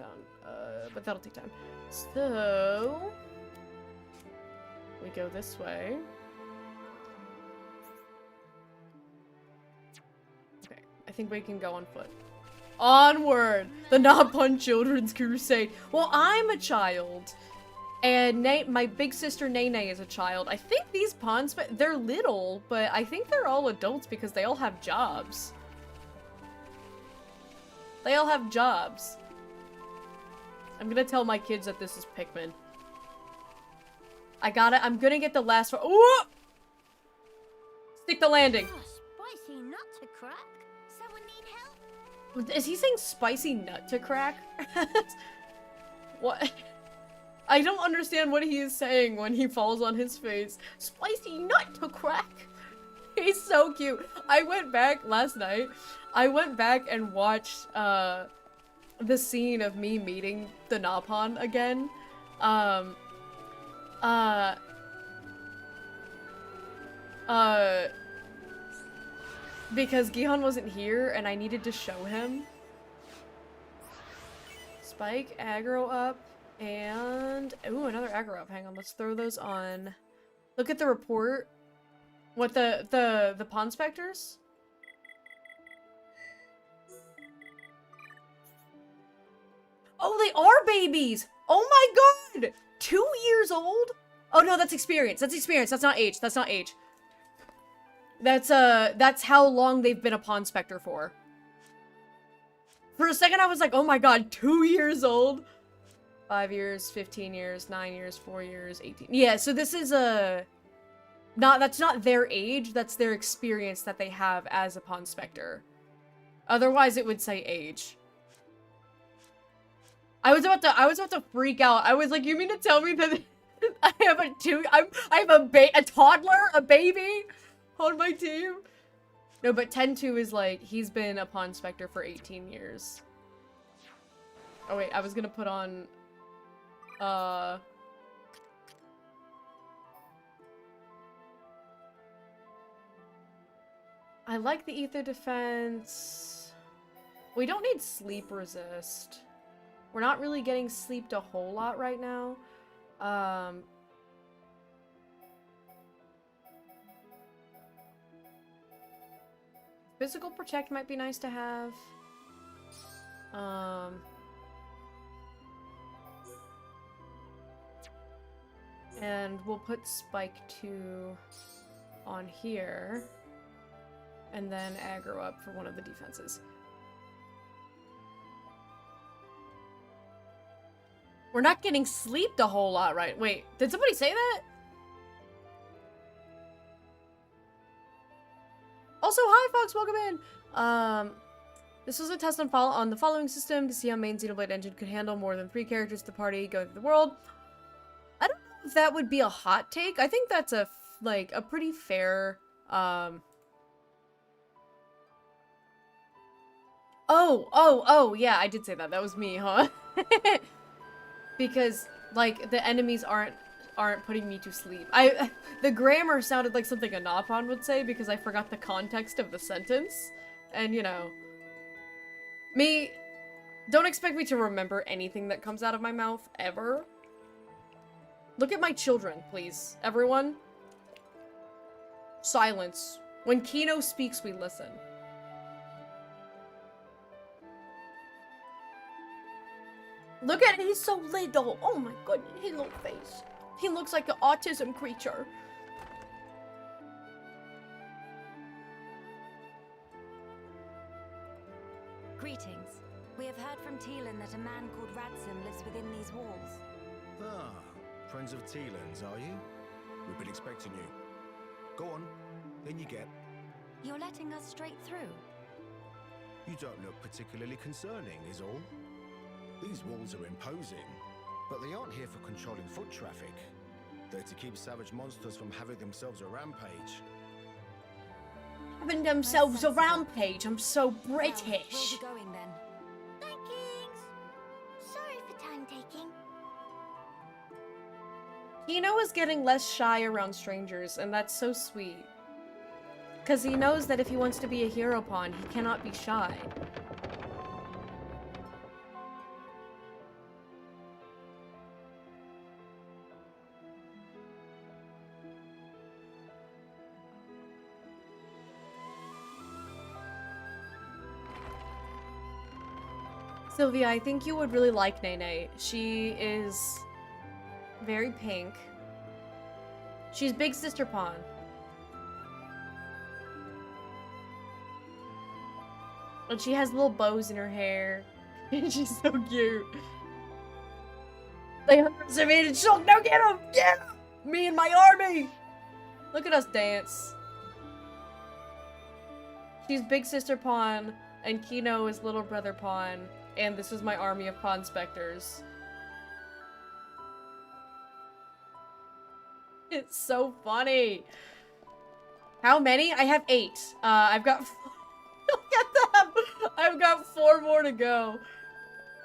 town. But that'll take time. So we go this way. Okay, I think we can go on foot. Onward! The Not Pun Children's Crusade. Well, I'm a child. And my big sister Nene is a child. I think these pawns, they're little, but I think they're all adults because they all have jobs. They all have jobs. I'm gonna tell my kids that this is Pikmin. I got it. I'm gonna get the last one. Ooh! Stick the landing. Oh, spicy nut to crack. Someone need help? Is he saying spicy nut to crack? What? I don't understand what he is saying when he falls on his face. Spicy nut to crack. He's so cute. I went back last night. I went back and watched the scene of me meeting the Napon again. Because Gihan wasn't here and I needed to show him. Spike, aggro up. And, ooh, another aggro up. Hang on, let's throw those on. Look at the report. What, the Pond Specters? Oh, they are babies! Oh my god! 2 years old? Oh no, that's experience. That's experience. That's not age. That's not age. That's how long they've been a Pond Specter for. For a second I was like, oh my god, 2 years old? 5 years, 15 years, 9 years, 4 years, 18. Yeah, so this is that's not their age, that's their experience that they have as a Pond Specter. Otherwise it would say age. I was about to freak out. I was like, you mean to tell me that I have a toddler, a baby on my team? No, but 10-2 is like, he's been a Pond Specter for 18 years. Oh wait, I was gonna put on I like the ether defense. We don't need sleep resist. We're not really getting sleeped a whole lot right now. Physical protect might be nice to have. And we'll put Spike 2 on here. And then aggro up for one of the defenses. We're not getting sleeped a whole lot, right? Wait, did somebody say that? Also, hi Fox, welcome in! This was a test on the following system to see how main Xenoblade engine could handle more than 3 characters to the party going through the world. I don't know if that would be a hot take. I think that's a pretty fair, Oh, yeah, I did say that. That was me, huh? Because, like, the enemies aren't putting me to sleep. The grammar sounded like something a Napon would say because I forgot the context of the sentence. And, you know, don't expect me to remember anything that comes out of my mouth, ever. Look at my children, please. Everyone. Silence. When Kino speaks, we listen. Look at it, he's so little. Oh my goodness, his little face. He looks like an autism creature. Greetings. We have heard from Teelan that a man called Radsum lives within these walls. Ah, friends of Teelan's, are you? We've been expecting you. Go on, then you get. You're letting us straight through? You don't look particularly concerning, is all. These walls are imposing, but they aren't here for controlling foot traffic. They're to keep savage monsters from having themselves a rampage. Having themselves a rampage, I'm so Well, British. where are we going then? Thanks. Sorry for time taking. Kino is getting less shy around strangers, and that's so sweet. Because he knows that if he wants to be a hero pawn, he cannot be shy. Sylvia, I think you would really like Nene. She is very pink. She's Big Sister Pawn. And she has little bows in her hair. She's so cute. They underestimated Shulk. Now get him! Get him! Me and my army! Look at us dance. She's Big Sister Pawn, and Kino is Little Brother Pawn, and this is my army of Pawn Specters. It's so funny. How many? I have 8. I've got... Look at them! I've got 4 more to go.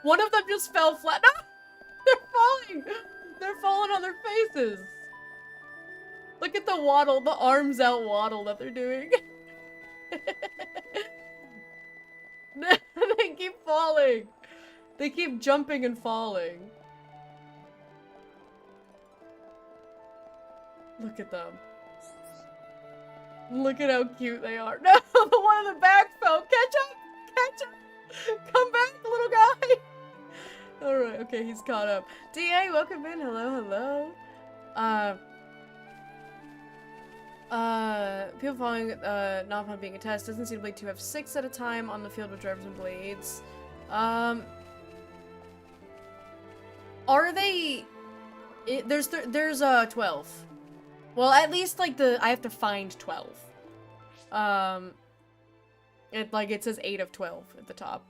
One of them just fell flat. No! They're falling! They're falling on their faces. Look at the waddle, the arms out waddle that they're doing. They keep falling. They keep jumping and falling. Look at them. Look at how cute they are. No, the one in the back fell. Catch up! Catch up! Come back, little guy! Alright, okay, he's caught up. DA, welcome in. Hello, hello. People following, not upon being a test. Doesn't seem like to have 6 at a time on the field with drivers and blades. Are they... there's 12. Well, at least, like, I have to find 12. It says 8 of 12 at the top.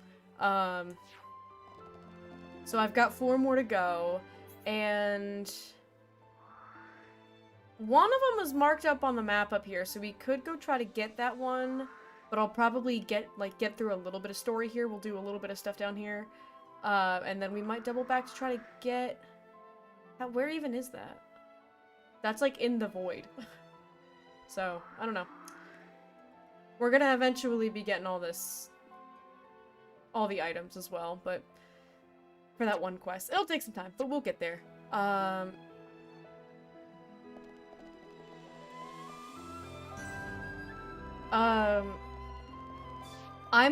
So I've got 4 more to go, and one of them is marked up on the map up here, so we could go try to get that one, but I'll probably get through a little bit of story here. We'll do a little bit of stuff down here, and then we might double back to try to get... Where even is that? That's, like, in the void. So, I don't know. We're gonna eventually be getting all the items as well, but for that one quest. It'll take some time, but we'll get there. I'm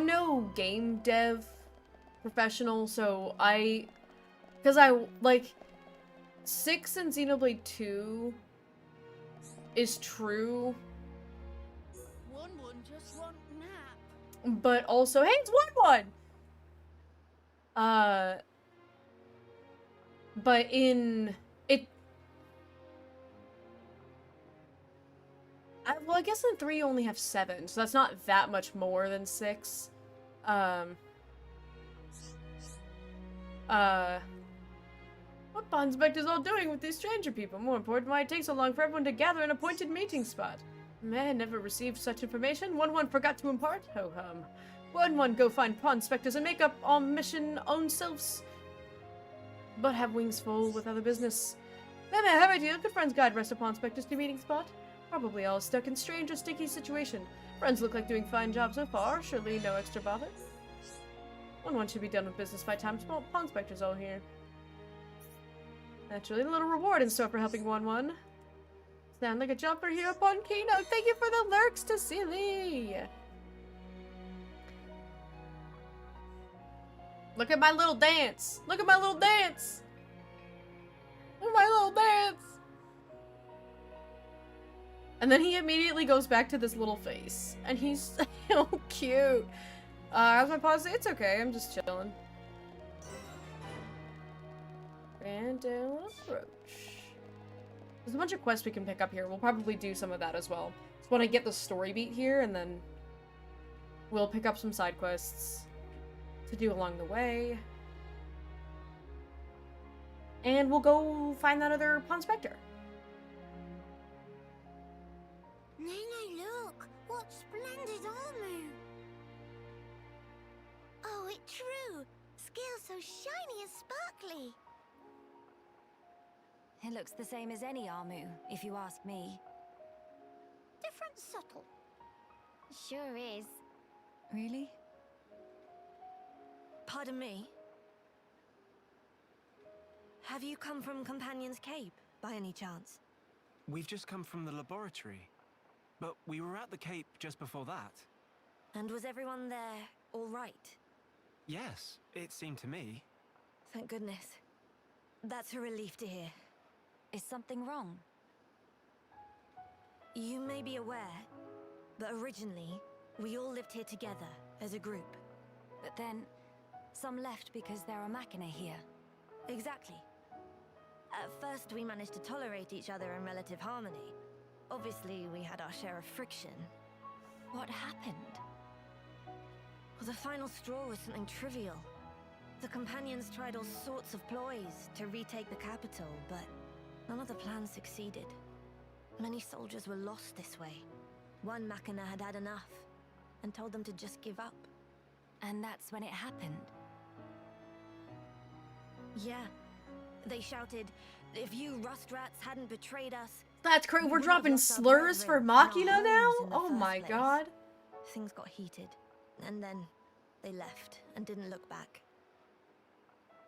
no game dev professional, so because I, like, 6 in Xenoblade 2 is true. One just want nap. But also, hey, it's 1-1! But in it... well, I guess in 3 you only have 7, so that's not that much more than 6. What Pawn Spectre's all doing with these stranger people? More important, why it takes so long for everyone to gather an appointed meeting spot. Man, never received such information. 1-1 forgot to impart? Ho-hum. 1-1 go find Pawn Specters and make up on mission own selves. But have wings full with other business. Meh, have idea. Good friends guide rest of Pawn Specters to meeting spot. Probably all stuck in strange or sticky situation. Friends look like doing fine job so far. Surely no extra bother. 1-1 should be done with business by time. Small Pawn Specters all here. Naturally, a little reward in store for helping 1-1. Sound like a jumper here upon keynote. Thank you for the lurks to Silly. Look at my little dance. Look at my little dance. Look at my little dance. And then he immediately goes back to this little face. And he's so cute. How's my pause? It's okay. I'm just chilling. Random approach. There's a bunch of quests we can pick up here. We'll probably do some of that as well. Just want to get the story beat here, and then we'll pick up some side quests to do along the way. And we'll go find that other Pawn Spectre. Nene, look! What splendid armor! Oh, it's true! Scales so shiny and sparkly! It looks the same as any Armu, if you ask me. Different subtle. Sure is. Really? Pardon me? Have you come from Companion's Cape, by any chance? We've just come from the laboratory, but we were at the Cape just before that. And was everyone there all right? Yes, it seemed to me. Thank goodness. That's a relief to hear. Is something wrong? You may be aware, but originally, we all lived here together as a group. But then, some left because there are machina here. Exactly. At first, we managed to tolerate each other in relative harmony. Obviously, we had our share of friction. What happened? Well, the final straw was something trivial. The companions tried all sorts of ploys to retake the capital, but none of the plans succeeded. Many soldiers were lost this way. One machina had had enough and told them to just give up. And that's when it happened. Yeah. They shouted, if you rust rats hadn't betrayed us... That's crazy. we We're would have dropping lost our slurs for brethren and our Machina now? homes in the Oh first my place. god. Things got heated, and then they left and didn't look back.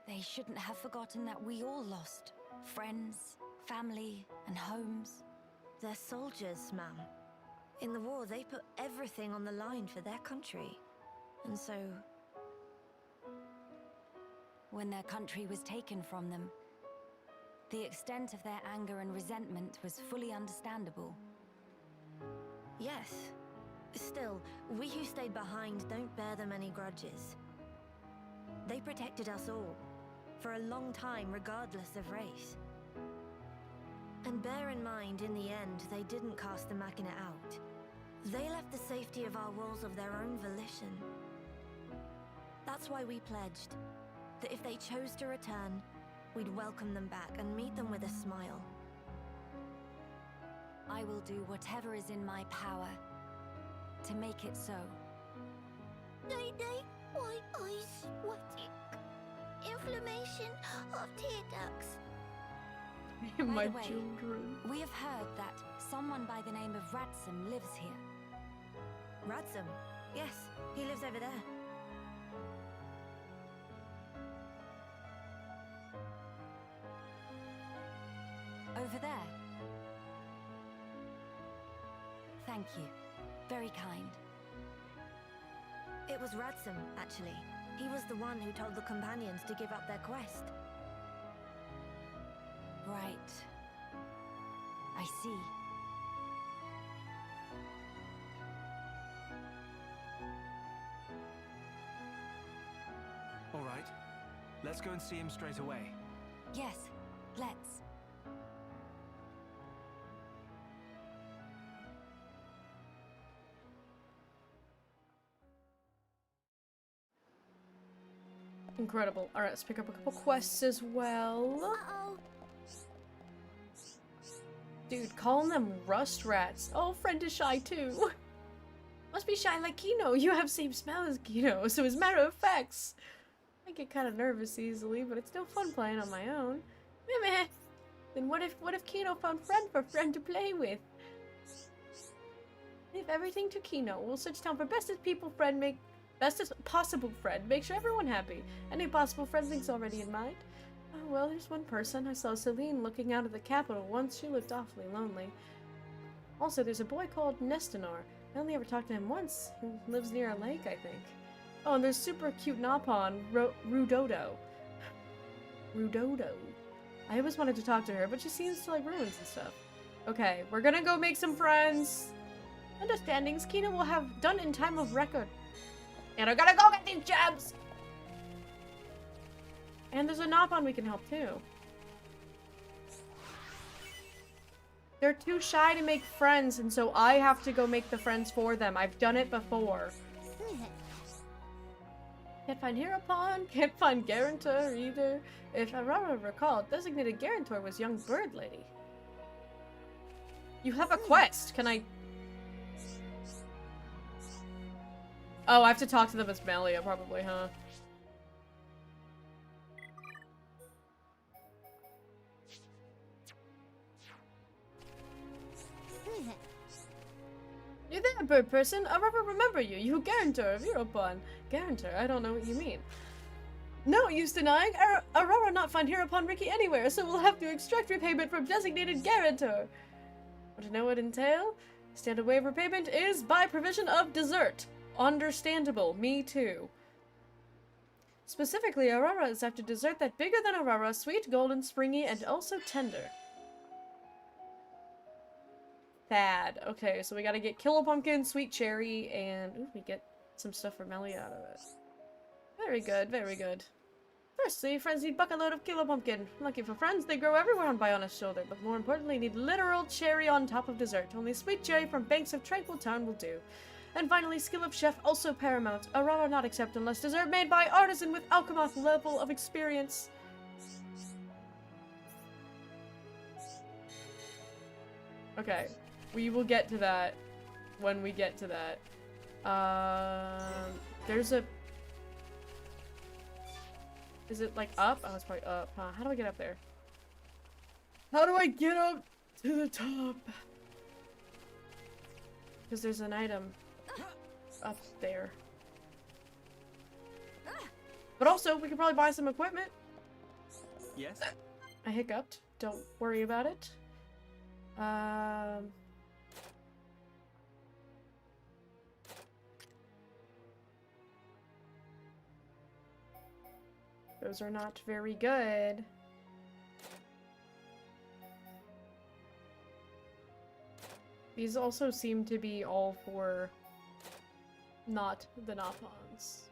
They shouldn't have forgotten that we all lost. Friends, family, and homes. They're soldiers, ma'am. In the war, they put everything on the line for their country. And so... When their country was taken from them, the extent of their anger and resentment was fully understandable. yes. Still, we who stayed behind don't bear them any grudges. They protected us all, for a long time regardless of race. And bear in mind, in the end, they didn't cast the Machina out. They left the safety of our walls of their own volition. That's why we pledged that if they chose to return, we'd welcome them back and meet them with a smile. I will do whatever is in my power to make it so. Day, white eyes sweating. Inflammation of tear ducts. My the way, children. We have heard that someone by the name of Radsum lives here. Radsum? Yes, he lives over there. Over there. Thank you. Very kind. It was Radsum, actually. He was the one who told the companions to give up their quest. Right. I see. All right. Let's go and see him straight away. Yes, let's. Incredible. Alright, let's pick up a couple quests as well. Uh-oh. Dude, calling them rust rats. Oh, friend is shy too. Must be shy like Kino. You have same smell as Kino, so as a matter of facts. I get kind of nervous easily, but it's still fun playing on my own. Meh. Then what if Kino found friend to play with? Leave everything to Kino. We'll search town for bestest possible friend. Make sure everyone happy. Any possible friend things already in mind? Oh, well, there's one person. I saw Celine looking out of the capital once. She looked awfully lonely. Also, there's a boy called Nestinor. I only ever talked to him once. He lives near a lake, I think. Oh, and there's super cute Napon, Rudodo. Rudodo. I always wanted to talk to her, but she seems to like ruins and stuff. Okay, we're gonna go make some friends. Understandings Kino will have done in time of record. And I gotta go get these gems! And there's a Napon we can help too. They're too shy to make friends, and so I have to go make the friends for them. I've done it before. Can't find Hereupon, can't find Guarantor either. If I recall, designated Guarantor was young bird lady. You have a quest. Can I... Oh, I have to talk to them as Melia, probably, huh? You there, bird person? I remember you. You Guarantor of Hereupon. Guarantor? I don't know what you mean. No use denying. Aurora not find Hereupon Ricky anywhere, so we'll have to extract repayment from designated Guarantor. Want to know what entail? Standard way of repayment is by provision of dessert. Understandable. Me too. Specifically, Aurora is after dessert that bigger than Aurora, sweet, golden, springy, and also tender. Thad. Okay, so we gotta get Killer Pumpkin, Sweet Cherry, and ooh, we get some stuff for Melly out of it. Very good, very good. Firstly, friends need bucket load of Killer Pumpkin. Lucky for friends, they grow everywhere on Biona's shoulder, but more importantly, need literal cherry on top of dessert. Only Sweet Cherry from Banks of Tranquil Town will do. And finally, skill of chef also paramount. Aurora not accept unless dessert made by artisan with Alchemoth level of experience. Okay, we will get to that when we get to that. There's a... Is it like up? Oh, it's probably up, huh? How do I get up there? How do I get up to the top? Because there's an item up there. But also, we could probably buy some equipment. Yes? I hiccuped. Don't worry about it. Those are not very good. These also seem to be all for not the Napons.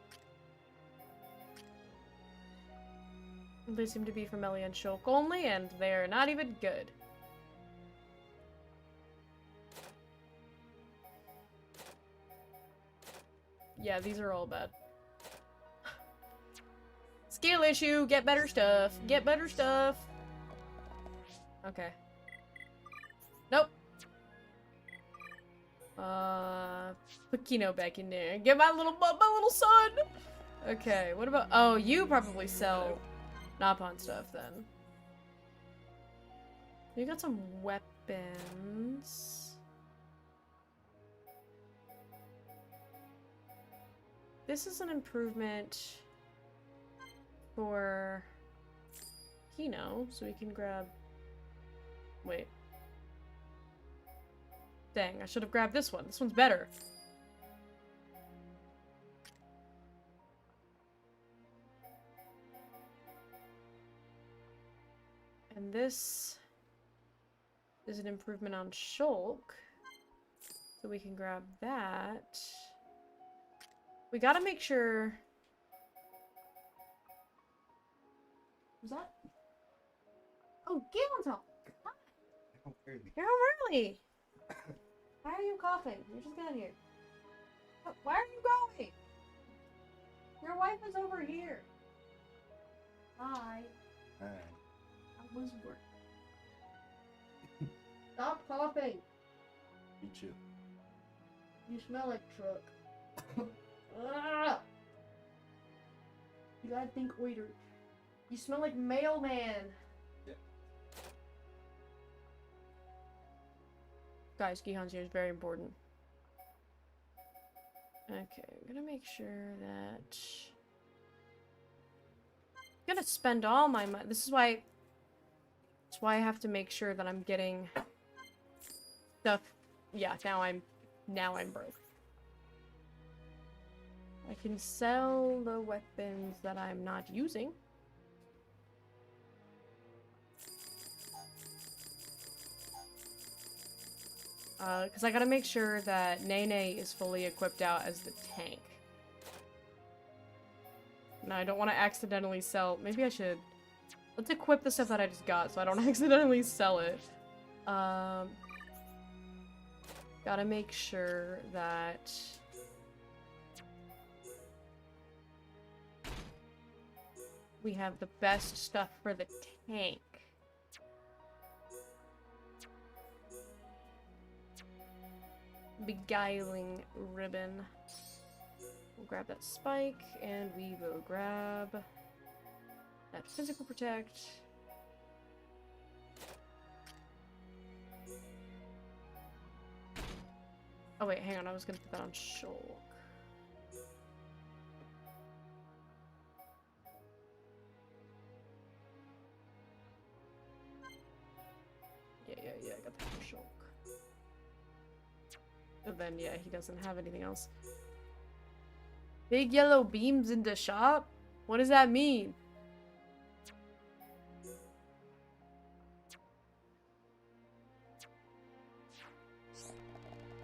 They seem to be for Melly and Shulk only, and they're not even good. Yeah, these are all bad. Skill issue, get better stuff. Get better stuff. Okay. Nope. Put Kino back in there. Get my little son! Okay, what about- oh, you probably sell Napon stuff then. You got some weapons. This is an improvement for Kino, so we can grab... Wait. Dang, I should have grabbed this one. This one's better. And this is an improvement on Shulk, so we can grab that. We gotta make sure... Was that? Oh, get on top! You're home early! Why are you coughing? You're just getting here. Why are you going? Your wife is over here. Hi. Hi. I was working. Stop coughing. Me too. You smell like truck. Ugh. You gotta think waiter. You smell like mailman. Yeah. Guys, Gihan's here is very important. Okay, I'm gonna make sure that... I'm gonna spend all my money. This is why... That's why I have to make sure that I'm getting... stuff. Yeah, now I'm broke. I can sell the weapons that I'm not using. Because I gotta make sure that Nene is fully equipped out as the tank. And I don't want to accidentally sell... Maybe I should... Let's equip the stuff that I just got so I don't accidentally sell it. Gotta make sure that... we have the best stuff for the tank. Beguiling ribbon. We'll grab that spike, and we will grab that physical protect. Oh wait, hang on, I was gonna put that on Shulk. Yeah, I got that for Shulk. And then, yeah, he doesn't have anything else. Big yellow beams in the shop? What does that mean?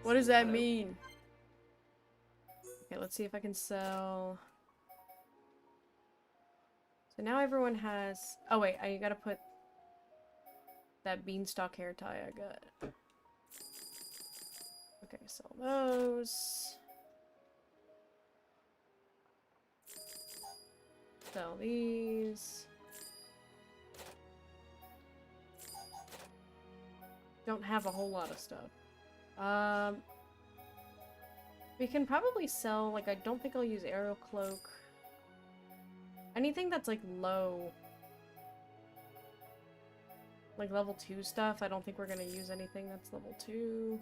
What does that mean? Okay, let's see if I can sell. So now everyone has. Oh wait, I gotta put that beanstalk hair tie I got. Okay, sell those. Sell these. Don't have a whole lot of stuff. We can probably sell, like, I don't think I'll use arrow cloak. Anything that's, like, low. Like, level 2 stuff, I don't think we're gonna use anything that's level 2.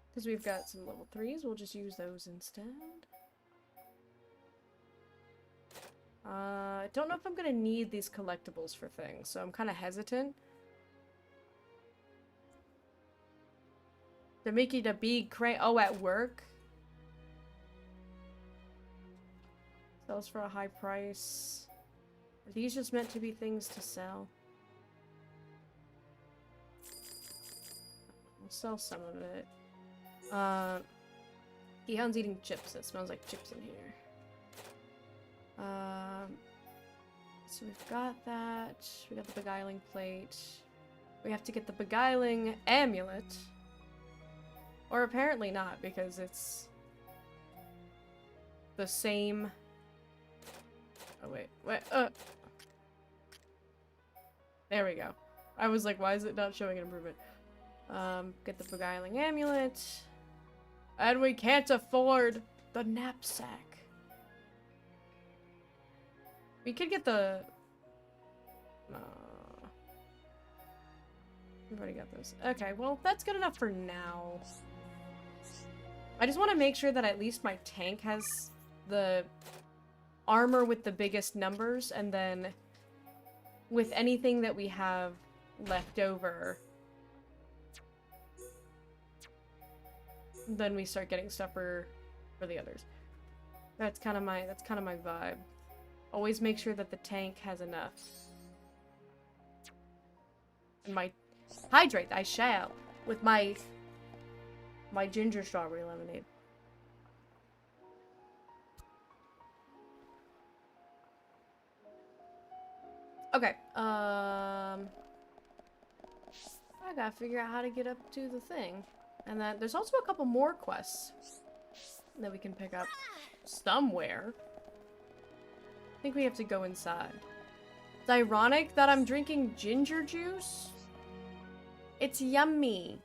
Because we've got some level 3s, we'll just use those instead. I don't know if I'm gonna need these collectibles for things, so I'm kind of hesitant. They're making a big crate. Oh, at work? Sells for a high price. Are these just meant to be things to sell? I'll sell some of it. Gihan's eating chips. It smells like chips in here. So we've got that. We got the beguiling plate. We have to get the beguiling amulet. Or apparently not, because it's the same. Oh wait, there we go. I was like, why is it not showing an improvement? Get the beguiling amulet. And we can't afford the knapsack. We could get the... We've already got those. Okay, well, that's good enough for now. I just want to make sure that at least my tank has the armor with the biggest numbers, and then with anything that we have left over, then we start getting stuff for the others. That's kind of my vibe. Always make sure that the tank has enough. And my hydrate, I shall, with my ginger strawberry lemonade. Okay, I gotta figure out how to get up to the thing. And then there's also a couple more quests that we can pick up somewhere. I think we have to go inside. It's ironic that I'm drinking ginger juice. It's yummy.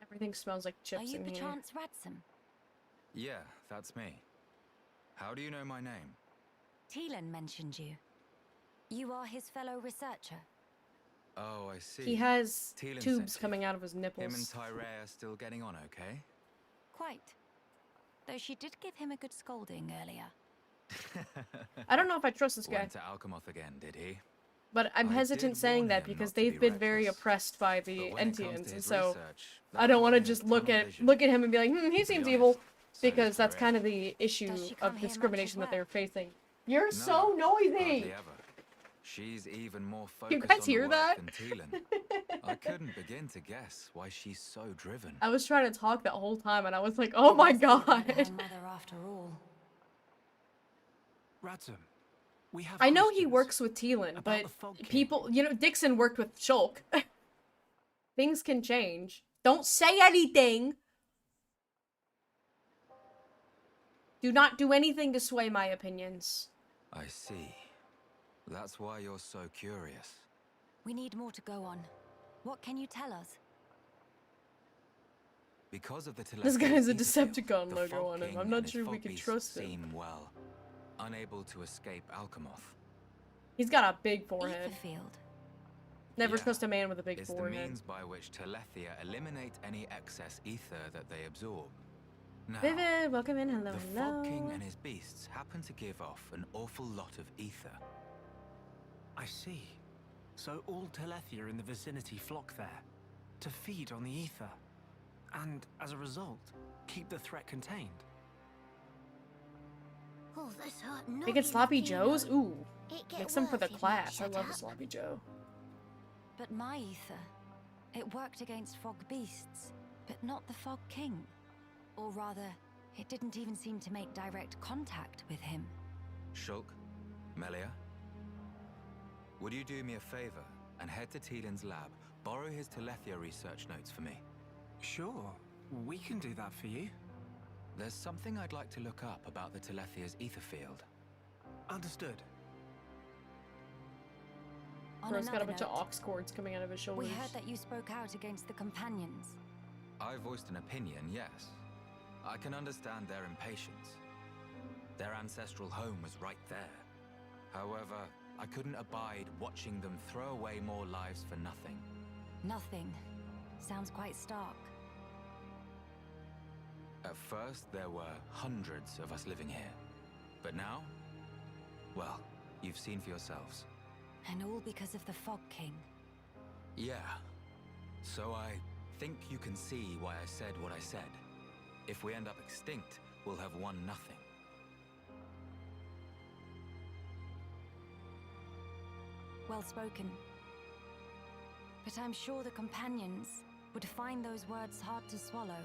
Everything smells like chips in here. Are you perchance Ransom? Yeah, that's me. How do you know my name? Teelan mentioned you. You are his fellow researcher. Oh, I see. He has Teelan tubes sent you. coming out of his nipples. Him and Tyree are still getting on okay? Quite. Though she did give him a good scolding earlier. I don't know if I trust this guy. Went to Alchemoth again, did he? But I'm I hesitant did saying warn that him because not to they've be been very reckless. oppressed by the But when it comes to Entians, and his so research, I don't want to that just boy look has at tunnel look at him and be like, he To seems be evil, honest, so because does that's Tyree. kind of the issue Does she come of here much discrimination as that they're well? facing. You're No, so noisy. hardly ever. She's even more focused You guys on the hear work that? than Teelan. I couldn't begin to guess why she's so driven. I was trying to talk that whole time, and I was like, oh my Must be her god. mother after all. Ransom, we have I know he questions works with Teelan, about but the Fog King. people, you know, Dixon worked with Shulk. Things can change. Don't say anything. Do not do anything to sway my opinions. I see. That's why you're so curious. We need more to go on. What can you tell us? Because of the This guy has a telepathy field, Decepticon the logo Fog on him. King I'm and not his sure we fog can beasts trust him. seem, well, unable to escape Alchemoth. He's got a big forehead. Etherfield. Never Yeah. trust a man with a big It's the forehead. means by which Telethia eliminate any excess ether that they absorb. Now, Vivid, welcome in. Hello, the hello. Fog King and his beasts happen to give off an awful lot of ether. I see. So all Telethia in the vicinity flock there to feed on the ether, and as a result, keep the threat contained. Oh, this hurt Making sloppy joes? Ooh. Mix them for the class. I love a a sloppy joe. But my ether, it worked against fog beasts, but not the Fog King. Or rather, it didn't even seem to make direct contact with him. Shulk, Melia, would you do me a favor and head to Teelin's lab, borrow his Telethia research notes for me? Sure, we can do that for you. There's something I'd like to look up about the Telethia's ether field. Understood. On Bro's got a another bunch of note, ox cords coming out of his shoulders. we heard that you spoke out against the companions. I voiced an opinion, yes. I can understand their impatience. Their ancestral home was right there. However, I couldn't abide watching them throw away more lives for nothing. Nothing. Sounds quite stark. At first, there were hundreds of us living here. But now, well, you've seen for yourselves. And all because of the Fog King. Yeah. So I think you can see why I said what I said. If we end up extinct, we'll have won nothing. Well spoken. But I'm sure the companions would find those words hard to swallow.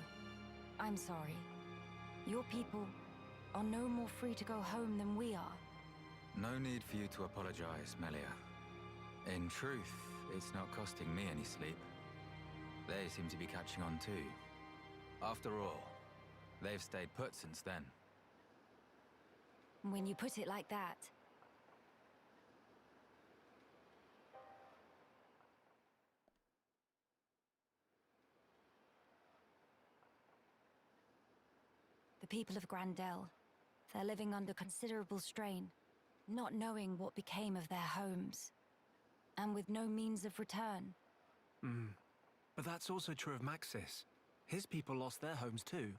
I'm sorry. Your people are no more free to go home than we are. No need for you to apologize, Melia. In truth, it's not costing me any sleep. They seem to be catching on too. After all, they've stayed put since then. When you put it like that. The people of Grandel, they're living under considerable strain, not knowing what became of their homes, and with no means of return. But that's also true of Maxis. His people lost their homes too.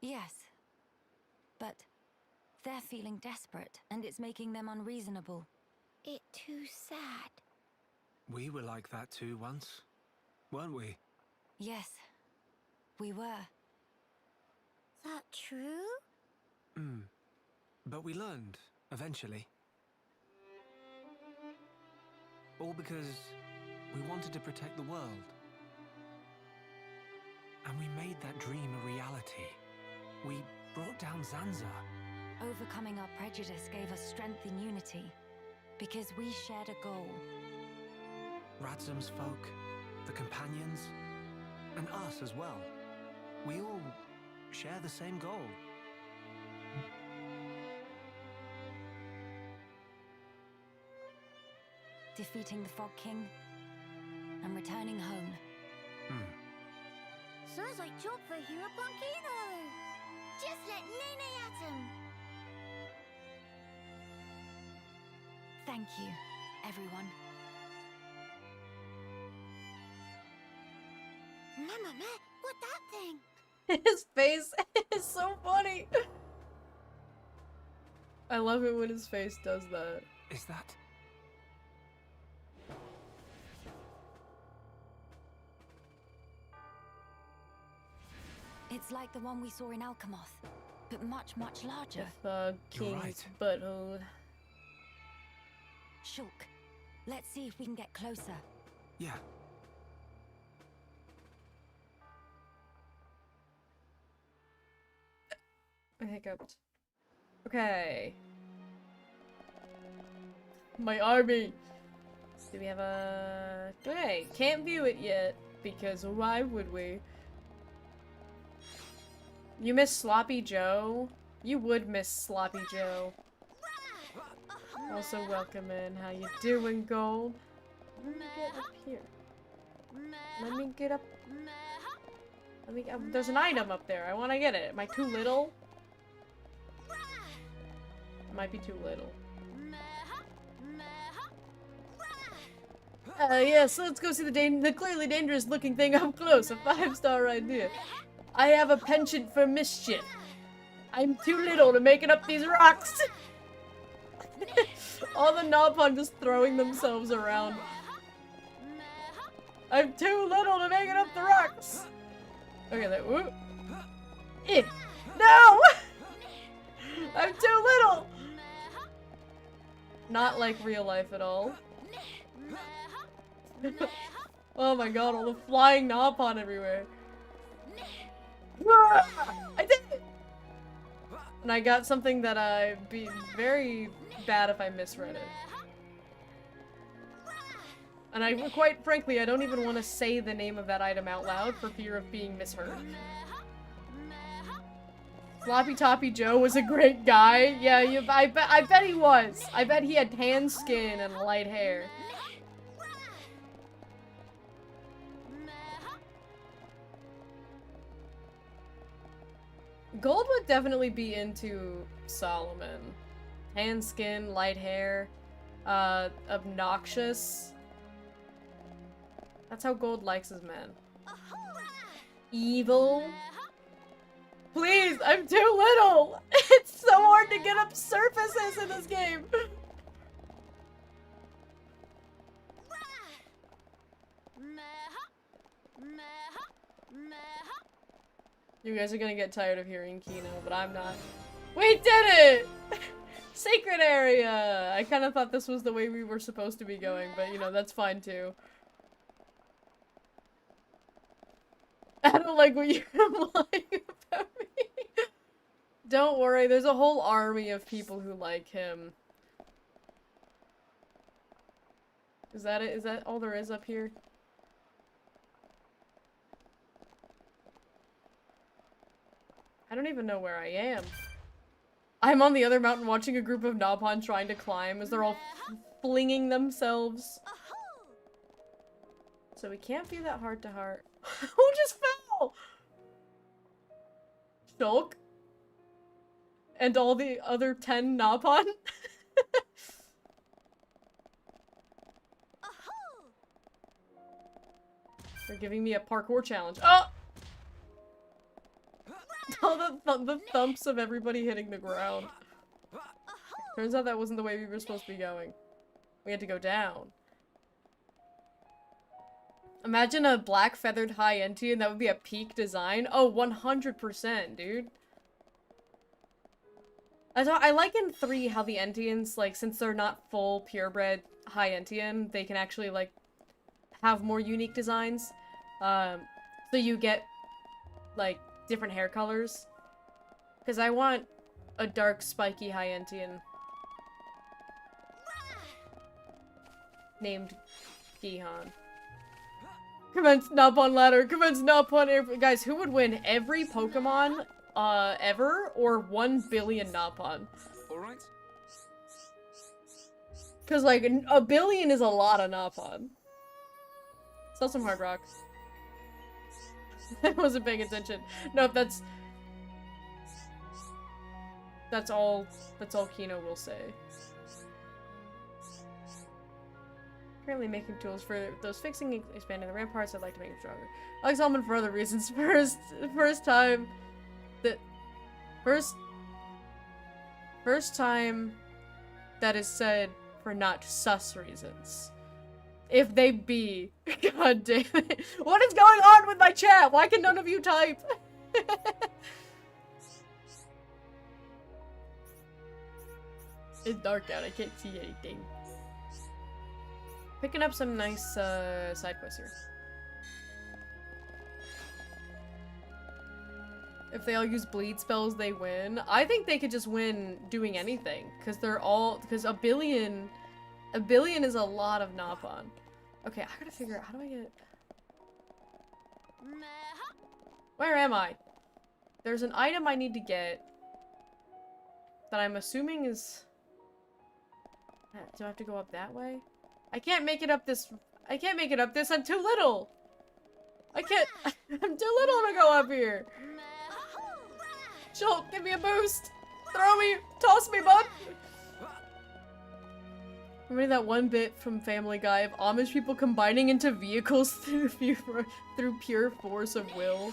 Yes, but they're feeling desperate, and it's making them unreasonable. It too sad. We were like that too once, weren't we? Yes, we were. That true? But we learned, eventually. All because we wanted to protect the world. And we made that dream a reality. We brought down Zanza. Overcoming our prejudice gave us strength in unity, because we shared a goal. Radzum's folk, the companions, and us as well. We all share the same goal. Defeating the Fog King and returning home. Sounds like job for Hero Punkino. Just let Nene at him. Thank you, everyone. Mama, what that thing? His face is so funny. I love it when his face does that. Is that... It's like the one we saw in Alchemoth, but much, much larger. The You're king's right. butthole. Shulk, let's see if we can get closer. Yeah. I hiccuped. Okay. My army. Do we have a... Okay, can't view it yet, because why would we? You miss Sloppy Joe? You would miss Sloppy Joe. Also welcome in. How you doing, Gold? Let me get up here. Let me get up. Let me. There's an item up there. I want to get it. Am I too little? I might be too little. Yes, let's go see the clearly dangerous looking thing up close. A 5-star idea. I have a penchant for mischief. I'm too little to make it up these rocks. All the Nopon just throwing themselves around. I'm too little to make it up the rocks. Okay, that whoop. Eh. No! I'm too little! Not like real life at all. Oh my god, all the flying Napon everywhere. I did it! And I got something that I'd be very bad if I misread it. And I, quite frankly, I don't even want to say the name of that item out loud for fear of being misheard. Floppy Toppy Joe was a great guy. Yeah, I bet he was. I bet he had tan skin and light hair. Gold would definitely be into Solomon. Tan skin, light hair, obnoxious. That's how Gold likes his men. Evil. Please, I'm too little! It's so hard to get up surfaces in this game! You guys are gonna get tired of hearing Kino, but I'm not. We did it! Sacred area! I kind of thought this was the way we were supposed to be going, but you know, that's fine too. I don't like what you're implying about me. Don't worry, there's a whole army of people who like him. Is that it? Is that all there is up here? I don't even know where I am. I'm on the other mountain watching a group of Napon trying to climb as they're all flinging themselves. So we can't be that heart to heart. Who just fell? Shulk? And all the other 10 Napon? They're giving me a parkour challenge. Oh! All the thumps of everybody hitting the ground. Turns out that wasn't the way we were supposed to be going. We had to go down. Imagine a black feathered high Entian, that would be a peak design. Oh, 100%, dude. I like in 3 how the Entians, like, since they're not full purebred high Entian, they can actually, like, have more unique designs. So you get, like, different hair colors. Because I want a dark, spiky high Entian named Gihan. Commence Napon ladder. Commence Napon air. Guys, who would win? Every Pokemon ever, or 1 billion Napon? Alright. Because, like, a billion is a lot of Napon. Sell some hard rocks. I wasn't paying attention. No, that's all Kino will say. Currently making tools for those fixing, expanding the ramparts. I'd like to make them stronger. I like Solomon for other reasons. First time that is said for not sus reasons. If they be. God damn it. What is going on with my chat? Why can none of you type? It's dark out. I can't see anything. Picking up some nice side quests here. If they all use bleed spells, they win. I think they could just win doing anything, because because a billion is a lot of Napon. Okay, I gotta figure out, how do I get... Where am I? There's an item I need to get that I'm assuming is... Do I have to go up that way? I can't make it up this... I'm too little! I'm too little to go up here! Shulk, give me a boost! Toss me, bud! Remember that one bit from Family Guy of Amish people combining into vehicles through pure force of will?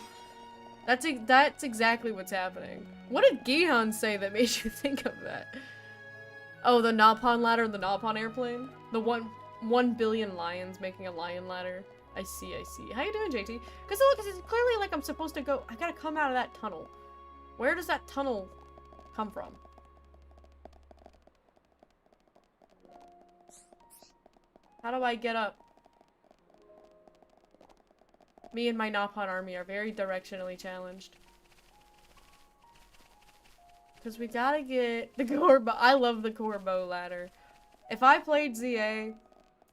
That's exactly what's happening. What did Gihan say that made you think of that? Oh, the Napon ladder and the Napon airplane? The 1 billion lions making a lion ladder. I see, I see. How you doing, JT? Because look, it's clearly like I'm supposed to go. I gotta come out of that tunnel. Where does that tunnel come from? How do I get up? Me and my Napon army are very directionally challenged. Because we gotta get the Corbo. I love the Corbo ladder. If I played ZA,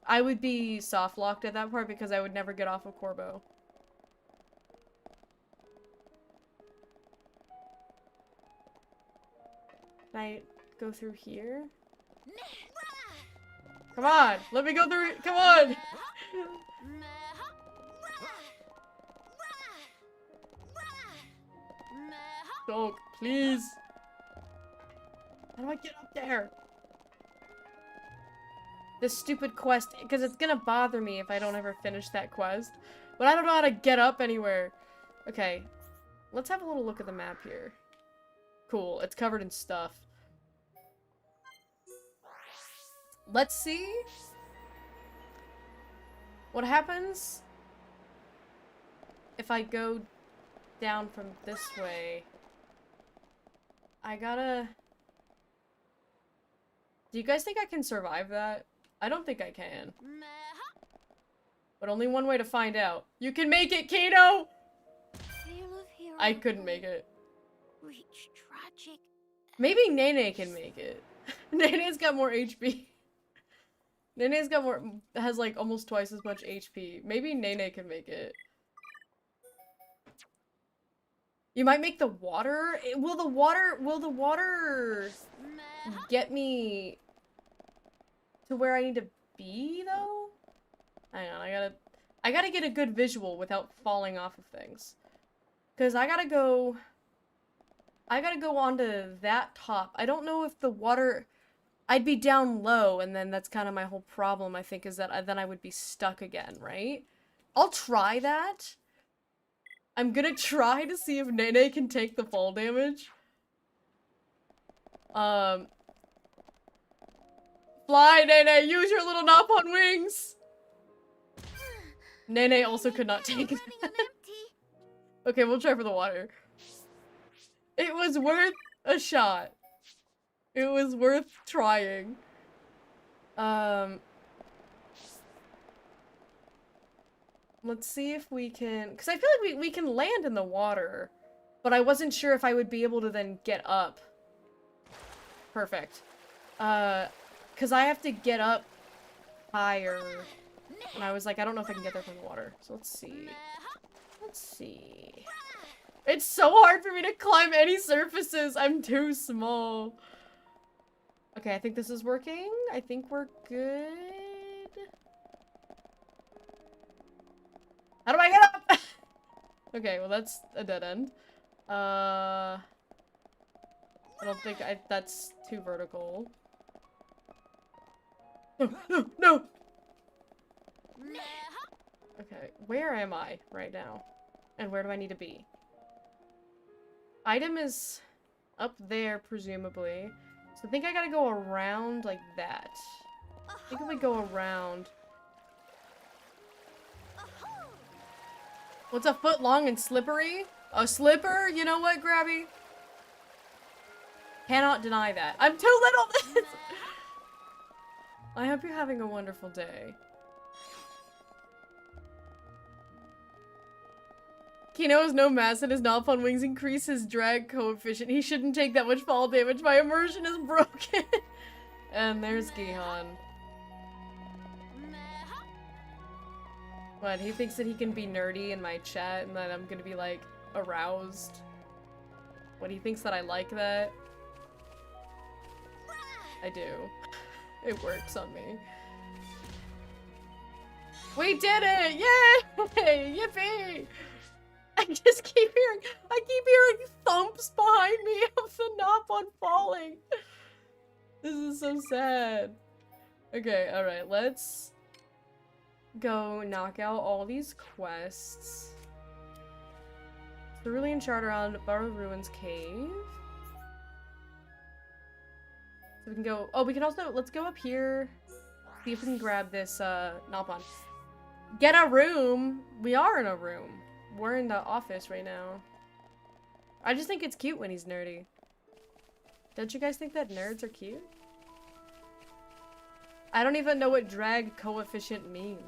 I would be soft locked at that part because I would never get off of Corbo. Can I go through here? Come on, let me go through. Come on. Dog, please. How do I get up there? This stupid quest, because it's gonna bother me if I don't ever finish that quest. But I don't know how to get up anywhere. Okay, let's have a little look at the map here. Cool, it's covered in stuff. Let's see what happens if I go down from this way. I gotta... Do you guys think I can survive that? I don't think I can. But only one way to find out. You can make it, Kato! I couldn't make it. Reach tragic. Maybe Nene can make it. Nene's got more HP. Nene's got more, has like almost twice as much HP. Maybe Nene can make it. You might make the water? Will the water get me to where I need to be though? Hang on, I gotta get a good visual without falling off of things. Cause I gotta go onto that top. I don't know if the water, I'd be down low, and then that's kind of my whole problem, I think, is that then I would be stuck again, right? I'll try that. I'm gonna try to see if Nene can take the fall damage. Fly, Nene! Use your little Napon wings! Nene also could not take it. Okay, we'll try for the water. It was worth a shot. It was worth trying. Let's see if we can... Because I feel like we can land in the water. But I wasn't sure if I would be able to then get up. Perfect. Because I have to get up higher. And I was like, I don't know if I can get there from the water. So let's see. Let's see. It's so hard for me to climb any surfaces. I'm too small. Okay, I think this is working. I think we're good. How do I get up? Okay, well that's a dead end. I don't think that's too vertical. No, no, no! Okay, where am I right now? And where do I need to be? Item is up there, presumably. So I think I gotta go around like that. I think if we go around... What's a foot long and slippery? A slipper? You know what, Grabby? Cannot deny that. I'm too little! I hope you're having a wonderful day. Kino has no mass and his Napon wings increase his drag coefficient. He shouldn't take that much fall damage. My immersion is broken. And there's Gihan. What, he thinks that he can be nerdy in my chat and that I'm gonna be, like, aroused? What, he thinks that I like that? I do. It works on me. We did it! Yay! Yippee! I keep hearing thumps behind me of the Napon falling. This is so sad. Okay, alright, let's go knock out all these quests. Cerulean Shard around Borrowed Ruins Cave. So we can go, oh, we can also, let's go up here. See if we can grab this, Napon. Get a room. We are in a room. We're in the office right now. I just think it's cute when he's nerdy. Don't you guys think that nerds are cute? I don't even know what drag coefficient means.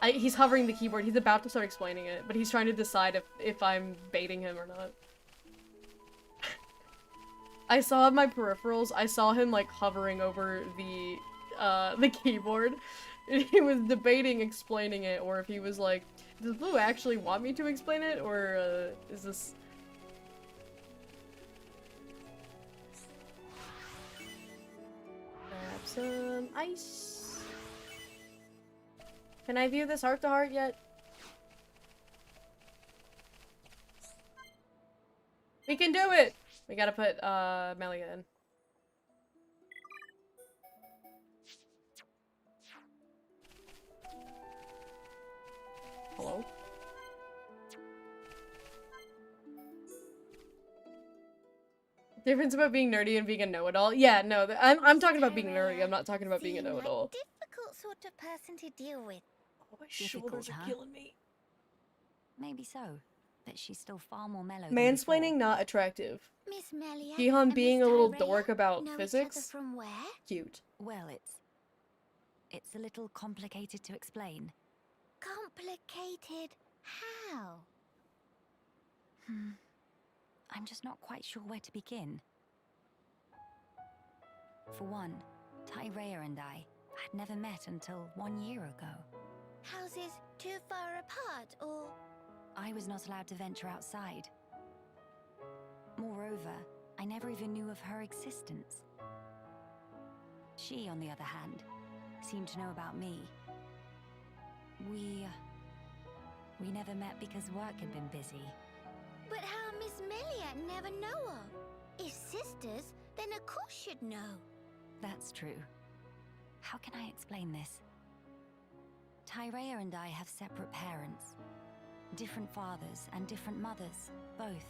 He's hovering the keyboard. He's about to start explaining it, but he's trying to decide if I'm baiting him or not. I saw my peripherals. I saw him like hovering over the keyboard. He was debating explaining it, or if he was like, does Blue actually want me to explain it, or is this... Grab some ice. Can I view this heart to heart yet? We can do it! We gotta put, Melia in. Hello? Difference about being nerdy and being a know-it-all? Yeah, no, I'm talking about being nerdy. I'm not talking about being a know-it-all. Difficult sort of person to deal with. Oh, my Difficult, shoulders are huh? killing me. Maybe so, but she's still far more mellow. Mansplaining, not attractive. Miss Melia. Gihan and being Miss a little Tyrrhea dork about know each physics. other from where? Cute. Well, it's a little complicated to explain. Complicated how? I'm just not quite sure where to begin. For one, Tyrrhea and I had never met until 1 year ago. Houses too far apart, or I was not allowed to venture outside. Moreover, I never even knew of her existence. She, on the other hand, seemed to know about me. We never met because work had been busy. but how Miss Melia never know her? If sisters, then of course she'd know. That's true. How can I explain this? Tyrrhea and I have separate parents. Different fathers and different mothers, both.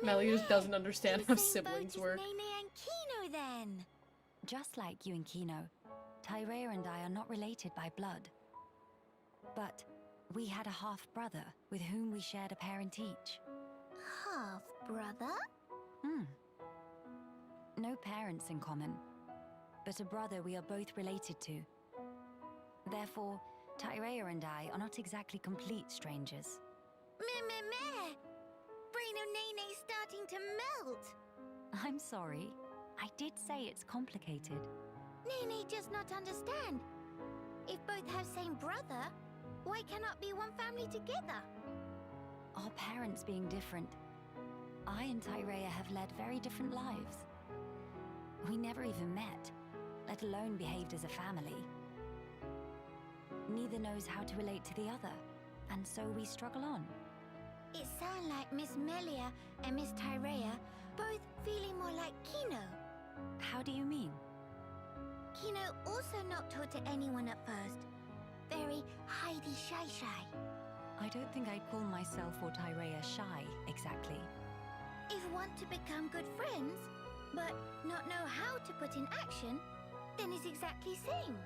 Melia just doesn't understand In how the same boat siblings as work. Nene and Kino, then. Just like you and Kino, Tyrrhea and I are not related by blood. But we had a half-brother with whom we shared a parent each. Half-brother? No parents in common, but a brother we are both related to. Therefore, Tyrrhea and I are not exactly complete strangers. Meh. Brain of Nene's starting to melt. I'm sorry. I did say it's complicated. Nene does not understand. If both have same brother, why cannot be one family together? Our parents being different, I and Tyrrhea have led very different lives. We never even met, let alone behaved as a family. Neither knows how to relate to the other, and so we struggle on. It sounds like Miss Melia and Miss Tyrrhea both feeling more like Kino. How do you mean? Kino also not taught to anyone at first. Very hidey shy. I don't think I'd call myself or Tyrrhea shy, exactly. If want to become good friends, but not know how to put in action, then it's exactly same.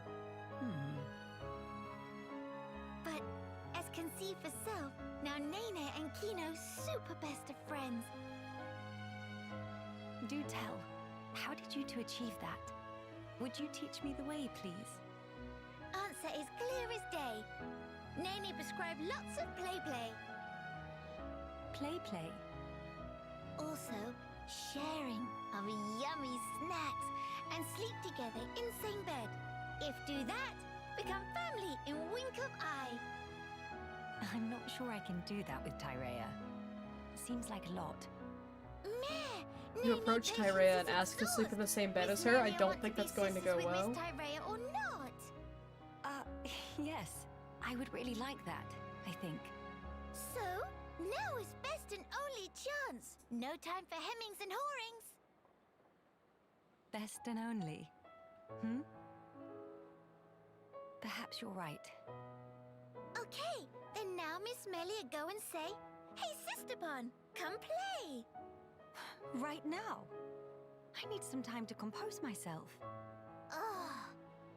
But as can see for self, now Nene and Kino super best of friends. Do tell, how did you two achieve that? Would you teach me the way, please? Answer is clear as day. Nene prescribed lots of play. Play. Also, sharing of yummy snacks and sleep together in same bed. If do that, become family in wink of eye. I'm not sure I can do that with Tyrrhea. Seems like a lot. Meh! You Nene approach patience Tyrrhea is and ask to sleep in the exhaust. same bed Miss as her. I Melia don't want think to be that's going to go sisters with well. Miss Tyrrhea or not? Yes, I would really like that, I think. So, now is best and only chance. No time for hemmings and whorings. Best and only. Perhaps you're right. Okay, then now Miss Melia go and say, "Hey, Sister Bun, come play." Right now? I need some time to compose myself. Oh,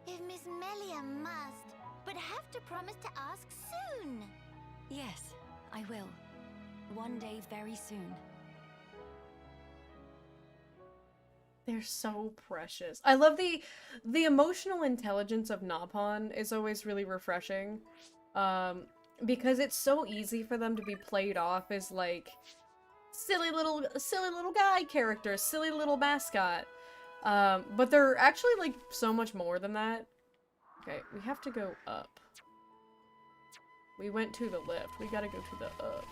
If Miss Melia must, but have to promise to ask soon. Yes, I will. One day very soon. They're so precious. I love the emotional intelligence of Napon is always really refreshing. Because it's so easy for them to be played off as like silly little guy character, silly little mascot. But they're actually like so much more than that. Okay, we have to go up. We went to the left. We gotta go to the up.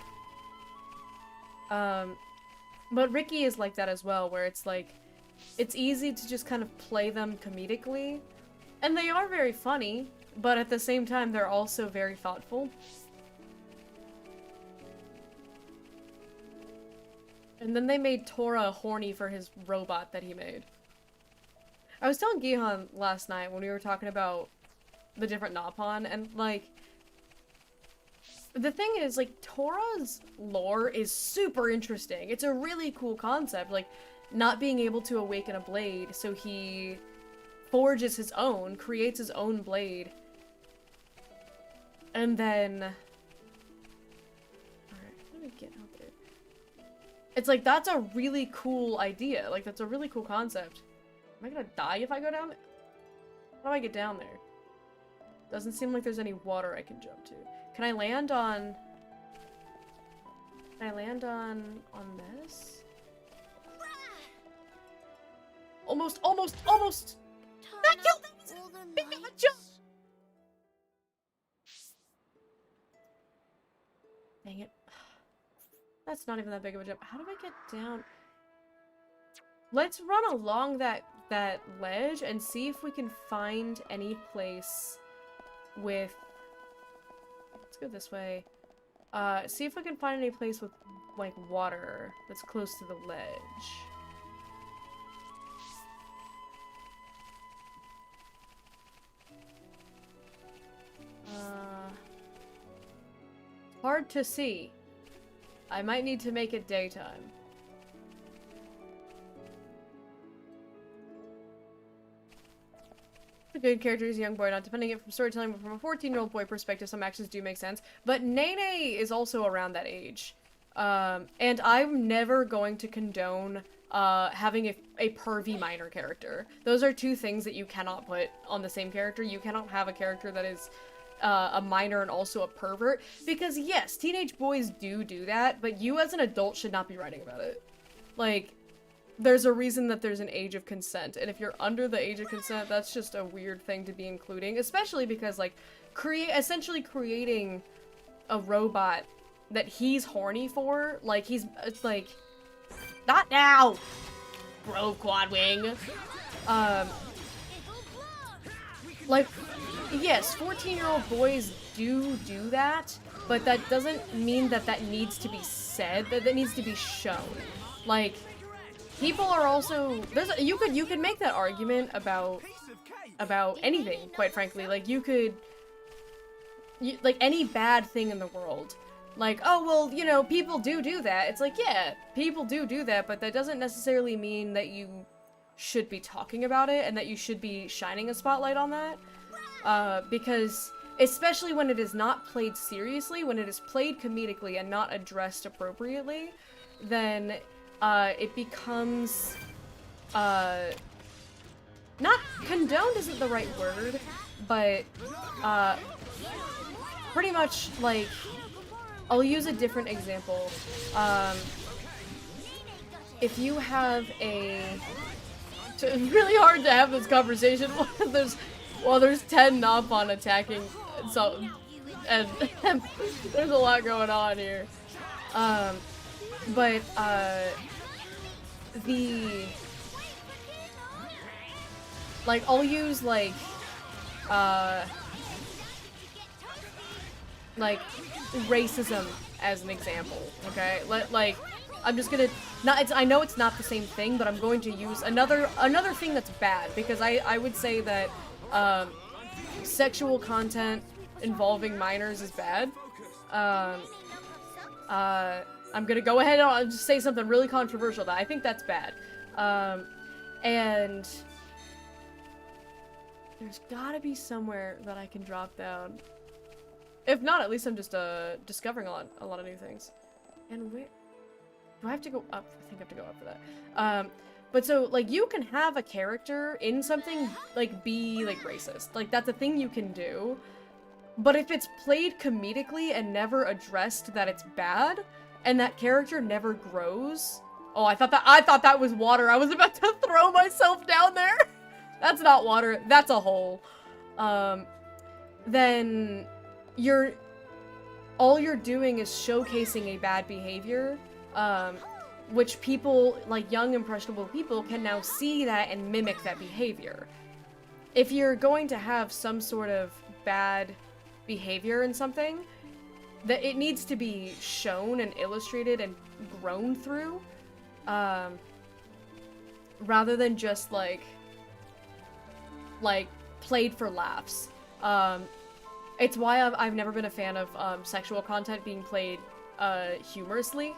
But Ricky is like that as well, where it's like, it's easy to just kind of play them comedically. And they are very funny, but at the same time, they're also very thoughtful. And then they made Tora horny for his robot that he made. I was telling Gihan last night when we were talking about the different Napon, and like, the thing is, like, Tora's lore is super interesting. It's a really cool concept, like, not being able to awaken a blade, so he forges his own, creates his own blade. And then... Alright, how do we get out there? It's like, that's a really cool idea. Like, that's a really cool concept. Am I gonna die if I go down there? How do I get down there? Doesn't seem like there's any water I can jump to. Can I land on... Can I land on this? Almost! That killed them! All the Big lights. jump! Dang it. That's not even that big of a jump. How do I get down? Let's run along that ledge and see if we can find any place with... Let's go this way. See if we can find any place with, like, water that's close to the ledge. Hard to see. I might need to make it daytime. A good character is a young boy, not depending it from storytelling, but from a 14-year-old boy perspective, some actions do make sense. But Nene is also around that age. And I'm never going to condone having a pervy minor character. Those are two things that you cannot put on the same character. You cannot have a character that is a minor and also a pervert. Because yes, teenage boys do that, but you as an adult should not be writing about it. Like, there's a reason that there's an age of consent, and if you're under the age of consent, that's just a weird thing to be including, especially because, like, essentially creating a robot that he's horny for, like, it's like, not now, bro, Quadwing. Like, yes, 14-year-old boys do that, but that doesn't mean that that needs to be said, that needs to be shown. Like, people are also, you could make that argument about anything, quite frankly. Like, like, any bad thing in the world. Like, oh, well, you know, people do that. It's like, yeah, people do that, but that doesn't necessarily mean that you should be talking about it and that you should be shining a spotlight on that. Because, especially when it is not played seriously, when it is played comedically and not addressed appropriately, then it becomes, not condoned isn't the right word, but, pretty much, like, I'll use a different example. If you have so it's really hard to have this conversation while there's 10 Napon attacking, so, and there's a lot going on here. But, like, I'll use, like, racism as an example, okay? Like, I'm just gonna, I know it's not the same thing, but I'm going to use another thing that's bad, because I would say that, sexual content involving minors is bad. I'm gonna go ahead and just say something really controversial that I think that's bad. And There's gotta be somewhere that I can drop down. If not, at least I'm just discovering a lot of new things. And where do I have to go up? I think I have to go up for that. But so like you can have a character in something like be like racist. Like that's a thing you can do. But if it's played comedically and never addressed that it's bad, and that character never grows. Oh, I thought that was water. I was about to throw myself down there. That's not water. That's a hole. Then all you're doing is showcasing a bad behavior, which people, like young impressionable people, can now see that and mimic that behavior. If you're going to have some sort of bad behavior in something, that it needs to be shown and illustrated and grown through, rather than just like played for laughs. It's why I've never been a fan of sexual content being played humorously,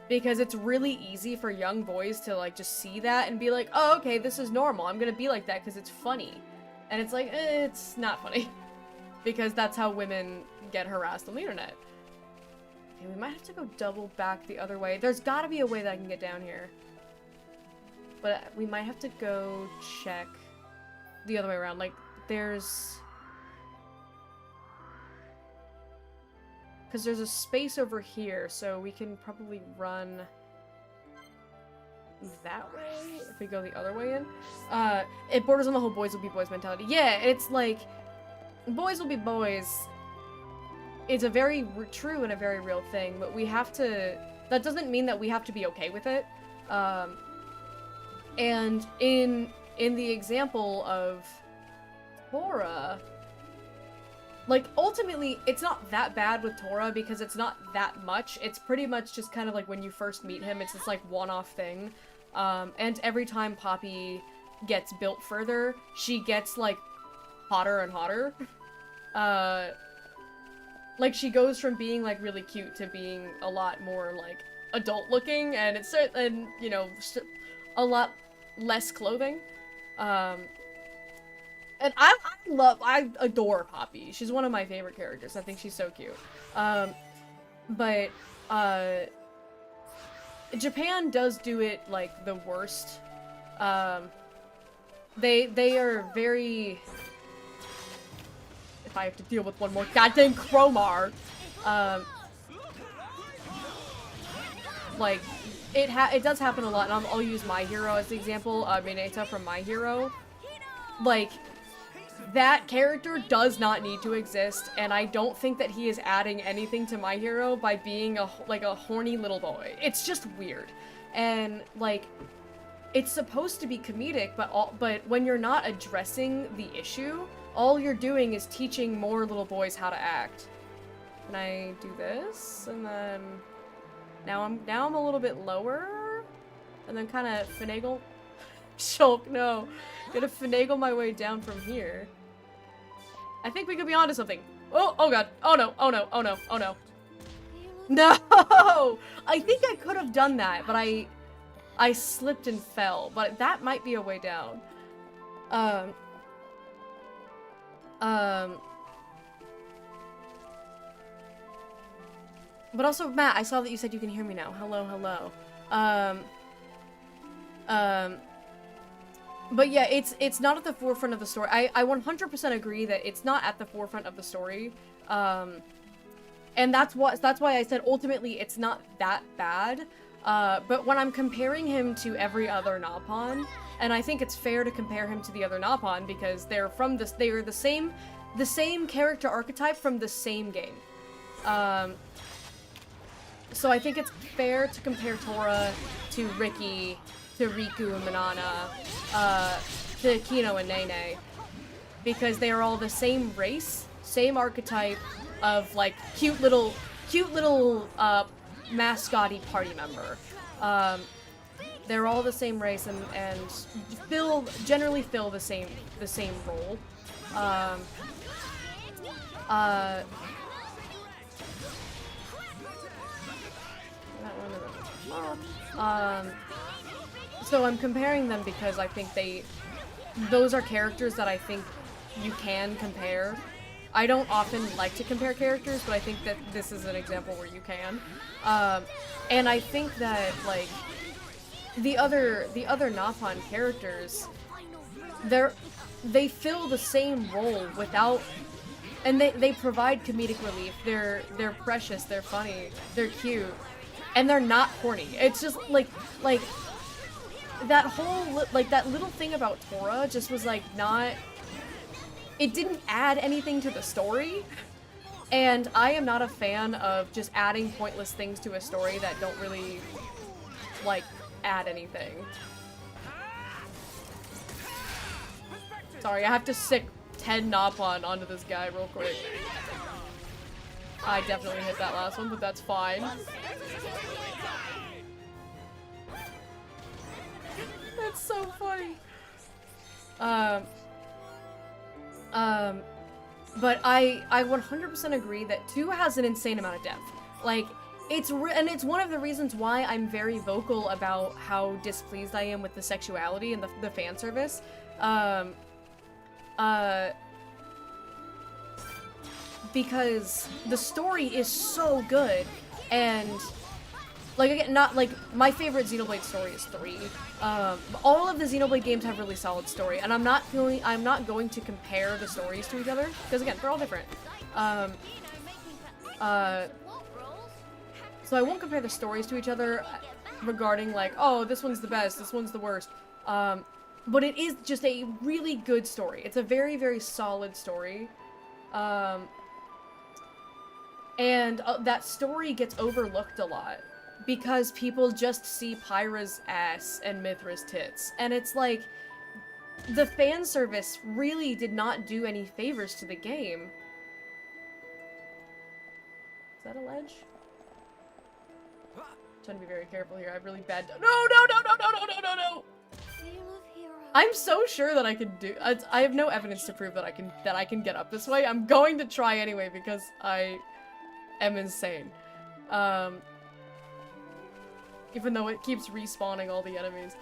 because it's really easy for young boys to like just see that and be like, oh, okay, this is normal, I'm gonna be like that because it's funny. And it's like, it's not funny. Because that's how women get harassed on the internet. Okay, we might have to go double back the other way. There's gotta be a way that I can get down here. But we might have to go check the other way around. Like, there's... Because there's a space over here, so we can probably run that way if we go the other way in. It borders on the whole boys will be boys mentality. Yeah, it's like, boys will be boys. It's a very true and a very real thing, but we have to, that doesn't mean that we have to be okay with it. And in the example of Tora, like, ultimately, it's not that bad with Tora because it's not that much. It's pretty much just kind of like when you first meet him, it's this, like, one-off thing. And every time Poppy gets built further, she gets, like, hotter and hotter. Like, she goes from being, like, really cute to being a lot more, like, adult-looking, and it's, and, you know, a lot less clothing. And I adore Poppy. She's one of my favorite characters. I think she's so cute. But Japan does do it, like, the worst. They are very... If I have to deal with one more goddamn Crowmar, like, it does happen a lot, and I'll use My Hero as the example, Mineta from My Hero. Like, that character does not need to exist, and I don't think that he is adding anything to My Hero by being a horny little boy. It's just weird. And, like, it's supposed to be comedic, but when you're not addressing the issue, all you're doing is teaching more little boys how to act. Can I do this? And then... Now I'm a little bit lower? And then kind of finagle... Shulk, no. Gonna finagle my way down from here. I think we could be onto something. Oh god. Oh no, oh no, oh no, oh no. No! I think I could have done that, but I slipped and fell. But that might be a way down. But also, Matt, I saw that you said you can hear me now. Hello, hello. But yeah, it's not at the forefront of the story. I 100% agree that it's not at the forefront of the story. And that's why I said ultimately it's not that bad. But when I'm comparing him to every other Naupon, and I think it's fair to compare him to the other Naupon because they are the same character archetype from the same game. So I think it's fair to compare Tora to Ricky, to Riku and Manana, to Kino and Nene, because they are all the same race, same archetype of like cute little mascotty party member. They're all the same race and generally fill the same role. So I'm comparing them because I think those are characters that I think you can compare. I don't often like to compare characters, but I think that this is an example where you can. And I think that, like, the other Napon characters, they fill the same role without, and they provide comedic relief. They're precious, they're funny, they're cute, and they're not corny. It's just like that whole that little thing about Tora just was like not. It didn't add anything to the story, and I am not a fan of just adding pointless things to a story that don't really like add anything. Sorry, I have to sick 10 Napon onto this guy real quick. I definitely hit that last one, but that's fine. That's so funny. But I 100% agree that 2 has an insane amount of depth. Like, and it's one of the reasons why I'm very vocal about how displeased I am with the sexuality and the fan service. Because the story is so good, and like again, not like my favorite Xenoblade story is 3. All of the Xenoblade games have really solid story, and I'm not going to compare the stories to each other because again, they're all different. So I won't compare the stories to each other regarding like, oh, this one's the best, this one's the worst. But it is just a really good story. It's a very, very solid story. And that story gets overlooked a lot because people just see Pyra's ass and Mithra's tits. And it's like, the fan service really did not do any favors to the game. Is that a ledge? I'm trying to be very careful here. I have really bad. No! I'm so sure that I can do. I have no evidence to prove that I can get up this way. I'm going to try anyway because I am insane. Even though it keeps respawning all the enemies.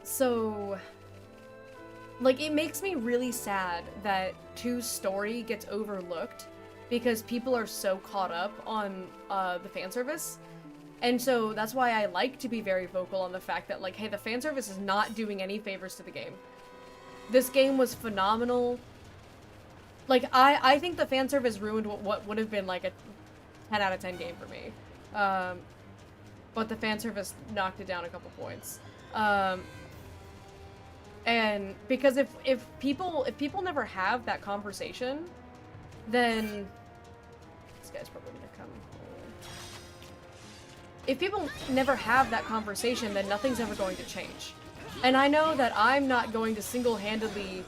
So, like, it makes me really sad that 2's story gets overlooked because people are so caught up on the fan service. And so that's why I like to be very vocal on the fact that, like, hey, the fan service is not doing any favors to the game. This game was phenomenal. Like, I think the fan service ruined what would have been like a 10 out of 10 game for me. But the fan service knocked it down a couple points. And because if people never have that conversation, then this guy's probably gonna come. If people never have that conversation, then nothing's ever going to change. And I know that I'm not going to single-handedly,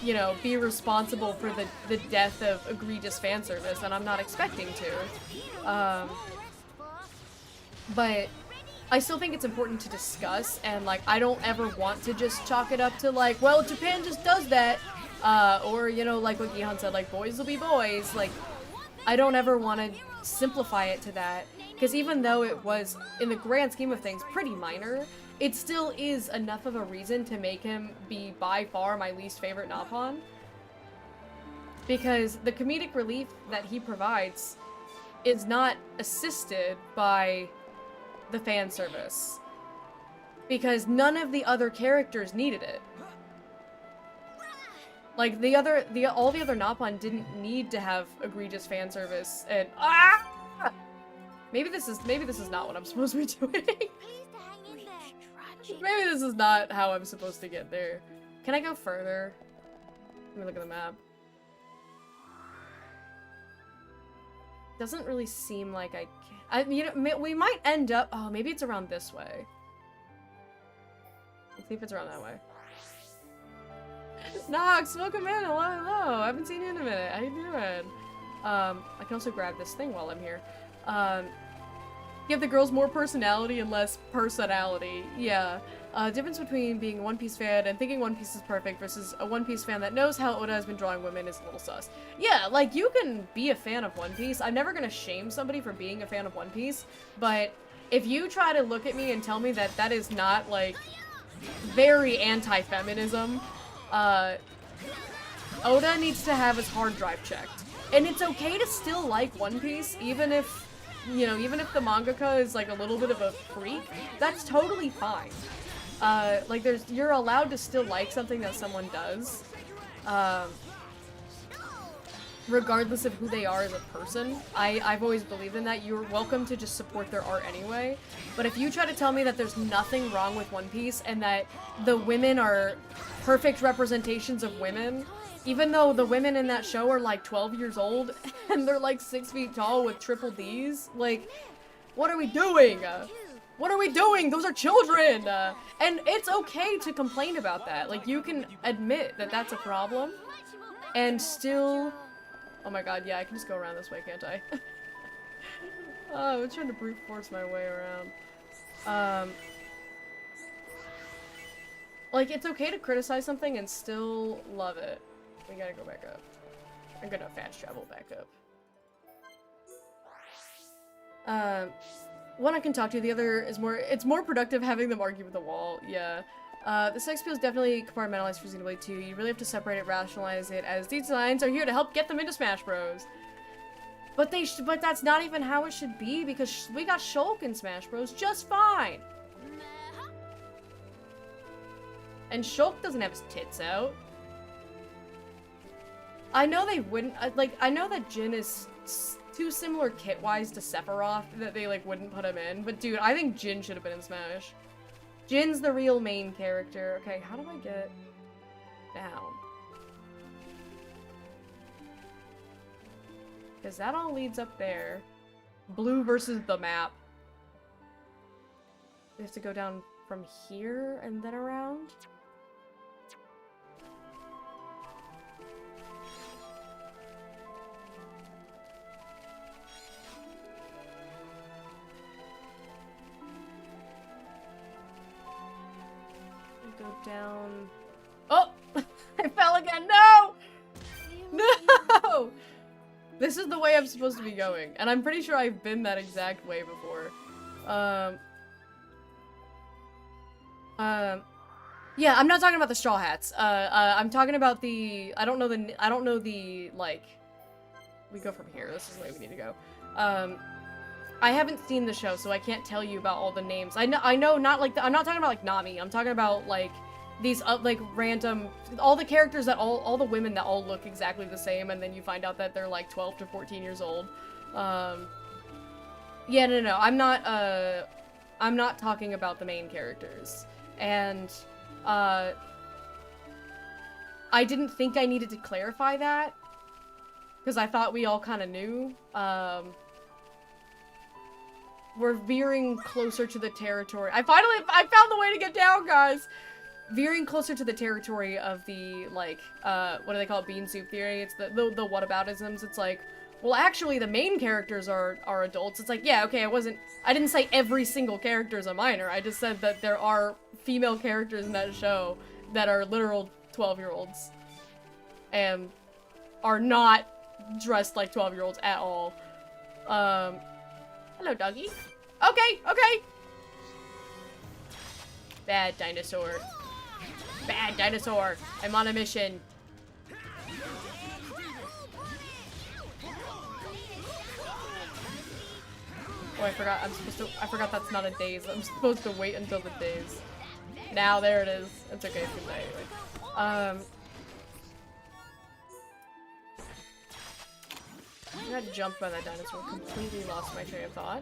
you know, be responsible for the death of egregious fan service, and I'm not expecting to. But I still think it's important to discuss, and, like, I don't ever want to just chalk it up to, like, well, Japan just does that, or, you know, like what Gihan said, like, boys will be boys. Like, I don't ever want to simplify it to that, because even though it was, in the grand scheme of things, pretty minor, it still is enough of a reason to make him be by far my least favorite Napon. Because the comedic relief that he provides is not assisted by the fan service. Because none of the other characters needed it. Like, all the other Napon didn't need to have egregious fan service, and maybe this is not what I'm supposed to be doing. Maybe this is not how I'm supposed to get there. Can I go further? Let me look at the map. Doesn't really seem like I can. You know, we might end up. Oh, maybe it's around this way. Let's see if it's around that way. Nox, welcome in. Hello, hello. I haven't seen you in a minute. How you doing? I can also grab this thing while I'm here. Give the girls more personality and less personality. Yeah. Difference between being a One Piece fan and thinking One Piece is perfect versus a One Piece fan that knows how Oda has been drawing women is a little sus. Yeah, like, you can be a fan of One Piece. I'm never gonna shame somebody for being a fan of One Piece, but if you try to look at me and tell me that that is not, like, very anti-feminism, Oda needs to have his hard drive checked. And it's okay to still like One Piece, even if, you know, even if the mangaka is, like, a little bit of a freak. That's totally fine. Like, you're allowed to still like something that someone does, regardless of who they are as a person. I've always believed in that. You're welcome to just support their art anyway. But if you try to tell me that there's nothing wrong with One Piece and that the women are perfect representations of women, even though the women in that show are like 12 years old and they're like 6 feet tall with triple Ds, like, what are we doing? What are we doing? Those are children! And it's okay to complain about that. Like, you can admit that that's a problem and still... Oh my god, yeah, I can just go around this way, can't I? Oh, I'm trying to brute force my way around. Like, it's okay to criticize something and still love it. We gotta go back up. I'm gonna fast travel back up. One I can talk to, the other is it's more productive having them argue with the wall, yeah. The sex appeal is definitely compartmentalized for Xenoblade 2. You really have to separate it, rationalize it, as these designs are here to help get them into Smash Bros. But that's not even how it should be, because we got Shulk in Smash Bros. Just fine! And Shulk doesn't have his tits out. I know they wouldn't, I know that Jin is too similar kit-wise to Sephiroth that they, like, wouldn't put him in, but dude, I think Jin should have been in Smash. Jin's the real main character. Okay, how do I get down? Because that all leads up there. Blue versus the map. We have to go down from here and then around? Go down. Oh! I fell again! No! No! This is the way I'm supposed to be going. And I'm pretty sure I've been that exact way before. Yeah, I'm not talking about the Straw Hats. I'm talking about the... I don't know the, like... We go from here. This is the way we need to go. I haven't seen the show, so I can't tell you about all the names. I know not like I'm not talking about like Nami. I'm talking about like these like random all the characters that all the women that all look exactly the same, and then you find out that they're like 12 to 14 years old. Yeah, no. I'm not talking about the main characters. And I didn't think I needed to clarify that because I thought we all kind of knew. We're veering closer to the territory. I found the way to get down, guys! Veering closer to the territory of the, like, what do they call it? Bean soup theory. It's the whataboutisms. It's like, well, actually, the main characters are adults. It's like, yeah, okay, I didn't say every single character is a minor. I just said that there are female characters in that show that are literal 12-year-olds. And are not dressed like 12-year-olds at all. Hello, doggy. Okay. Bad dinosaur. Bad dinosaur. I'm on a mission. Oh, I forgot that's not a daze. I'm supposed to wait until the daze. Now, there it is. It's okay, it's good night. I got jumped by that dinosaur. Completely lost my train of thought.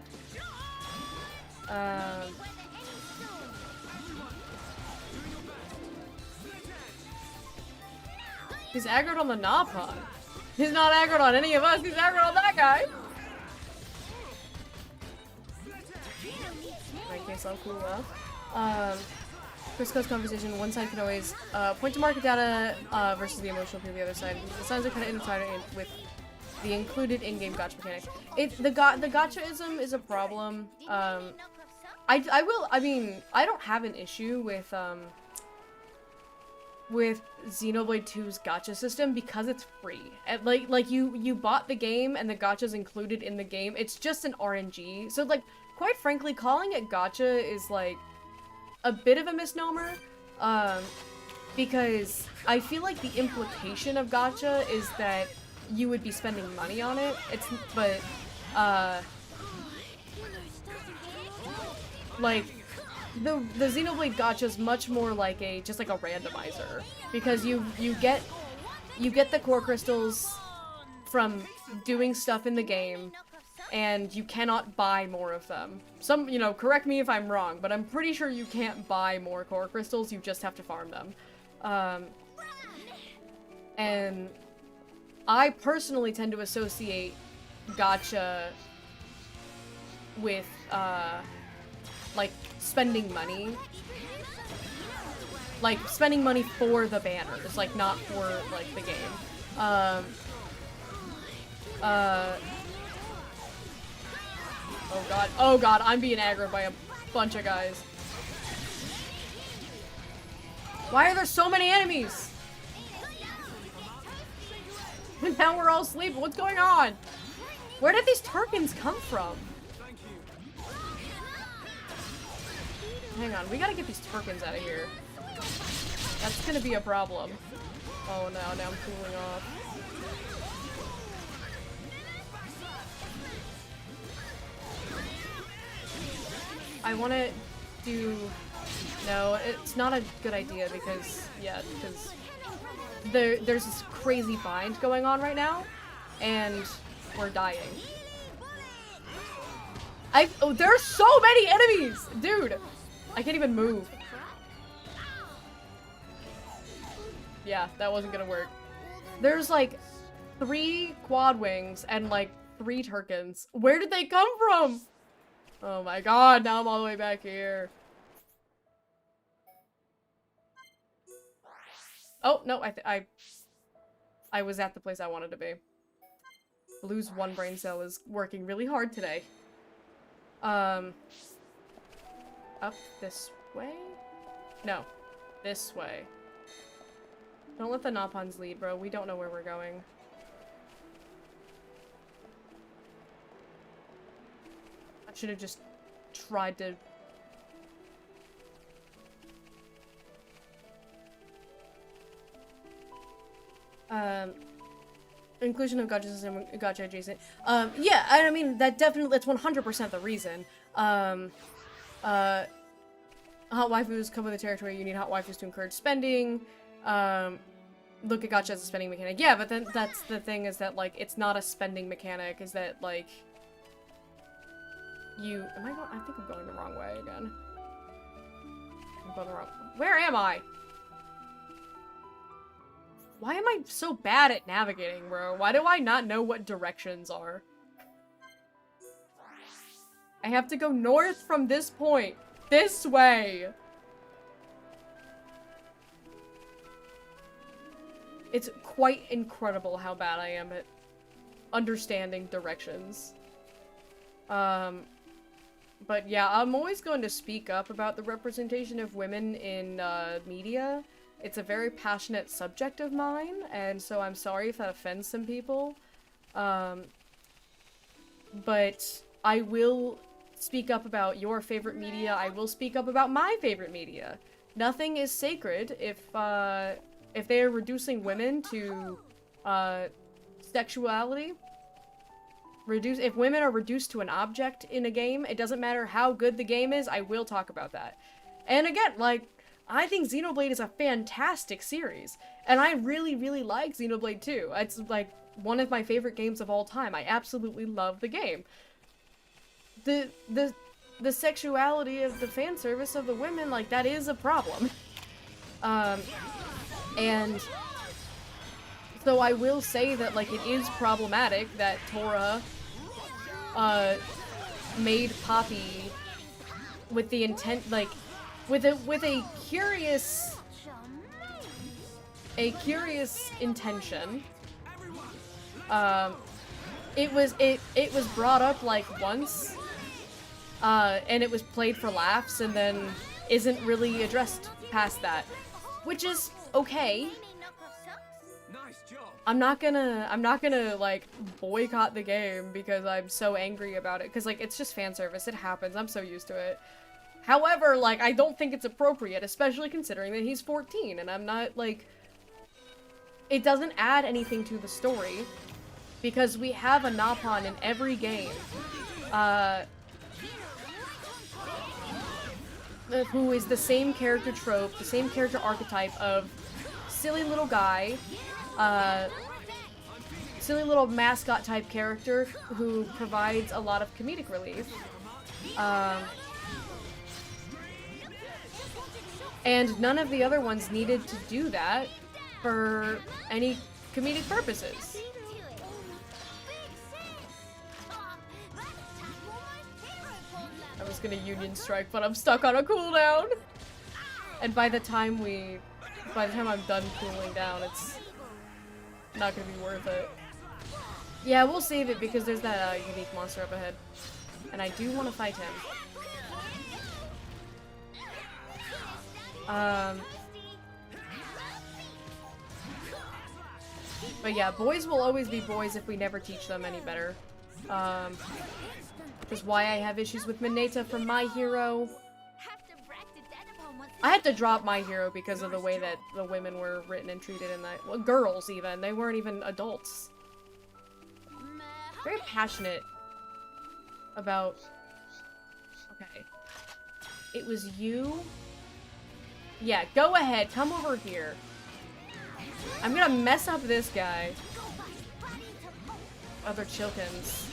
He's aggroed on the Napon. He's not aggroed on any of us. He's aggroed on that guy. In case I'll cool off. Chris Code's conversation, one side can always point to market data versus the emotional to the other side. The sides are kind of intertwined with the included in-game gacha mechanics. The gachaism is a problem. I mean, I don't have an issue with Xenoblade 2's gacha system because it's free. And like you bought the game and the gacha's included in the game. It's just an RNG. So like, quite frankly, calling it gacha is like a bit of a misnomer. Because I feel like the implication of gacha is that you would be spending money on it. Like, the Xenoblade gacha is much more like just like a randomizer, because you get the core crystals from doing stuff in the game, and you cannot buy more of them. Some, you know, correct me if I'm wrong, but I'm pretty sure you can't buy more core crystals, you just have to farm them. And I personally tend to associate gacha with, like, spending money. Like, spending money for the banners, like, not for, like, the game. Oh god, I'm being aggroed by a bunch of guys. Why are there so many enemies? And now we're all sleeping. What's going on? Where did these Turkins come from? Hang on, we gotta get these Turkins out of here. That's gonna be a problem. Oh no, now I'm cooling off. I wanna do... No, it's not a good idea because, yeah, because there's this crazy bind going on right now, and we're dying. Oh, there are so many enemies! Dude! I can't even move. Yeah, that wasn't gonna work. There's like 3 quad wings and like 3 Turkins. Where did they come from? Oh my god, now I'm all the way back here. Oh, no, I was at the place I wanted to be. Blue's one brain cell is working really hard today. Up this way? No, this way. Don't let the Napans lead, bro. We don't know where we're going. I should have just tried to... Inclusion of gacha system, gacha adjacent. Yeah, I mean, that's 100% the reason. Hot waifus come with the territory, you need hot waifus to encourage spending. Look at gacha as a spending mechanic. Yeah, but then that's the thing, is that, like, it's not a spending mechanic, is that, like, I think I'm going the wrong way again. I'm going the wrong... Where am I? Why am I so bad at navigating, bro? Why do I not know what directions are? I have to go north from this point. This way! It's quite incredible how bad I am at understanding directions. But yeah, I'm always going to speak up about the representation of women in media. It's a very passionate subject of mine, and so I'm sorry if that offends some people. But I will speak up about your favorite media. I will speak up about my favorite media. Nothing is sacred. If they are reducing women to sexuality, if women are reduced to an object in a game, it doesn't matter how good the game is, I will talk about that. And again, like, I think Xenoblade is a fantastic series, and I really, really like Xenoblade 2. It's, like, one of my favorite games of all time. I absolutely love the game. The sexuality of the fan service of the women, like, that is a problem. And so I will say that, like, it is problematic that Tora made Poppy with the intent, like, with a curious intention. It was brought up, like, once, and it was played for laughs and then isn't really addressed past that, which is okay. Any knockoff socks? Nice job. I'm not gonna like boycott the game because I'm so angry about it, because like it's just fan service. It happens. I'm so used to it. However, like I don't think it's appropriate, especially considering that he's 14 and I'm not like, it doesn't add anything to the story because we have a Napon in every game. Who is the same character trope, the same character archetype of silly little guy, silly little mascot type character who provides a lot of comedic relief. And none of the other ones needed to do that for any comedic purposes. I was gonna Union Strike, but I'm stuck on a cooldown. And by the time I'm done cooling down, it's not gonna be worth it. Yeah, we'll save it because there's that unique monster up ahead. And I do want to fight him. But yeah, boys will always be boys if we never teach them any better. Which is why I have issues with Mineta from My Hero. I had to drop My Hero because of the way that the women were written and treated in that. Well, girls even. They weren't even adults. Very passionate about... Okay. It was you... Yeah, go ahead. Come over here. I'm gonna mess up this guy. Other Chilkins.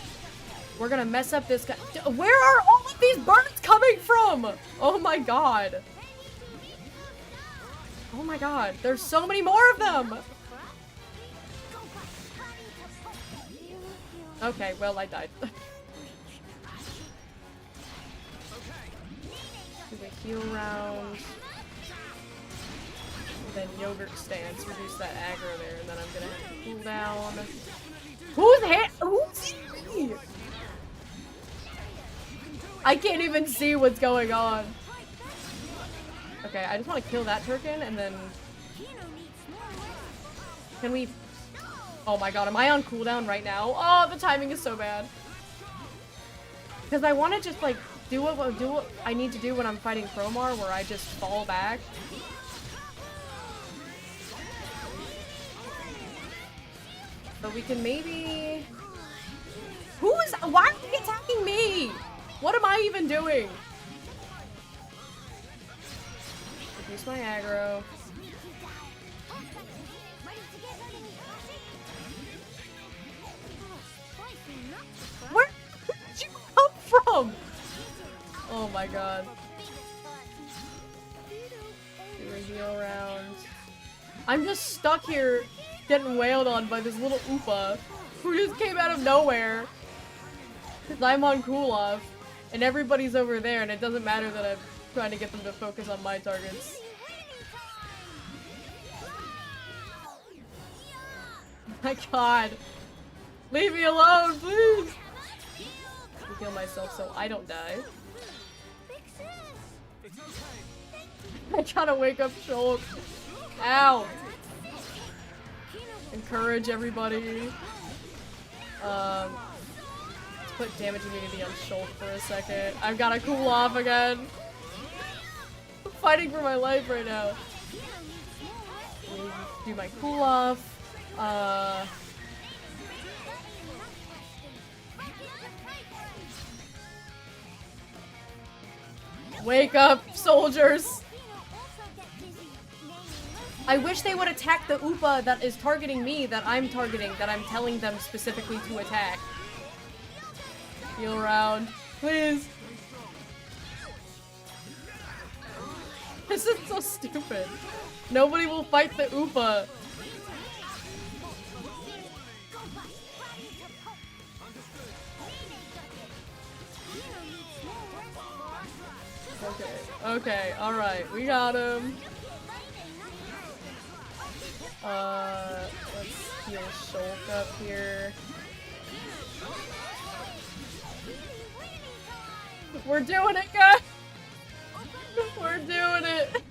We're gonna mess up this guy. Where are all of these birds coming from? Oh my god. Oh my god. There's so many more of them. Okay, well, I died. Do the heal round. Then yogurt stance, reduce that aggro there, and then I'm gonna have to cool down. Who's he? I can't even see what's going on. Okay, I just want to kill that Turkin, and then... Can we... Oh my god, am I on cooldown right now? Oh, the timing is so bad. Because I want to just, like, do what I need to do when I'm fighting Promar, where I just fall back. But we can maybe... Why are they attacking me? What am I even doing? Reduce my aggro. Where did you come from? Oh my god. Do a heal round. I'm just stuck here getting wailed on by this little Oopa who just came out of nowhere. Because I'm on cool off and everybody's over there and it doesn't matter that I'm trying to get them to focus on my targets. My god. Leave me alone, please! I heal myself so I don't die. I gotta wake up Shulk. Ow! Encourage everybody. Let's put damage immunity on Shulk for a second. I've gotta cool off again. I'm fighting for my life right now. Do my cool off. Wake up, soldiers! I wish they would attack the Oopa that is targeting me, that I'm targeting, that I'm telling them specifically to attack. Heal round, please. This is so stupid. Nobody will fight the Oopa. Okay, alright, we got him. Let's heal Shulk up here. We're doing it, guys! We're doing it!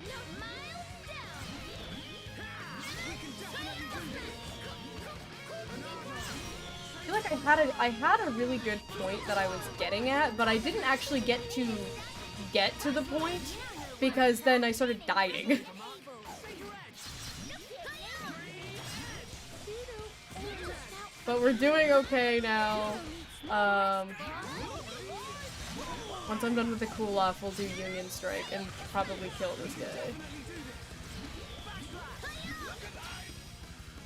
I feel like I had a really good point that I was getting at, but I didn't actually get to the point because then I started dying. But we're doing okay now. Once I'm done with the cool off, we'll do Union Strike and probably kill this guy.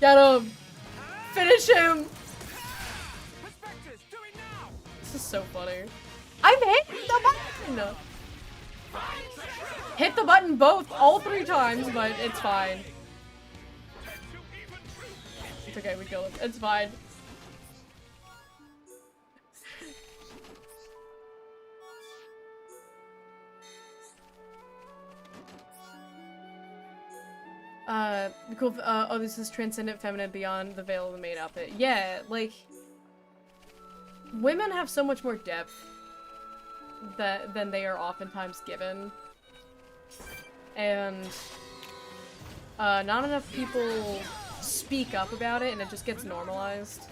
Get him! Finish him! This is so funny. I'm hitting the button! Hit the button all 3 times, but it's fine. It's okay, we killed him. It's fine. Cool. Oh, this is transcendent feminine beyond the veil of the maid outfit. Yeah, like, women have so much more depth than they are oftentimes given. And, not enough people speak up about it, and it just gets normalized.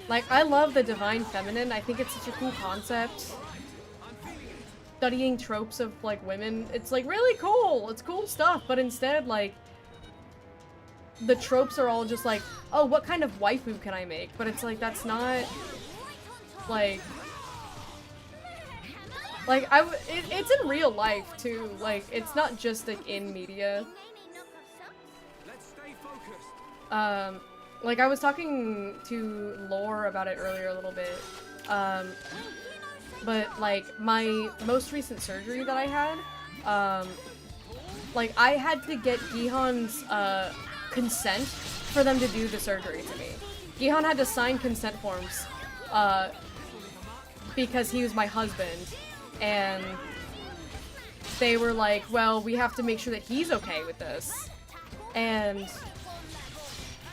Like, I love the divine feminine. I think it's such a cool concept. Studying tropes of, like, women, it's, like, really cool. It's cool stuff, but instead, like, the tropes are all just like, oh, what kind of waifu can I make? But it's like, that's not, like, it's in real life, too. Like, it's not just, like, in media. Like, I was talking to Lore about it earlier a little bit, but, like, my most recent surgery that I had, like, I had to get Gihan's, consent for them to do the surgery to me. Gihan had to sign consent forms, because he was my husband, and they were like, well, we have to make sure that he's okay with this, and,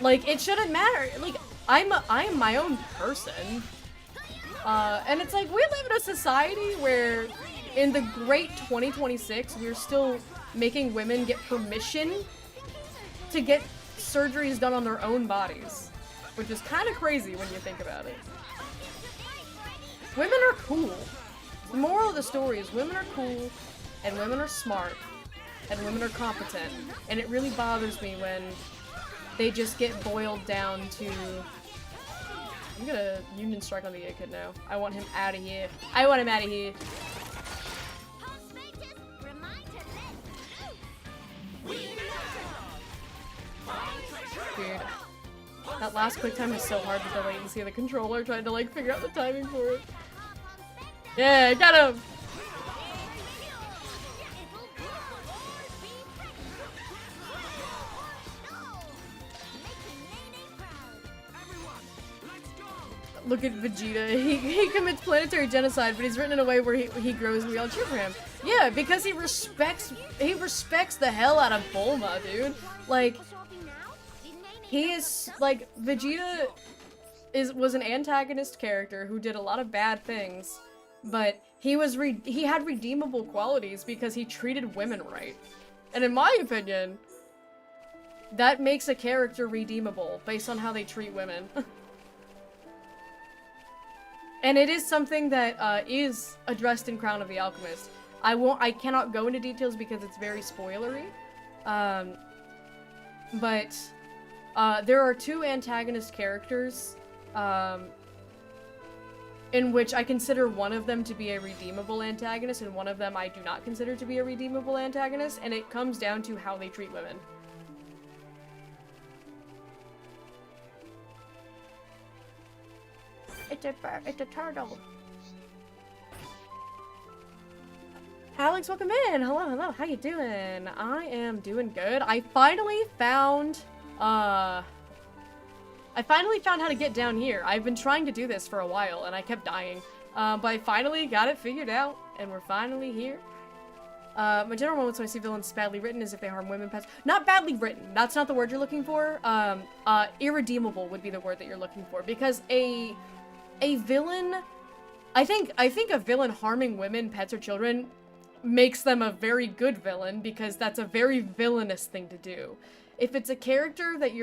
like, it shouldn't matter, like, I'm my own person. And it's like, we live in a society where, in the great 2026, we're still making women get permission to get surgeries done on their own bodies. Which is kind of crazy when you think about it. Women are cool. The moral of the story is women are cool, and women are smart, and women are competent. And it really bothers me when they just get boiled down to... I'm gonna Union Strike on the kid now. I want him out of here. I want him out of here. Dude, that last quick time is so hard with the latency of the controller, trying to, like, figure out the timing for it. Yeah, got him! Look at Vegeta. He commits planetary genocide, but he's written in a way where he grows and we all cheer for him. Yeah, because he respects the hell out of Bulma, dude. Like, he is, like, Vegeta was an antagonist character who did a lot of bad things, but he had redeemable qualities because he treated women right. And in my opinion, that makes a character redeemable based on how they treat women. And it is something that is addressed in Crown of the Alchemist. I cannot go into details because it's very spoilery. But there are 2 antagonist characters in which I consider one of them to be a redeemable antagonist and one of them I do not consider to be a redeemable antagonist, and it comes down to how they treat women. It's a turtle. Alex, welcome in. Hello. How you doing? I am doing good. I finally found how to get down here. I've been trying to do this for a while, and I kept dying. But I finally got it figured out, and we're finally here. My general moments when I see villains badly written is if they harm women, pets. Not badly written. That's not the word you're looking for. Irredeemable would be the word that you're looking for. Because a a villain, I think a villain harming women, pets, or children makes them a very good villain, because that's a very villainous thing to do. If it's a character that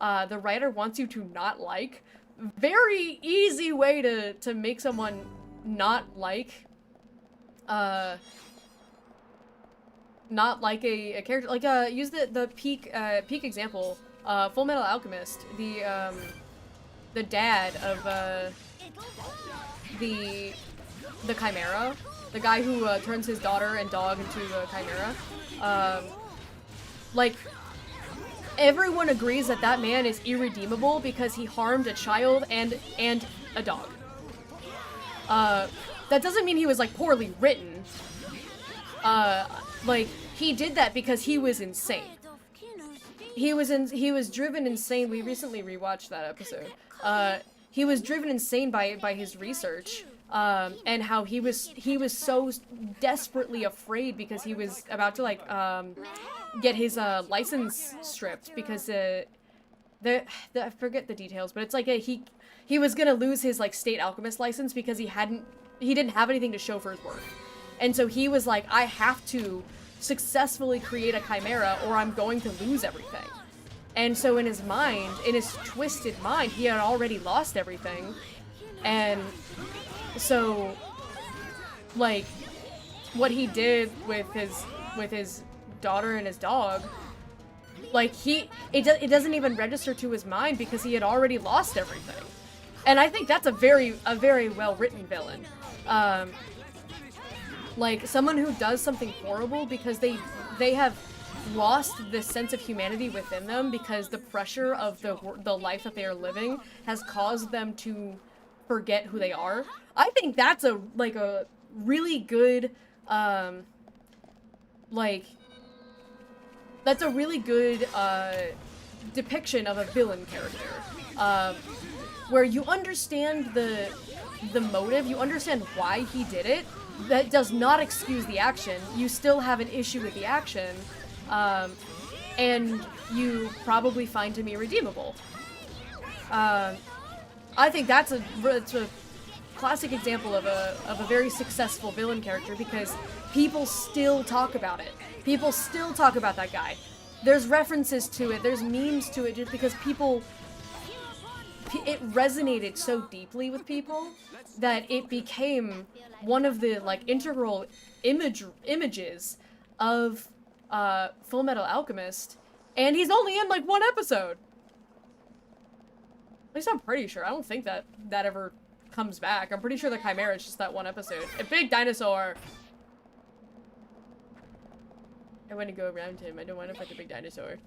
the writer wants you to not like, very easy way to make someone not like a character, like use the peak example, Full Metal Alchemist, the dad of the Chimera, the guy who turns his daughter and dog into a Chimera. Like, everyone agrees that that man is irredeemable because he harmed a child and a dog. That doesn't mean he was, like, poorly written. Like, he did that because he was insane. He was driven insane. We recently rewatched that episode. He was driven insane by his research, and how he was so desperately afraid because he was about to, like, get his license stripped because I forget the details, but it's like he was gonna lose his, like, state alchemist license because he didn't have anything to show for his work. And so he was like, I have to successfully create a chimera or I'm going to lose everything. And so in his mind, in his twisted mind, he had already lost everything. And so, like, what he did with his daughter and his dog, like, it doesn't even register to his mind because he had already lost everything. And I think that's a very well-written villain. Like, someone who does something horrible because they have lost this sense of humanity within them because the pressure of the life that they are living has caused them to forget who they are. I think that's a really good, that's a really good, depiction of a villain character. Where you understand the motive, you understand why he did it. That does not excuse the action. You still have an issue with the action, and you probably find him irredeemable. I think it's a classic example of a very successful villain character because people still talk about it. People still talk about that guy. There's references to it, there's memes to it, just because it resonated so deeply with people that it became one of the, like, integral images of Full Metal Alchemist, and he's only in, like, one episode. At least I'm pretty sure. I don't think that ever comes back. I'm pretty sure the Chimera is just that one episode. A big dinosaur! I want to go around him. I don't want to fight the big dinosaur.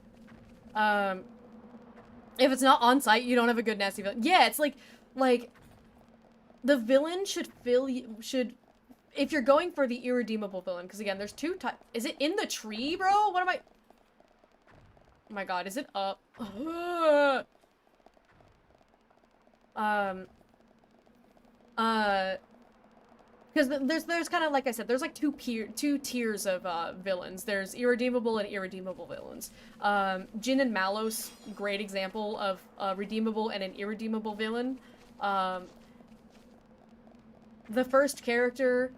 If it's not on site, you don't have a good nasty villain. Yeah, it's like the villain should if you're going for the irredeemable villain, because again, there's two types. Is it in the tree, bro? What am I? Oh my god, is it up? Because there's kind of, like I said, there's like two tiers of villains. There's irredeemable and irredeemable villains. Jin and Malos, great example of a redeemable and an irredeemable villain. The first character,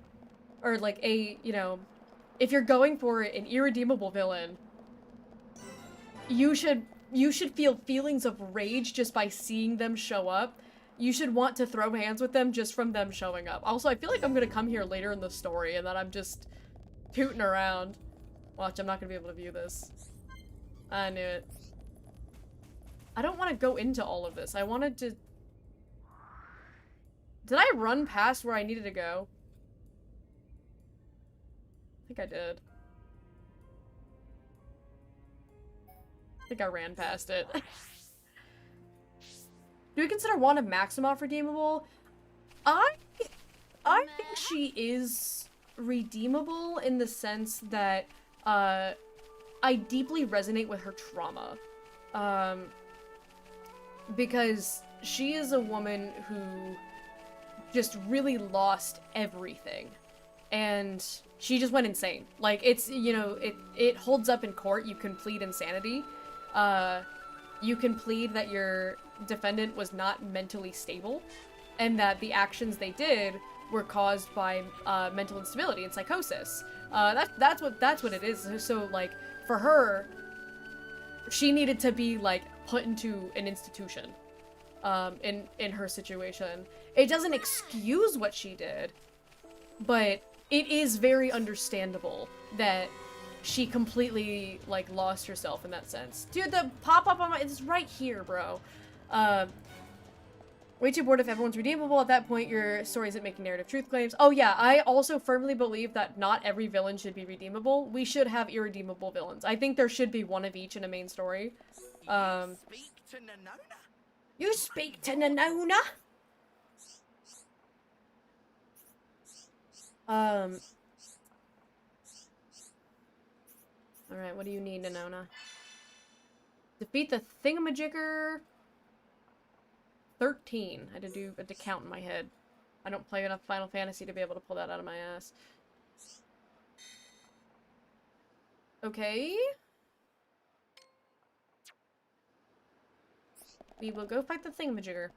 or like if you're going for an irredeemable villain, you should feel feelings of rage just by seeing them show up. You should want to throw hands with them just from them showing up. Also, I feel like I'm gonna come here later in the story and then I'm just tooting around. Watch, I'm not gonna be able to view this. I knew it. I don't want to go into all of this. I wanted to... Did I run past where I needed to go? I think I did. I think I ran past it. Do we consider Wanda Maximoff redeemable? I think she is redeemable in the sense that I deeply resonate with her trauma. Because she is a woman who just really lost everything. And she just went insane. Like, it's, it holds up in court. You can plead insanity. You can plead that defendant was not mentally stable, and that the actions they did were caused by mental instability and psychosis. That's what it is. So like for her, she needed to be like put into an institution in her situation. It doesn't excuse what she did, but it is very understandable that she completely like lost herself in that sense. Dude, the pop-up on my, it's right here, bro. Way too bored if everyone's redeemable. At that point, your story isn't making narrative truth claims. Oh yeah, I also firmly believe that not every villain should be redeemable. We should have irredeemable villains. I think there should be one of each in a main story. You speak to Nanona? Alright, what do you need, Nanona? Defeat the thingamajigger. 13. I had to count in my head. I don't play enough Final Fantasy to be able to pull that out of my ass. Okay. We will go fight the thingamajigger.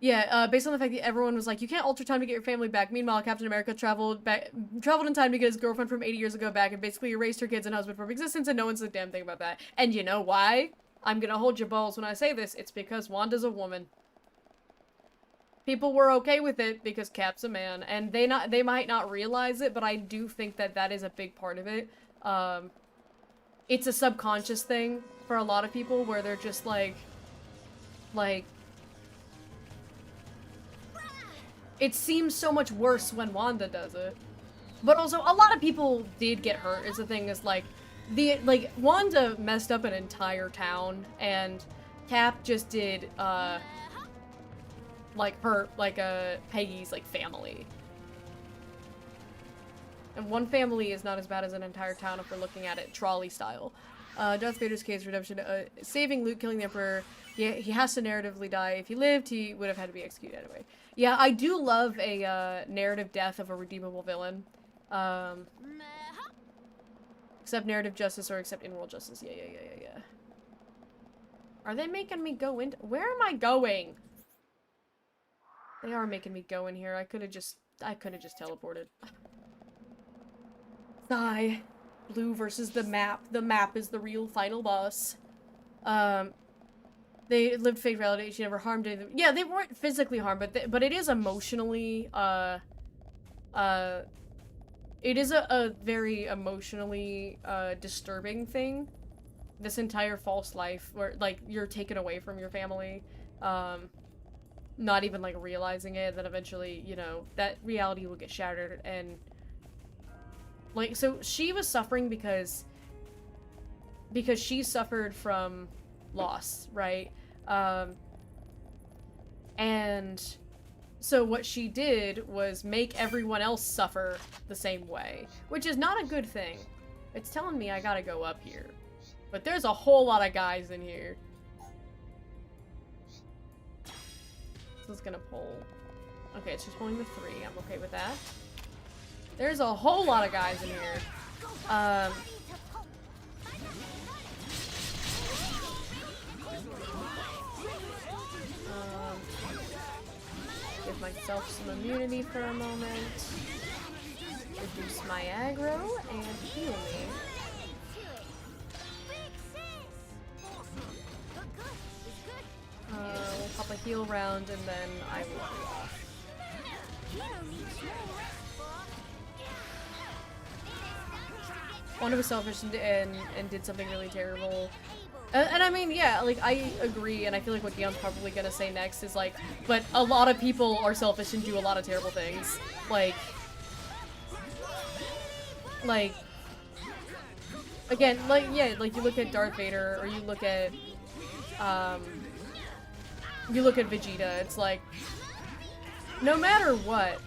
Yeah, based on the fact that everyone was like, you can't alter time to get your family back. Meanwhile, Captain America traveled in time to get his girlfriend from 80 years ago back and basically erased her kids and husband from existence, and no one said a damn thing about that. And you know why? I'm gonna hold your balls when I say this. It's because Wanda's a woman. People were okay with it because Cap's a man, and they might not realize it, but I do think that that is a big part of it. It's a subconscious thing for a lot of people where they're just like, it seems so much worse when Wanda does it. But also, a lot of people did get hurt, is the thing, is like, Wanda messed up an entire town, and Cap just did, Peggy's, family. And one family is not as bad as an entire town if we're looking at it trolley style. Darth Vader's case redemption, saving Luke, killing the Emperor. Yeah, he has to narratively die. If he lived, he would have had to be executed anyway. Yeah, I do love a narrative death of a redeemable villain. Accept narrative justice or accept in-world justice. Yeah. Are they making me go in? Where am I going? They are making me go in here. I could have just teleported. Sigh. Blue versus the map. The map is the real final boss. They lived fake reality. She never harmed anything. Yeah, they weren't physically harmed, but it is emotionally, it is a very emotionally, disturbing thing. This entire false life where, you're taken away from your family, not even, realizing it, then eventually, you know, that reality will get shattered, and, so she was suffering because she suffered from loss, right? And so what she did was make everyone else suffer the same way, which is not a good thing. It's telling me I gotta go up here. But there's a whole lot of guys in here. This is gonna pull. Okay, it's just pulling the 3. I'm okay with that. There's a whole lot of guys in here. Give myself some immunity for a moment. Reduce my aggro and heal me. We'll pop a heal round and then I will be off. Wanda was selfish and did something really terrible. And I mean, yeah, I agree, and I feel like what Dion's probably gonna say next is, but a lot of people are selfish and do a lot of terrible things. Again, yeah, you look at Darth Vader, or you look at Vegeta, it's no matter what,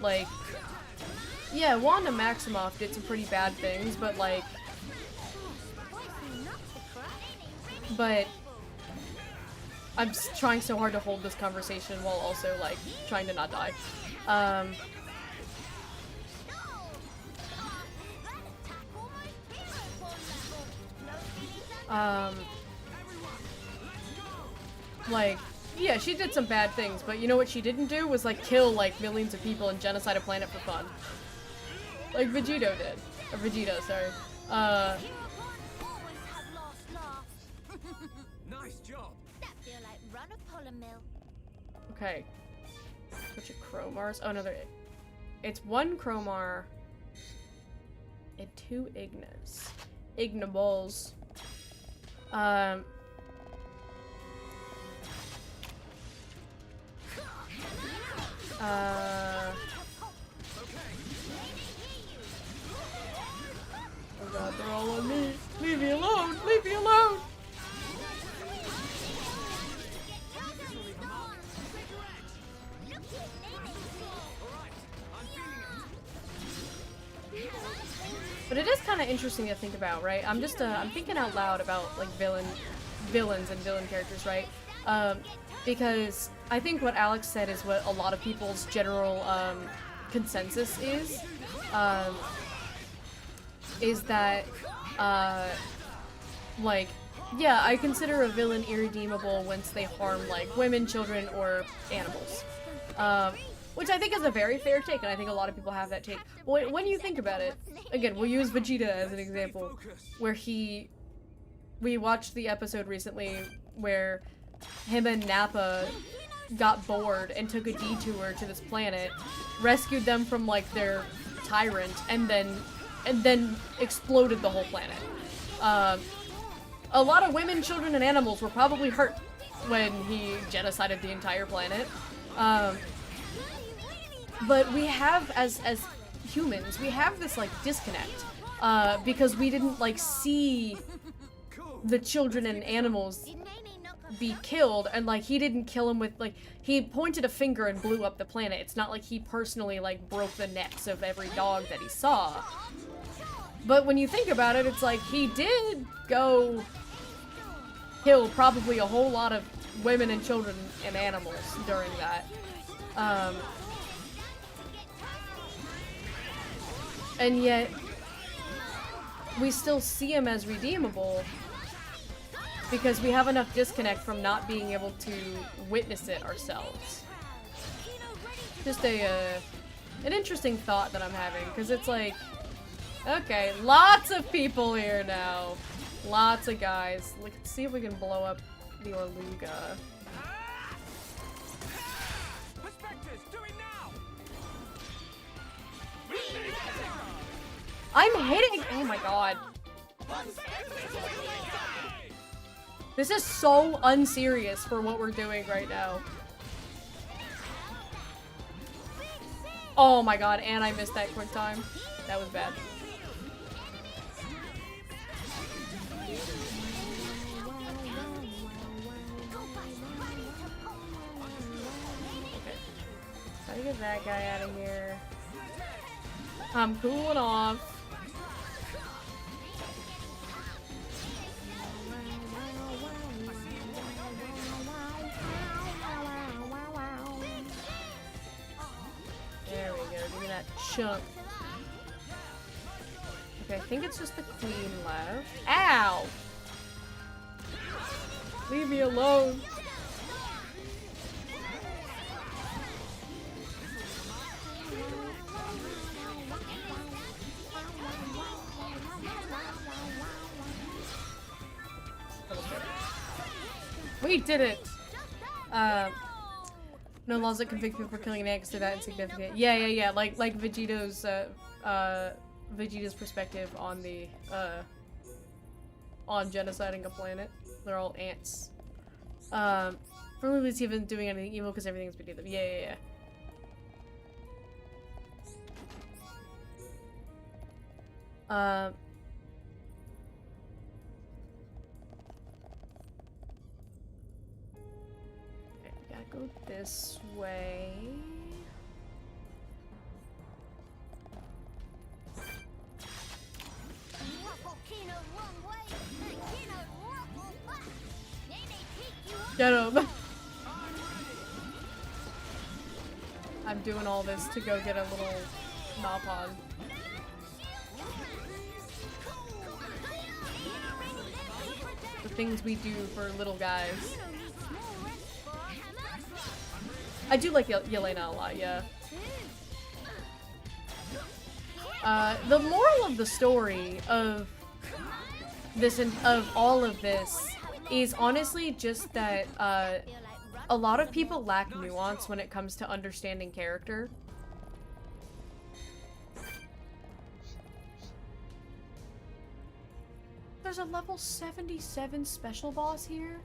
yeah, Wanda Maximoff did some pretty bad things, but, but I'm trying so hard to hold this conversation while also, trying to not die. Like, yeah, she did some bad things, but you know what she didn't do was like kill like millions of people and genocide a planet for fun. Like Vegito did. Or Vegeta, sorry. Nice job. That feel like run a pollen mill. Okay. Which are Chromars? Oh no, it's 1 Chromar and 2 Ignas. Ignables. Oh god, they're all on me. Leave me alone! Leave me alone! But it is kind of interesting to think about, right? I'm thinking out loud about like villains and villain characters, right? Because I think what Alex said is what a lot of people's general consensus is that like, yeah, I consider a villain irredeemable once they harm like women, children, or animals. Which I think is a very fair take, and I think a lot of people have that take. When you think about it, again, we'll use Vegeta as an example, where we watched the episode recently where him and Nappa got bored and took a detour to this planet, rescued them from like their tyrant, and then exploded the whole planet. A lot of women, children, and animals were probably hurt when he genocided the entire planet. But we have, as humans, we have this like disconnect because we didn't like see the children and animals be killed, and like he didn't kill him with like, he pointed a finger and blew up the planet. It's not like he personally like broke the necks of every dog that he saw. But when you think about it, it's like he did go kill probably a whole lot of women and children and animals during that. And yet we still see him as redeemable because we have enough disconnect from not being able to witness it ourselves. Just an interesting thought that I'm having, because it's like, okay, lots of people here now. Lots of guys. Let's see if we can blow up the Orluga. I'm hitting! Oh my god. This is so unserious for what we're doing right now. Oh my god, and I missed that quick time. That was bad. Okay. Gotta get that guy out of here. I'm cooling off. There we go, give me that chunk. Okay, I think it's just the queen left. Ow! Leave me alone. We did it! No laws that convict people for killing an ant because they're that insignificant. Yeah. Like Vegeto's, Vegeta's perspective on the, on genociding a planet. They're all ants. For Lily's even doing anything evil because everything's beneath them. Yeah. Go this way. Get him! I'm doing all this to go get a little Napon. things we do for little guys. I do like Yelena a lot, yeah. The moral of the story of this and of all of this is honestly just that a lot of people lack nuance when it comes to understanding character. There's a level 77 special boss here?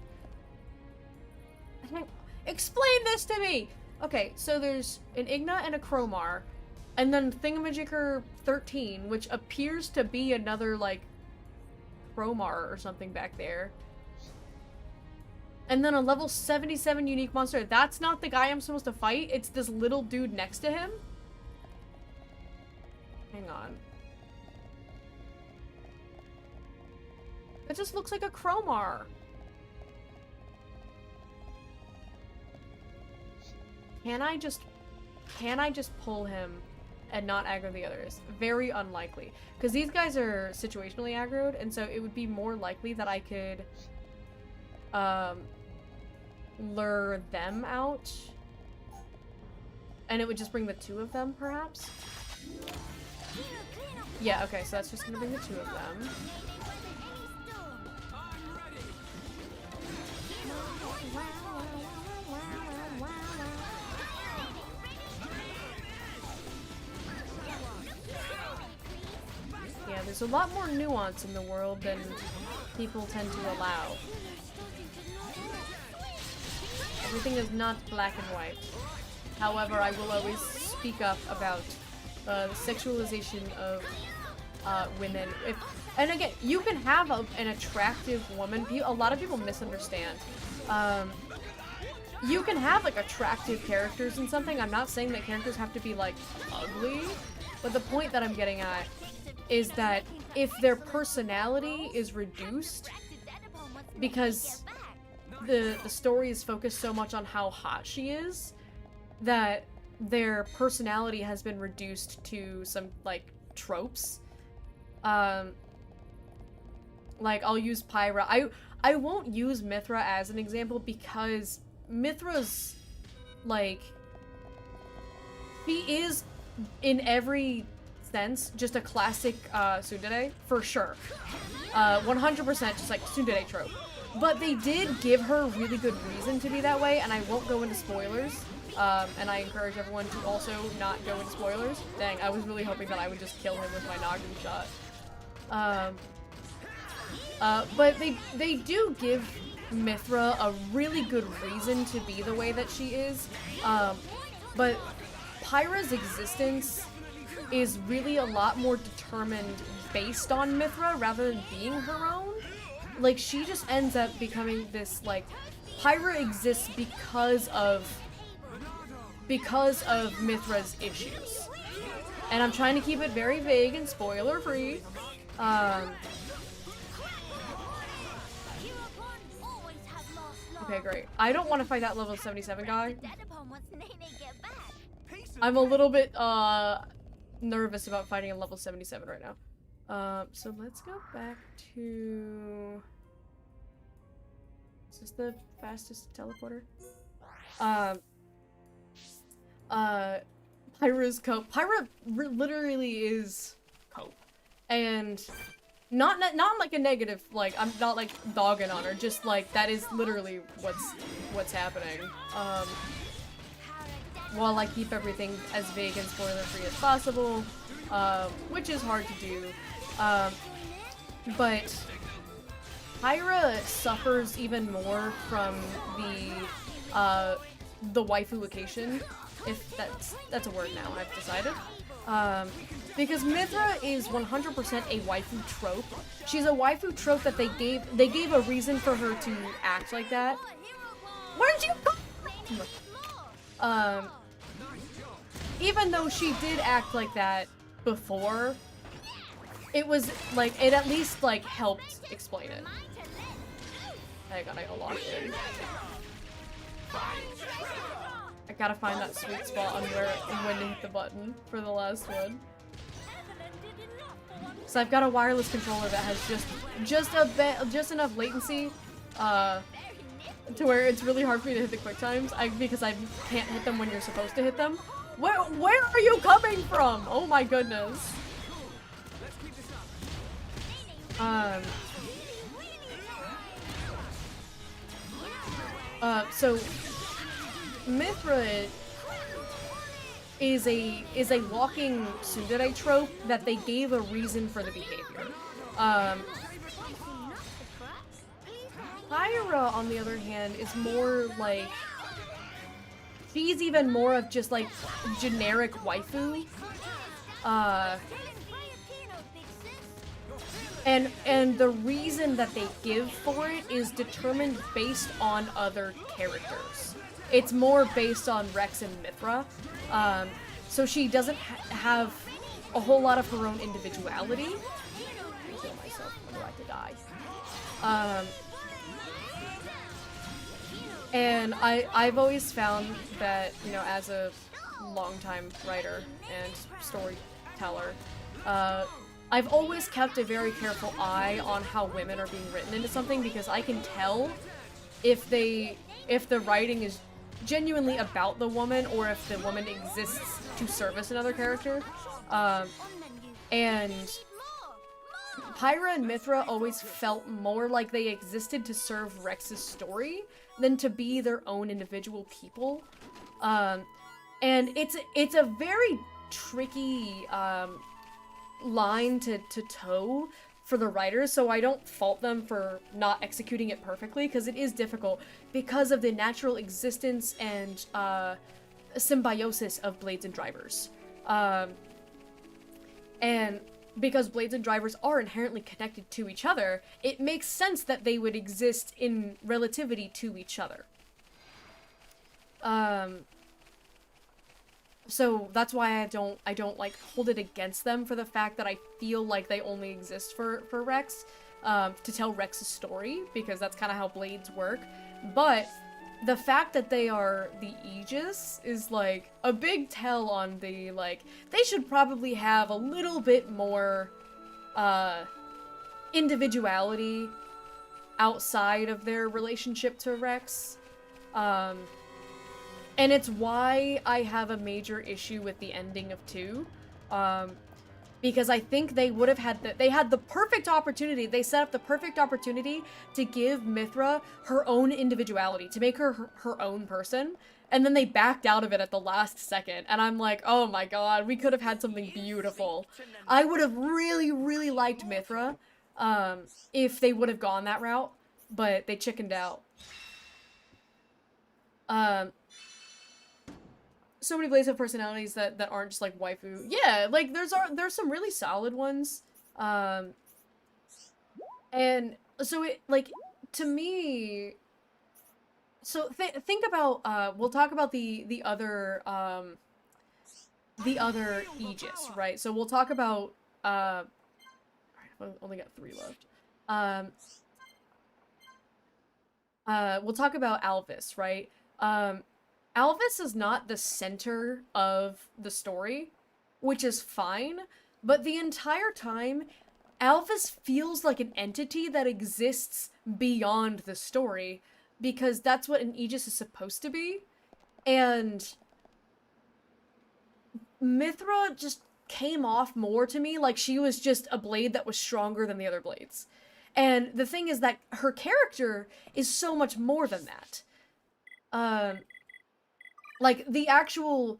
Explain this to me! Okay, so there's an Igna and a Cromar, and then Thingamajigger 13, which appears to be another, like, Cromar or something back there. And then a level 77 unique monster. That's not the guy I'm supposed to fight, it's this little dude next to him? Hang on. It just looks like a Cromar. Can I just pull him and not aggro the others? Very unlikely. Because these guys are situationally aggroed, and so it would be more likely that I could lure them out. And it would just bring the two of them, perhaps? Yeah, okay, so that's just gonna bring the two of them. Yeah, there's a lot more nuance in the world than people tend to allow. Everything is not black and white. However, I will always speak up about the sexualization of women. And again, you can have an attractive woman. A lot of people misunderstand. You can have, like, attractive characters in something. I'm not saying that characters have to be, like, ugly. But the point that I'm getting at is that if their personality is reduced because the story is focused so much on how hot she is, that their personality has been reduced to some, like, tropes. Like, I'll use Pyra. I won't use Mithra as an example because Mithra's, like, she is, in every sense, just a classic tsundere, for sure. 100% just like tsundere trope. But they did give her really good reason to be that way, and I won't go into spoilers. And I encourage everyone to also not go into spoilers. Dang, I was really hoping that I would just kill him with my noggin shot. But they do give Mithra a really good reason to be the way that she is. But Pyra's existence is really a lot more determined based on Mithra rather than being her own. Like, she just ends up becoming this, like, Pyra exists because of Mithra's issues. And I'm trying to keep it very vague and spoiler free. Okay, great. I don't want to fight that level 77 guy. I'm a little bit nervous about fighting a level 77 right now. So let's go back to... Is this the fastest teleporter? Pyra's cope. Pyra literally is cope. And not like a negative, like, I'm not like dogging on her, just like that is literally what's happening. While I keep everything as vague and spoiler free as possible, which is hard to do. But Pyra suffers even more from the waifuification, if that's a word now, I've decided. Because Mithra is 100% a waifu trope. She's a waifu trope that they gave a reason for her to act like that. Where'd you go? Even though she did act like that before, it was like, it at least like helped explain it. Hang on, I got locked in. I gotta find that sweet spot on where and when to hit the button for the last one. So I've got a wireless controller that has just enough latency, to where it's really hard for me to hit the quick times. Because I can't hit them when you're supposed to hit them. Where are you coming from? Oh my goodness. So Mithra is a walking tsundere trope that they gave a reason for the behavior. Pyra, on the other hand, is more like, she's even more of just like generic waifu. And the reason that they give for it is determined based on other characters. It's more based on Rex and Mithra. So she doesn't have a whole lot of her own individuality. I kill myself, I'm about to die. And I've always found that, you know, as a longtime writer and storyteller, I've always kept a very careful eye on how women are being written into something, because I can tell if the writing is genuinely about the woman or if the woman exists to service another character. And Pyra and Mithra always felt more like they existed to serve Rex's story than to be their own individual people. And it's a very tricky line to toe for the writers, so I don't fault them for not executing it perfectly, because it is difficult because of the natural existence and symbiosis of blades and drivers. And because blades and drivers are inherently connected to each other, it makes sense that they would exist in relativity to each other. So that's why I don't like hold it against them for the fact that I feel like they only exist for Rex, to tell Rex's story, because that's kind of how blades work. But the fact that they are the Aegis is like a big tell on the, like, they should probably have a little bit more individuality outside of their relationship to Rex. And it's why I have a major issue with the ending of 2. Because I think they would have had they had the perfect opportunity, they set up the perfect opportunity to give Mithra her own individuality, to make her her own person, and then they backed out of it at the last second, and I'm like, oh my god, we could have had something beautiful. I would have really, really liked Mithra, if they would have gone that route, but they chickened out. So many blades have personalities that aren't just like waifu. Yeah, like there's some really solid ones. And so it, like, to me, so think about we'll talk about the other Aegis, right? So we'll talk about alright, I've only got 3 left. We'll talk about Alvis, right? Alvis is not the center of the story, which is fine, but the entire time, Alvis feels like an entity that exists beyond the story, because that's what an Aegis is supposed to be, and Mithra just came off more to me like she was just a blade that was stronger than the other blades. And the thing is that her character is so much more than that. Like, the actual,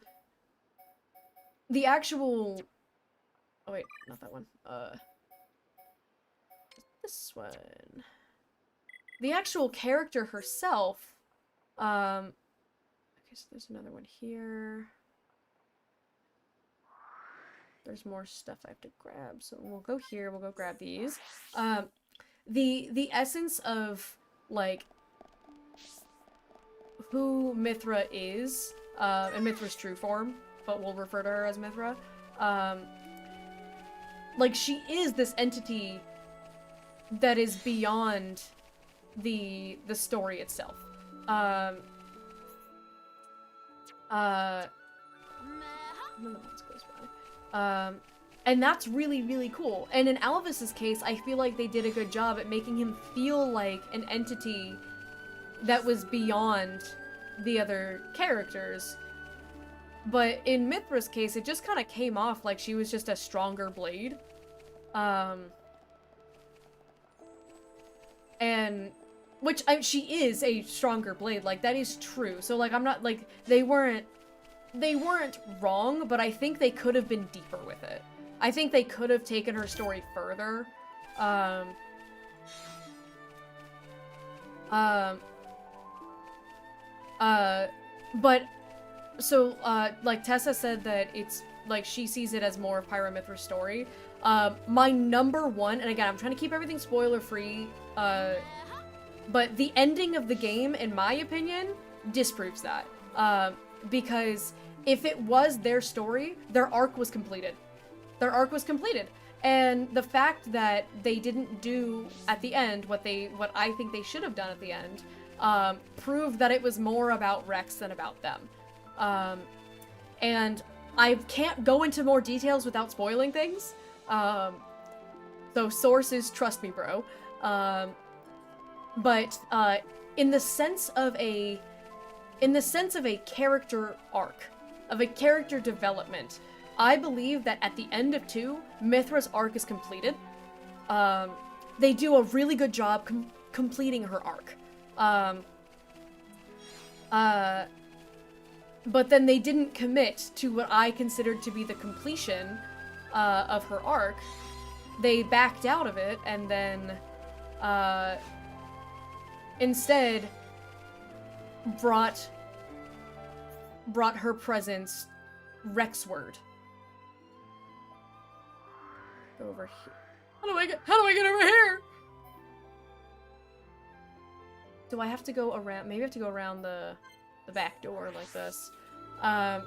oh wait, not that one, this one. The actual character herself, okay, so there's another one here. There's more stuff I have to grab, so we'll go here, we'll go grab these. The essence of, like, who Mithra is, and Mithra's true form, but we'll refer to her as Mithra. Like, she is this entity that is beyond the story itself. None of that goes by. And that's really, really cool. And in Alvis's case, I feel like they did a good job at making him feel like an entity that was beyond the other characters. But in Mithra's case, it just kind of came off like she was just a stronger blade. And which she is a stronger blade, like that is true. So like I'm not like they weren't wrong, but I think they could have been deeper with it. I think they could have taken her story further. But so like Tessa said that it's like she sees it as more of Pyramithra's story. My number one, and again, I'm trying to keep everything spoiler free, but the ending of the game, in my opinion, disproves that. Because if it was their story, their arc was completed. Their arc was completed. And the fact that they didn't do at the end what I think they should have done at the end, proved that it was more about Rex than about them. And I can't go into more details without spoiling things. So sources, trust me, bro. But in the sense of a character arc, of a character development, I believe that at the end of 2, Mithra's arc is completed. They do a really good job completing her arc. But then they didn't commit to what I considered to be the completion of her arc. They backed out of it, and then instead brought her presence Rexward. Go over here. How do I get over here? Do I have to go around? Maybe I have to go around the back door like this. The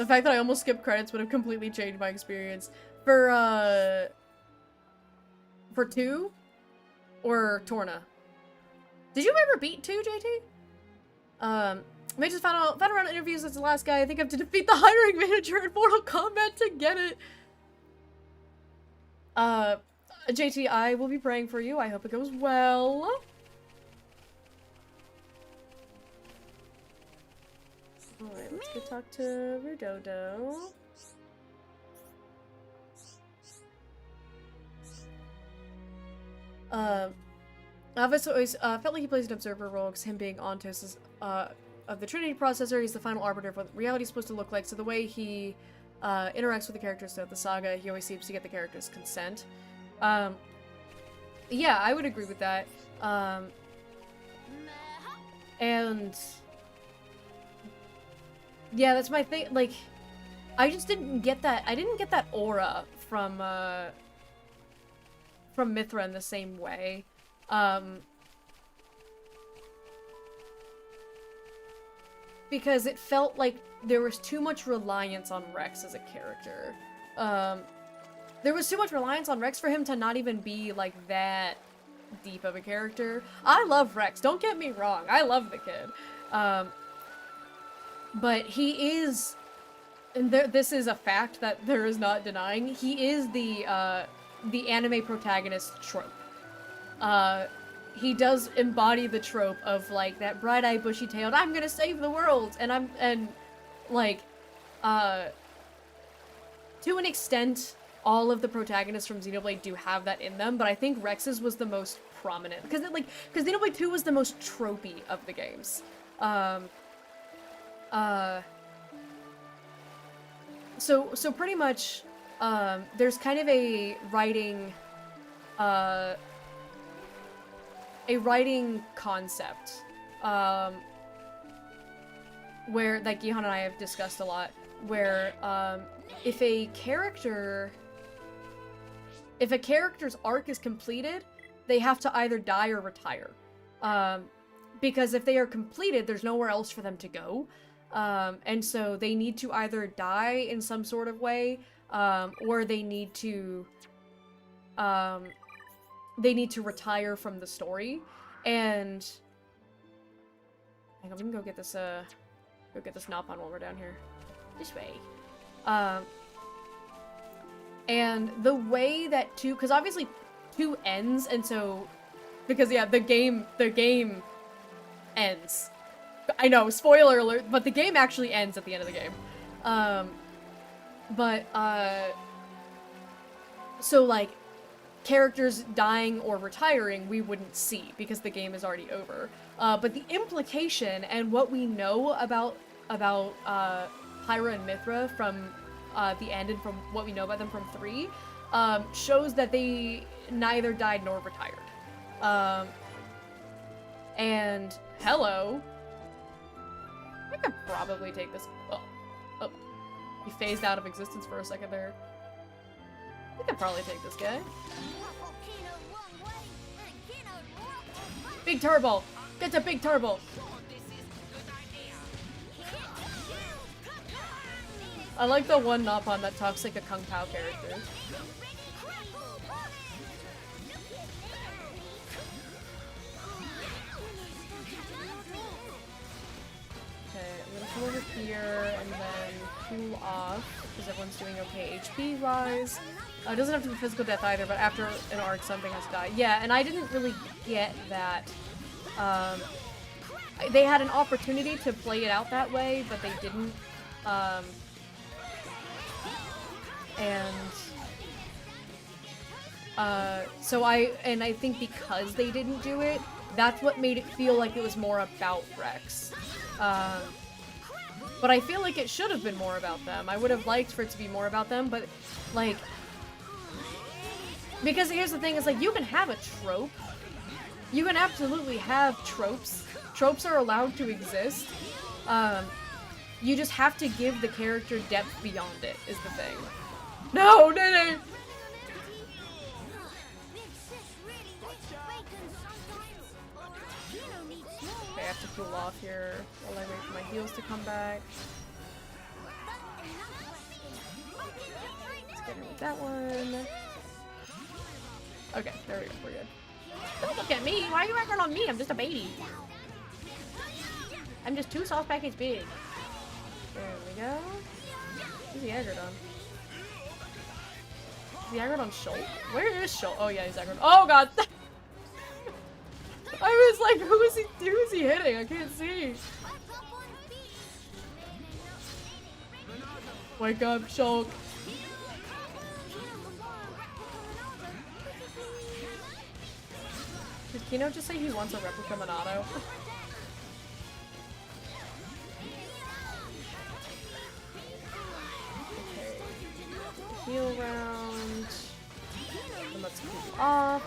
fact that I almost skipped credits would have completely changed my experience. For 2? Or Torna? Did you ever beat 2, JT? Mage's final round interviews as the last guy. I think I have to defeat the hiring manager in Mortal Kombat to get it. JT, I will be praying for you. I hope it goes well. Alright, let's go talk to Rudodo. Alvis always felt like he plays an observer role because him being Ontos of the Trinity processor, he's the final arbiter of what reality is supposed to look like. So the way he interacts with the characters throughout the saga, he always seems to get the characters' consent. Yeah, I would agree with that. And yeah, that's my thing. Like, I just didn't get that. I didn't get that aura from Mithra in the same way. Because it felt like there was too much reliance on Rex as a character. There was too much reliance on Rex for him to not even be, like, that deep of a character. I love Rex, don't get me wrong. I love the kid. But he is... And this is a fact that there is not denying. He is the anime protagonist trope. He does embody the trope of, like, that bright-eyed, bushy-tailed, I'm gonna save the world! And like, to an extent, all of the protagonists from Xenoblade do have that in them, but I think Rex's was the most prominent. Because Xenoblade 2 was the most tropey of the games. So pretty much, there's kind of a writing concept, where, like, Gihan and I have discussed a lot, where, if a character's arc is completed, they have to either die or retire. Because if they are completed, there's nowhere else for them to go. And so they need to either die in some sort of way, or they need to retire from the story. And hang on, we can go get this Nopon while we're down here. This way. And the way that 2, because obviously 2 ends, and so, because yeah, the game ends. I know, spoiler alert, but the game actually ends at the end of the game. So like, characters dying or retiring, we wouldn't see, because the game is already over. But the implication and what we know about Pyra and Mithra from the end and from what we know about them from 3, shows that they neither died nor retired. And hello. I could probably take this. Oh, he phased out of existence for a second there. I could probably take this guy. Big turbo! Get to big turbo! I like the one Napon that talks like a Kung Pao character. Okay, I'm gonna come over here and then cool off, because everyone's doing okay HP wise. It doesn't have to be physical death either, but after an arc, something has to die. Yeah, and I didn't really get that. They had an opportunity to play it out that way, but they didn't. So I think because they didn't do it, that's what made it feel like it was more about Rex. But I feel like it should have been more about them. I would have liked for it to be more about them, but, like... Because here's the thing, is like, you can have a trope. You can absolutely have tropes. Tropes are allowed to exist. You just have to give the character depth beyond it, is the thing. No, no, no! Okay, I have to cool off here while I wait for my heals to come back. Let's get in with that one. Okay, there we go, we're good. Don't look at me! Why are you acting on me? I'm just a baby. I'm just 2 sauce packets big. There we go. Who's he aggroed on? Is he aggroed on Shulk? Where is Shulk? Oh yeah, he's aggroed. Oh god! I was like, who is he hitting? I can't see. Wake up, Shulk. Did Kino just say he wants a replica Monado? Okay. Heal round. And let's cool off.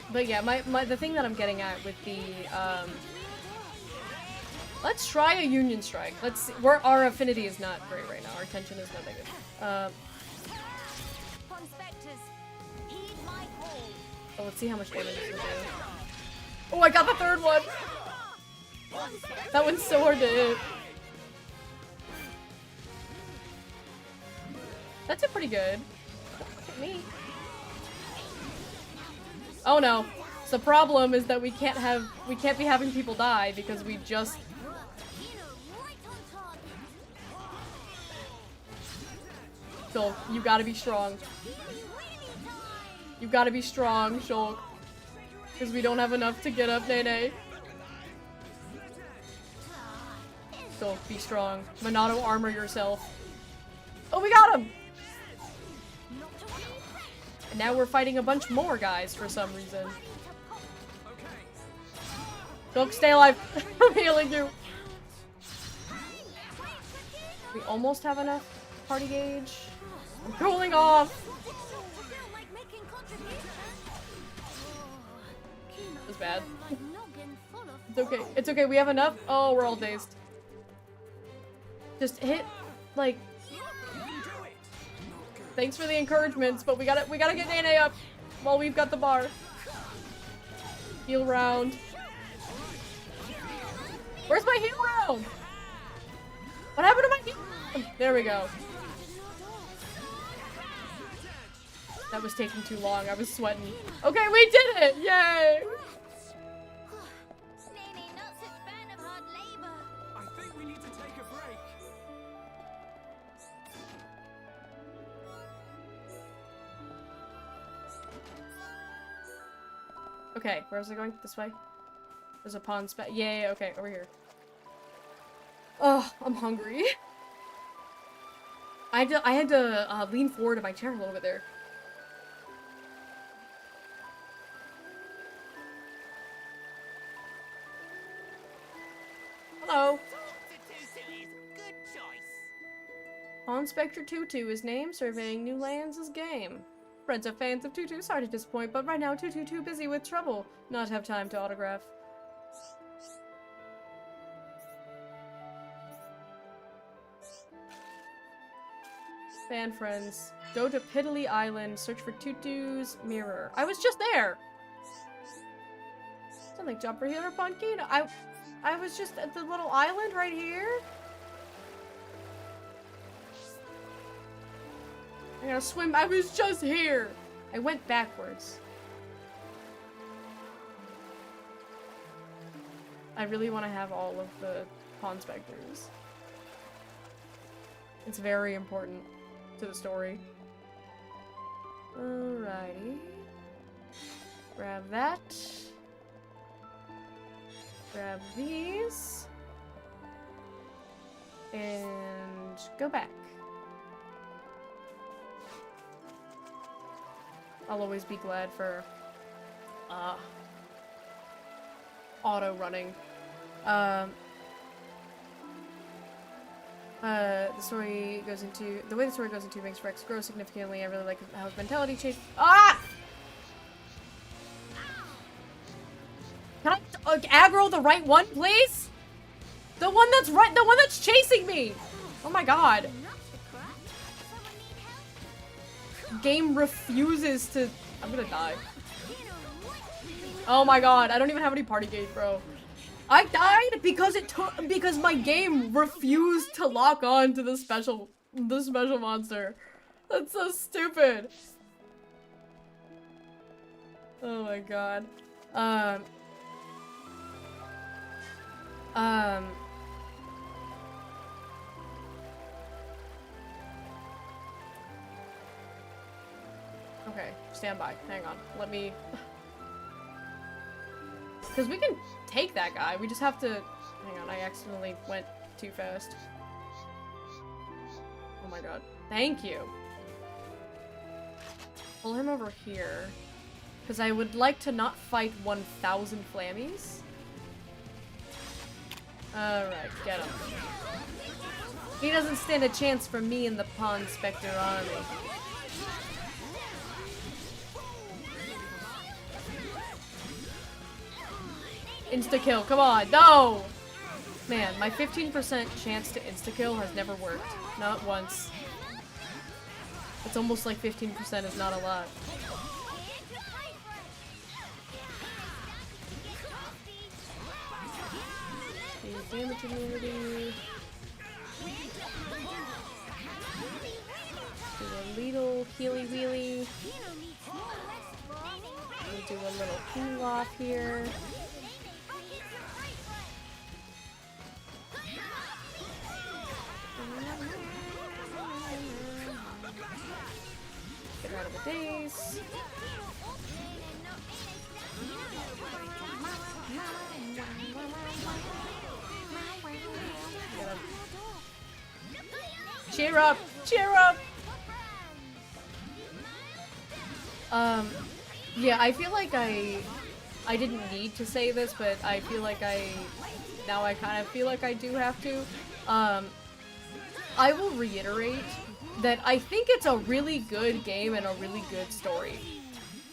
But yeah, the thing that I'm getting at with the, let's try a Union Strike. Let's see. Our affinity is not great right now. Our tension is not that good. Oh, let's see how much damage this will do. Oh, I got the 3rd one! That one's so hard to hit. That did pretty good. Look at me. Oh no. The problem is that we can't be having people die because we just... So, you gotta be strong. You gotta be strong, Shulk. Because we don't have enough to get up Nene. So, be strong. Monado, armor yourself. Oh, we got him! And now we're fighting a bunch more guys for some reason. Shulk, stay alive! I'm healing you! We almost have enough party gauge. I'm cooling off! It was bad. It's okay. It's okay. We have enough. Oh, we're all dazed. Just hit, like... Thanks for the encouragements, but we gotta get Nene up while we've got the bar. Heal round. Where's my heal round? What happened to my heal round? There we go. That was taking too long. I was sweating. Okay, we did it! Yay! Nearly not such fan of hard labor. I think we need to take a break. Okay, where was I going? This way? There's a pawn spot. Yay, okay, over here. Oh, I'm hungry. I had to lean forward in my chair a little bit there. Hello. Pawn Spectre Tutu is name, surveying new lands is game. Friends of fans of Tutu, sorry to disappoint, but right now Tutu too busy with trouble. Not have time to autograph. Fan friends. Go to Piddly Island, search for Tutu's mirror. I was just there! Something jump for Healer Pumpkin. I was just at the little island right here. I gotta swim. I was just here. I went backwards. I really want to have all of the Pawn Specters. It's very important to the story. Alrighty. Grab that. Grab these. And go back. I'll always be glad for auto running. The way the story goes into makes Rex grow significantly. I really like how his mentality changed. Ah! Can I aggro the right one, please? The one that's right, the one that's chasing me! Oh my god. Game refuses to... I'm gonna die. Oh my god, I don't even have any party gate, bro. I died because my game refused to lock on to the special monster. That's so stupid. Oh my god. Okay, stand by. Hang on. Let me... Because we can take that guy. We just have to... Hang on, I accidentally went too fast. Oh my god. Thank you. Pull him over here. Because I would like to not fight 1,000 flammies. Alright, get him. He doesn't stand a chance for me and the Pawn Spectre army. Insta-kill, come on, no! Man, my 15% chance to insta-kill has never worked. Not once. It's almost like 15% is not a lot. Damage immunity. Do a little healy wheelie. We'll do a little heal off here. Get out of the daze. Cheer up! Cheer up! Yeah, I feel like I didn't need to say this, but I feel like now I kind of feel like I do have to. I will reiterate that I think it's a really good game and a really good story.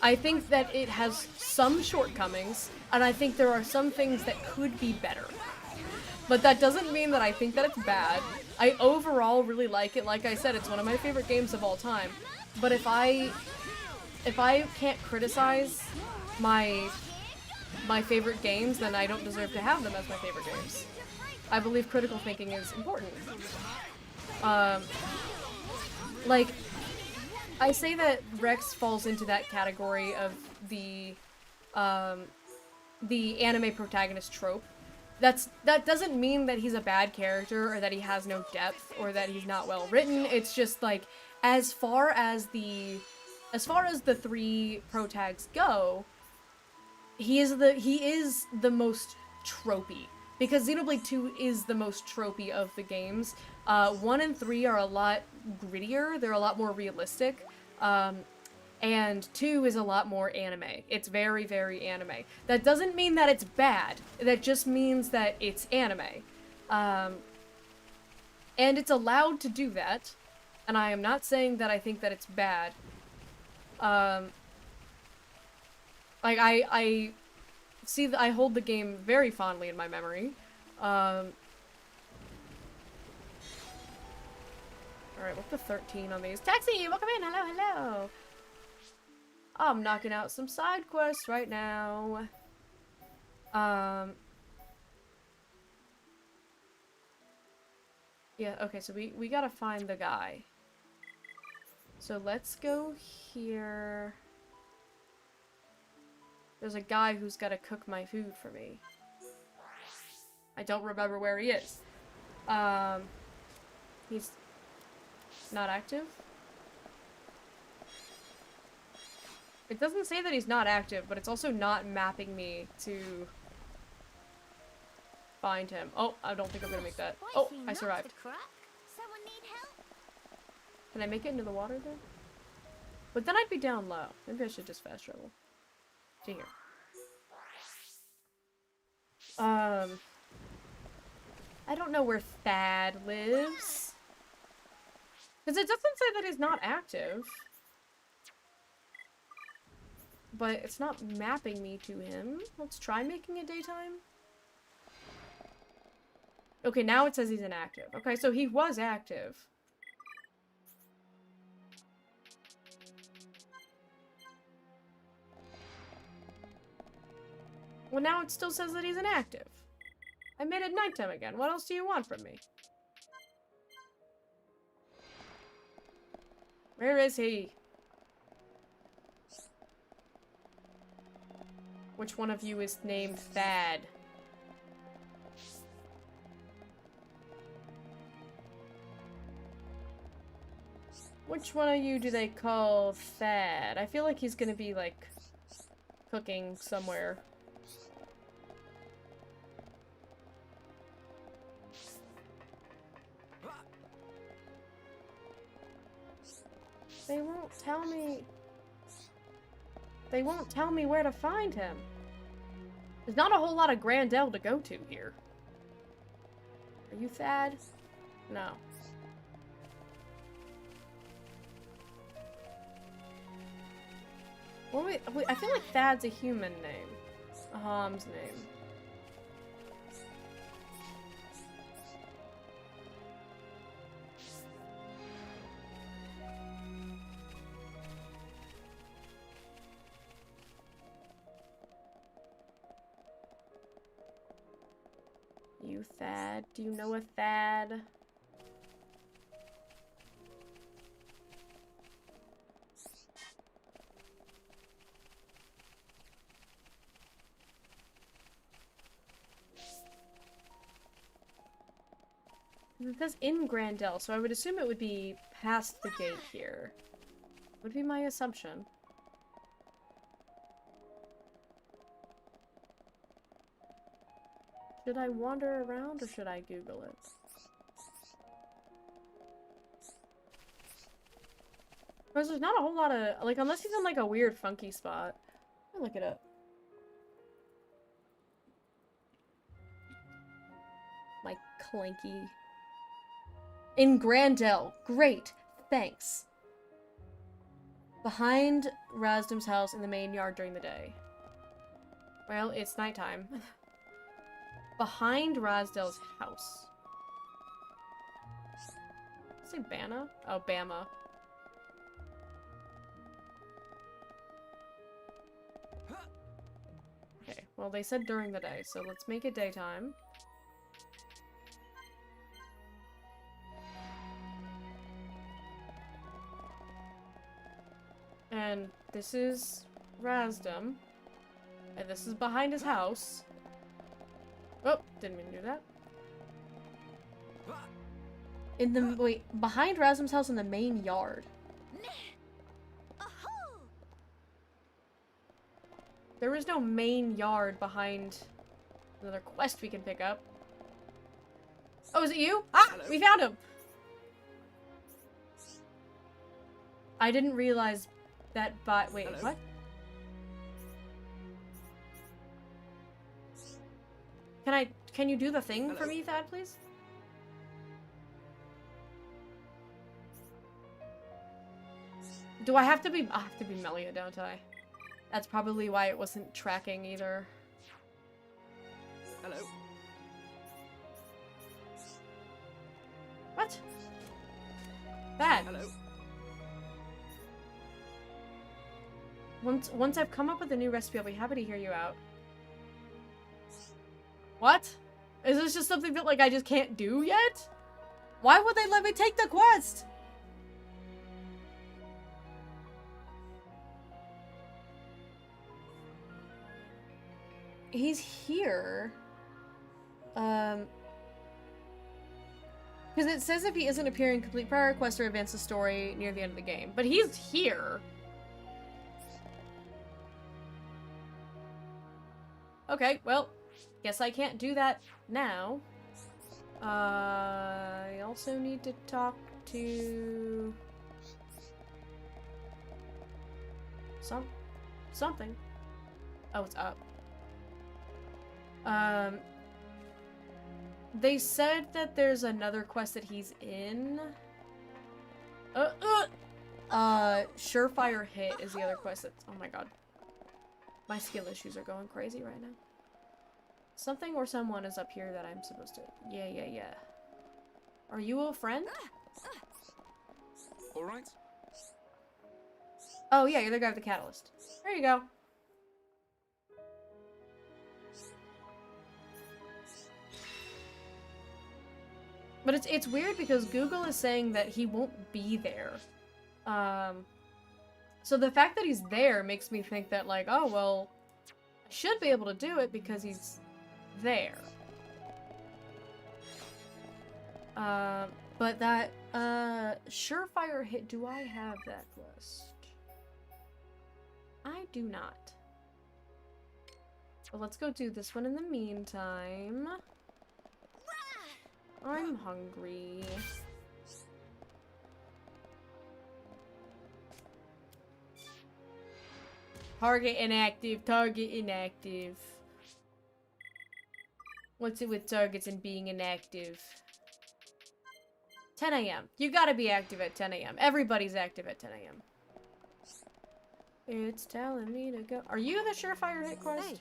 I think that it has some shortcomings, and I think there are some things that could be better. But that doesn't mean that I think that it's bad. I overall really like it. Like I said, it's one of my favorite games of all time. But if I can't criticize my favorite games, then I don't deserve to have them as my favorite games. I believe critical thinking is important. Like, I say that Rex falls into that category of the anime protagonist trope. That doesn't mean that he's a bad character or that he has no depth or that he's not well written. It's just like as far as the three protags go, he is the most tropey. Because Xenoblade 2 is the most tropey of the games. 1 and 3 are a lot grittier, they're a lot more realistic. And 2 is a lot more anime. It's very, very anime. That doesn't mean that it's bad. That just means that it's anime. And it's allowed to do that. And I am not saying that I think that it's bad. Like, I see that I hold the game very fondly in my memory. Alright, what's the 13 on these? Taxi! Welcome in! Hello, hello! I'm knocking out some side quests right now. Yeah, okay, so we gotta find the guy. So let's go here. There's a guy who's gotta cook my food for me. I don't remember where he is. He's not active? It doesn't say that he's not active, but it's also not mapping me to find him. Oh, I don't think I'm gonna make that. Oh, I survived. Someone need help? Can I make it into the water then? But then I'd be down low. Maybe I should just fast travel to here. I don't know where Thad lives. Because it doesn't say that he's not active. But it's not mapping me to him. Let's try making it daytime. Okay, now it says he's inactive. Okay, so he was active. Well, now it still says that he's inactive. I made it nighttime again. What else do you want from me? Where is he? Which one of you is named Thad? Which one of you do they call Thad? I feel like he's gonna be, like, cooking somewhere. They won't tell me... They won't tell me where to find him. There's not a whole lot of Grandel to go to here. Are you Thad? No. Well, wait, I feel like Thad's a human name. Aham's name. You Thad? Do you know a Thad? It says in Grandel, so I would assume it would be past the gate here. Would be my assumption. Should I wander around or should I Google it? Because there's not a whole lot of, like, unless he's in like a weird funky spot. I'll look it up. My clanky. In Grandel. Great. Thanks. Behind Rasdam's house in the main yard during the day. Well, it's nighttime. Behind Rasdel's house. Say Bana? Oh, Bama. Okay, well they said during the day, so let's make it daytime. And this is Razdam. And this is behind his house. Oh, didn't mean to do that. In the- wait, behind Razdam's house in the main yard. There is no main yard behind another quest we can pick up. Oh, is it you? Ah! Hello? We found him! I didn't realize that wait, Hello? what? Can you do the thing for Hello? me, Thad, please? Do I have to be- I have to be Melia, don't I? That's probably why it wasn't tracking either. Hello. What? Thad. Hello. Once I've come up with a new recipe, I'll be happy to hear you out. What? Is this just something that, like, I just can't do yet? Why would they let me take the quest? He's here. Because it says if he isn't appearing, complete prior quest or advance the story near the end of the game. But he's here. Okay, well, guess I can't do that now. I also need to talk to... something. Oh, it's up. They said that there's another quest that he's in. Surefire Hit is the other quest that's... Oh my god. My skill issues are going crazy right now. Something or someone is up here that I'm supposed to... Yeah. Are you a friend? Alright. Oh yeah, you're the guy with the catalyst. There you go. But it's weird because Google is saying that he won't be there. So the fact that he's there makes me think that, like, oh, well, I should be able to do it because he's there. But that, Surefire Hit, do I have that quest? I do not. Well, let's go do this one in the meantime. I'm hungry. Target inactive, target inactive. What's it with targets and being inactive? 10 a.m. You gotta be active at 10 a.m. Everybody's active at 10 a.m. It's telling me to go. Are you the Surefire Hit quest? Hey.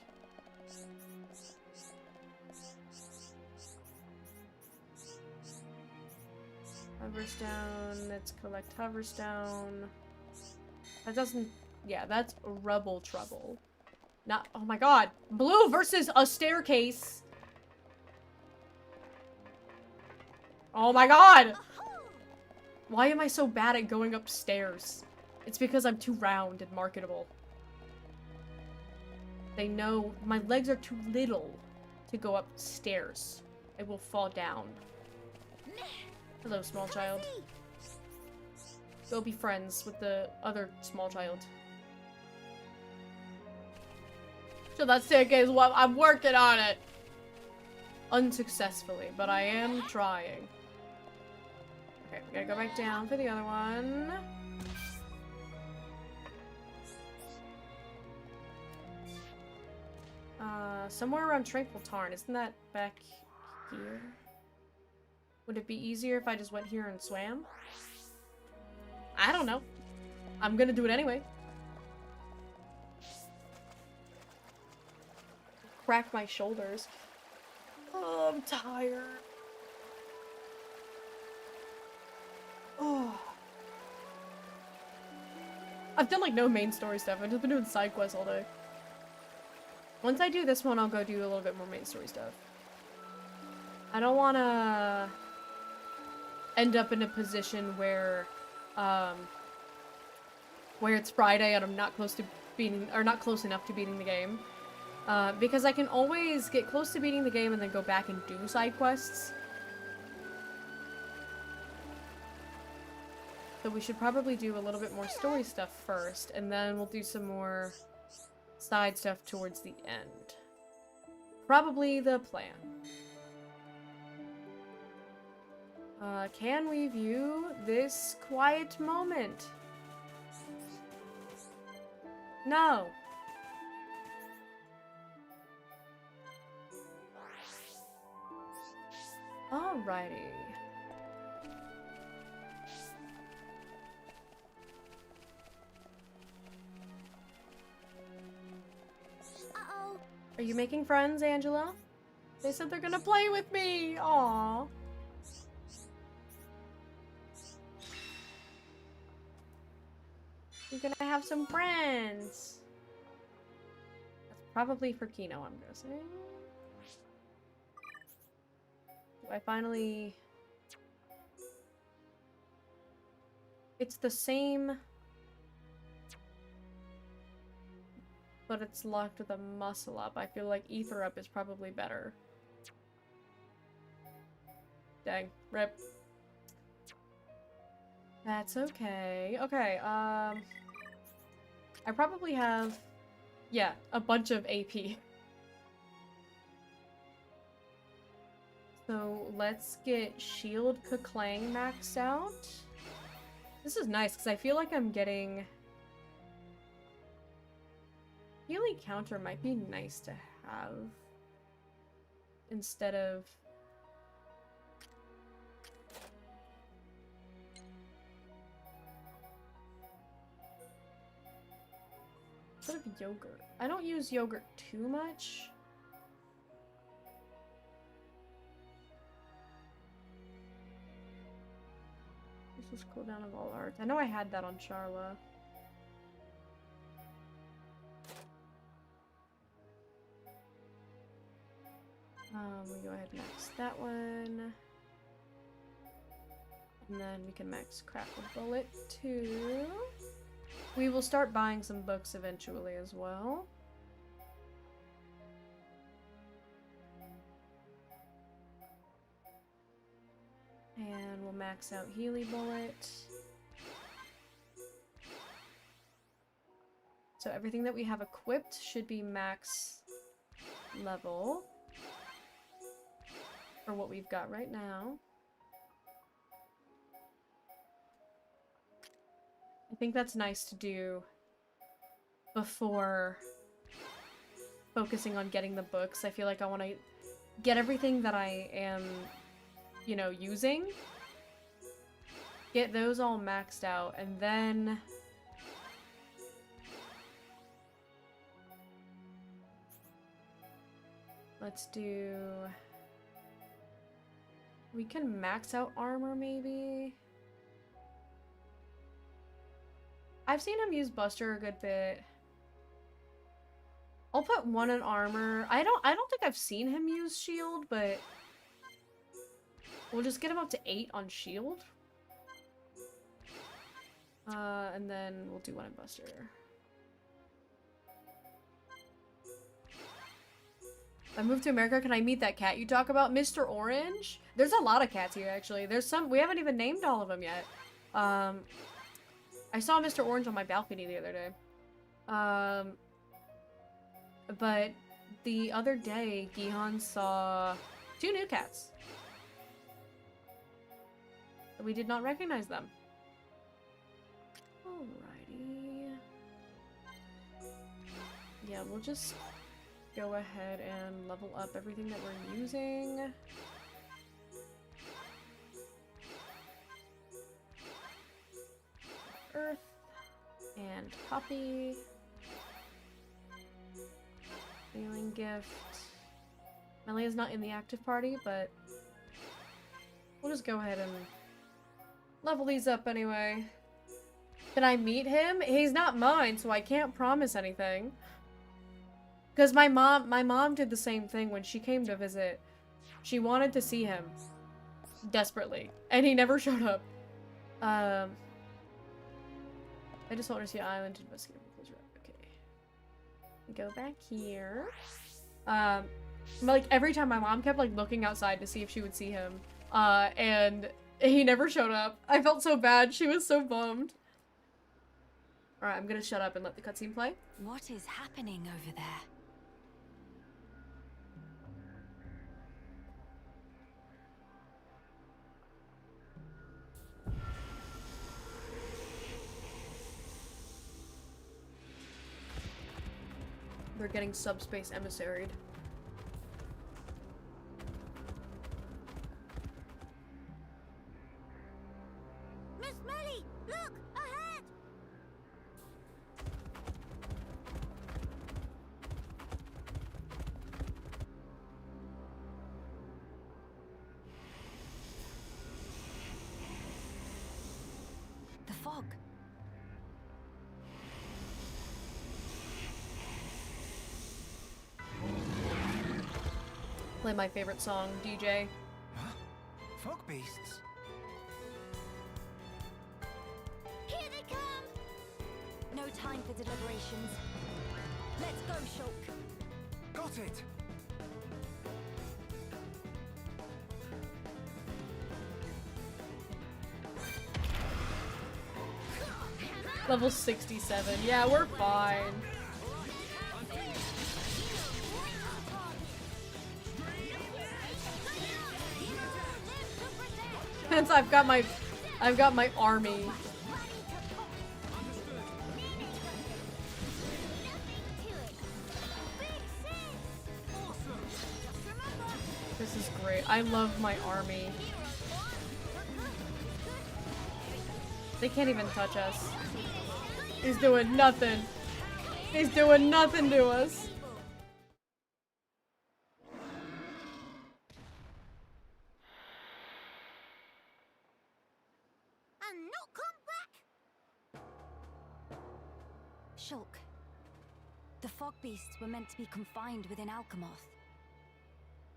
Hoverstone, let's collect Hoverstone. That doesn't... Yeah, that's Rubble Trouble. Not... Oh my god! Blue versus a staircase! Oh my god! Why am I so bad at going upstairs? It's because I'm too round and marketable. They know my legs are too little to go upstairs. I will fall down. Hello, small child. Go be friends with the other small child. So that staircase, well, I'm working on it. Unsuccessfully, but I am trying. Okay, we gotta go back down for the other one. Somewhere around Tranquil Tarn. Isn't that back here? Would it be easier if I just went here and swam? I don't know. I'm gonna do it anyway. Crack my shoulders. Oh, I'm tired. Oh. I've done like no main story stuff. I've just been doing side quests all day. Once I do this one, I'll go do a little bit more main story stuff. I don't want to end up in a position where where it's Friday and I'm not close to beating, or not close enough to beating the game. Because I can always get close to beating the game and then go back and do side quests. So we should probably do a little bit more story stuff first, and then we'll do some more side stuff towards the end. Probably the plan. Can we view this quiet moment? No. Alrighty. Uh-oh. Are you making friends, Angela? They said they're gonna play with me. Aww. You're gonna have some friends. That's probably for Kino, I'm guessing. Do I finally... It's the same... But it's locked with a muscle up. I feel like ether up is probably better. Dang. Rip. That's okay. Okay, I probably have... Yeah, a bunch of AP. So let's get Shield Kaklang maxed out. This is nice, because I feel like I'm getting... Healing counter might be nice to have. Instead of... Instead of yogurt. I don't use yogurt too much. This is cooldown of all arts. I know I had that on Charla. We go ahead and max that one. And then we can max Crackle Bullet too. We will start buying some books eventually as well. And we'll max out Healy Bullet. So everything that we have equipped should be max level for what we've got right now. I think that's nice to do before focusing on getting the books. I feel like I want to get everything that I am, you know, using. Get those all maxed out, and then... Let's do... We can max out armor, maybe? I've seen him use Buster a good bit. I'll put one in armor. I don't think I've seen him use shield, but we'll just get him up to 8 on shield. And then we'll do one in Buster. I moved to America, can I meet that cat you talk about? Mr. Orange? There's a lot of cats here, actually. There's some, we haven't even named all of them yet. I saw Mr. Orange on my balcony the other day. But the other day, Gihan saw 2 new cats. We did not recognize them. Alrighty. Yeah, we'll just go ahead and level up everything that we're using. Earth and copy. Healing gift. Melia's not in the active party, but we'll just go ahead and level these up anyway. Can I meet him? He's not mine, so I can't promise anything. Because my mom did the same thing when she came to visit. She wanted to see him desperately, and he never showed up. I just want to see an island to investigate. Okay. Go back here. Like every time my mom kept like looking outside to see if she would see him. And he never showed up. I felt so bad. She was so bummed. Alright, I'm gonna shut up and let the cutscene play. What is happening over there? They're getting subspace emissaried. Miss Melly, look ahead. The fog. Play my favorite song, DJ. Huh? Fog beasts? Here they come. No time for deliberations. Let's go, Shulk. Got it! Level 67. Yeah, we're fine. Since I've got my army. This is great. I love my army. They can't even touch us. He's doing nothing. He's doing nothing to us. And not come back. Shulk. The fog beasts were meant to be confined within Alchemoth.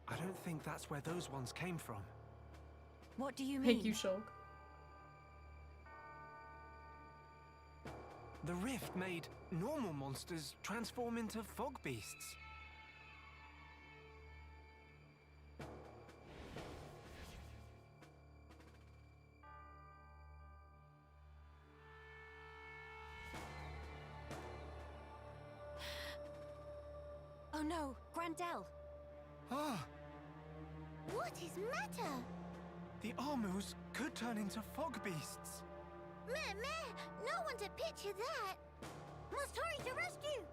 I don't think that's where those ones came from. What do you mean? Thank you, Shulk. The rift made normal monsters transform into fog beasts. Oh no, Grandel! Ah, What is matter? the Armus could turn into fog beasts. Meh, no one to picture that. Must hurry to rescue.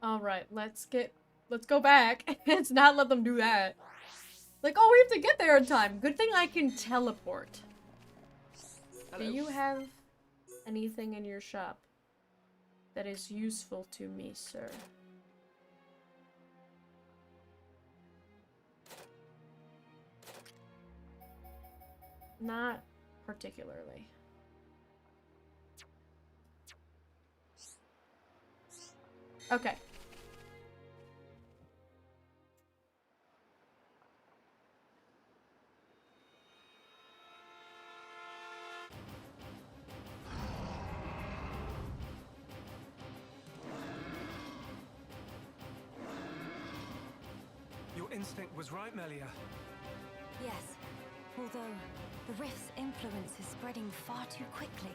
All right, let's go back. Let's not let them do that. Like, oh, we have to get there in time. Good thing I can teleport. Do you have anything in your shop that is useful to me, sir? Not particularly. Okay. Your instinct was right, Melia. Yes. Although, the rift's influence is spreading far too quickly.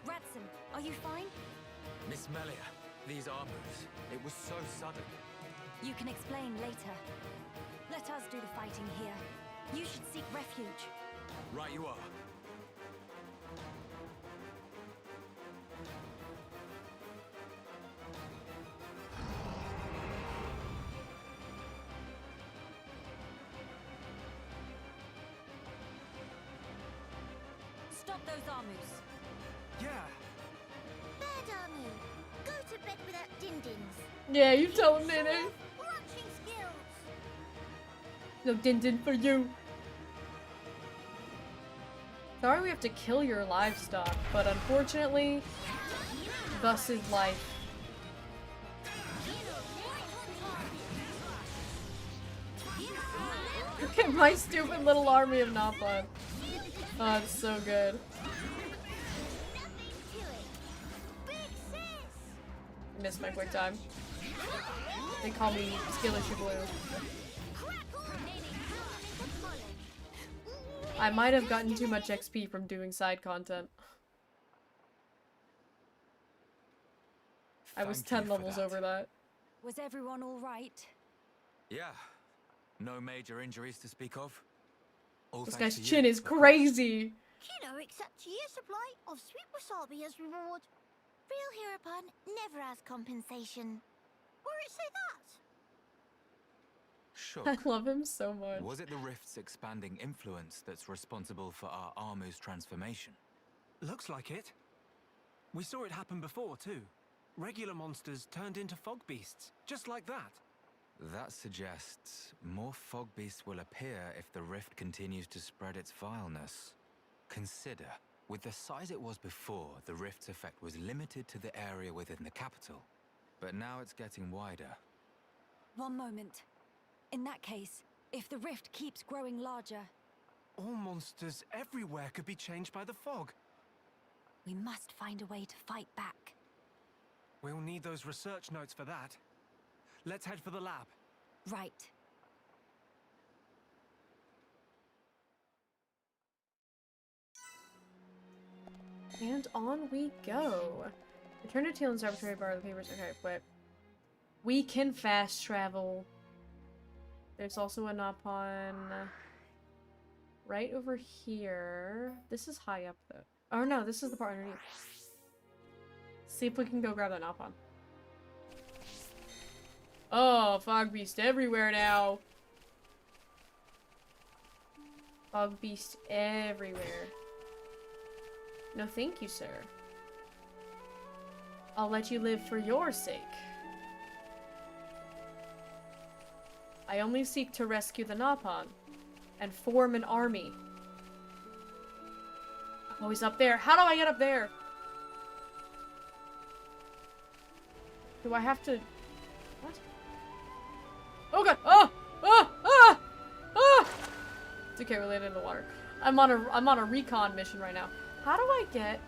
Radson, are you fine? Miss Melia, these Armus, it was so sudden. You can explain later. Let us do the fighting here. You should seek refuge. Right you are. Stop those Armus. Yeah. Bad army. Go to bed without din-dins. Yeah, you tell him, Nene. Crunching skills. No din-din for you. Sorry we have to kill your livestock, but unfortunately, Thus is life. Look at my stupid little army of Napon. Oh, it's so good. Missed my quick time. They call me Skillishy Blue. I might have gotten too much XP from doing side content. I was Thank 10 you for levels that. over that. Was everyone all right? Yeah. No major injuries to speak of. All This thanks guy's to chin you, is of course. crazy. Kino accepts a year's supply of sweet wasabi as reward. Real hero pun never has compensation. Or it say that? Sure. I love him so much. Was it the rift's expanding influence that's responsible for our Armu's transformation? Looks like it. We saw it happen before, too. Regular monsters turned into fog beasts, just like that. That suggests more fog beasts will appear if the rift continues to spread its vileness. Consider, with the size it was before, the rift's effect was limited to the area within the capital. But now it's getting wider. One moment. In that case, if the rift keeps growing larger, All monsters everywhere could be changed by the fog. we must find a way to fight back. We'll need those research notes for that. Let's head for the lab. Right. And on we go. Return to Teal'c's arbitrary bar of the papers. Okay, but we can fast travel. There's also a Napon right over here. This is high up though. Oh no, this is the part underneath. See if we can go grab that Napon. Oh, fog beast everywhere now. Fog beast everywhere. No, thank you, sir. I'll let you live for your sake. I only seek to rescue the Napon and form an army. Oh, he's up there. How do I get up there? Do I have to... What? Oh god! Oh! Oh! Ah! Ah! It's okay, we're landing in the water. I'm on a recon mission right now. How do I get...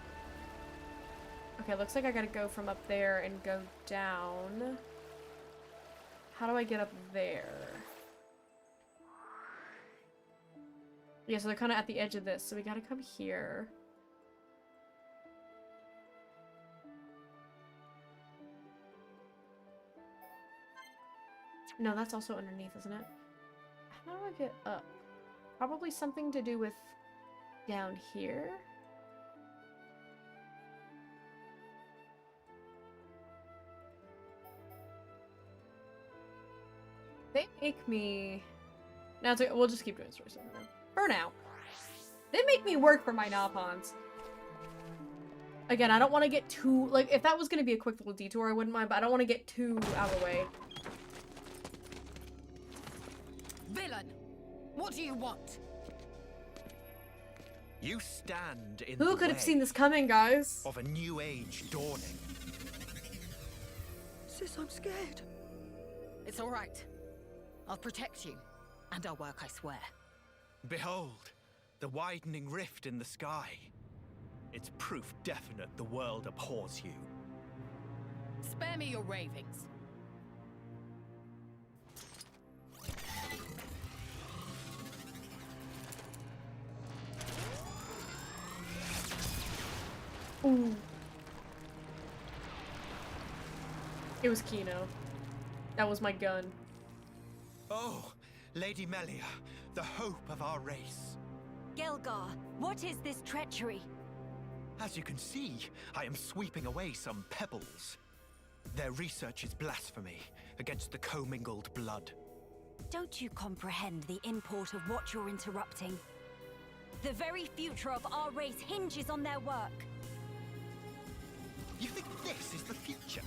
Okay, looks like I gotta go from up there and go down. How do I get up there? Yeah, so they're kind of at the edge of this, so we gotta come here. No, that's also underneath, isn't it? How do I get up? Probably something to do with down here? They make me... No, it's okay. We'll just keep doing stories for now. They make me work for my Napons. Again, I don't want to get too... Like, if that was going to be a quick little detour, I wouldn't mind, but I don't want to get too out of the way. Villain! What do you want? You stand in Who the could have way seen this coming, guys? of a new age dawning. Sis, I'm scared. It's all right. I'll protect you. And I'll work, I swear. Behold, the widening rift in the sky. It's proof definite the world abhors you. Spare me your ravings. Ooh. It was Kino. That was my gun. Oh, Lady Melia, the hope of our race. Gelgar, what is this treachery? As you can see, I am sweeping away some pebbles. Their research is blasphemy against the commingled blood. Don't you comprehend the import of what you're interrupting? The very future of our race hinges on their work. You think this is the future?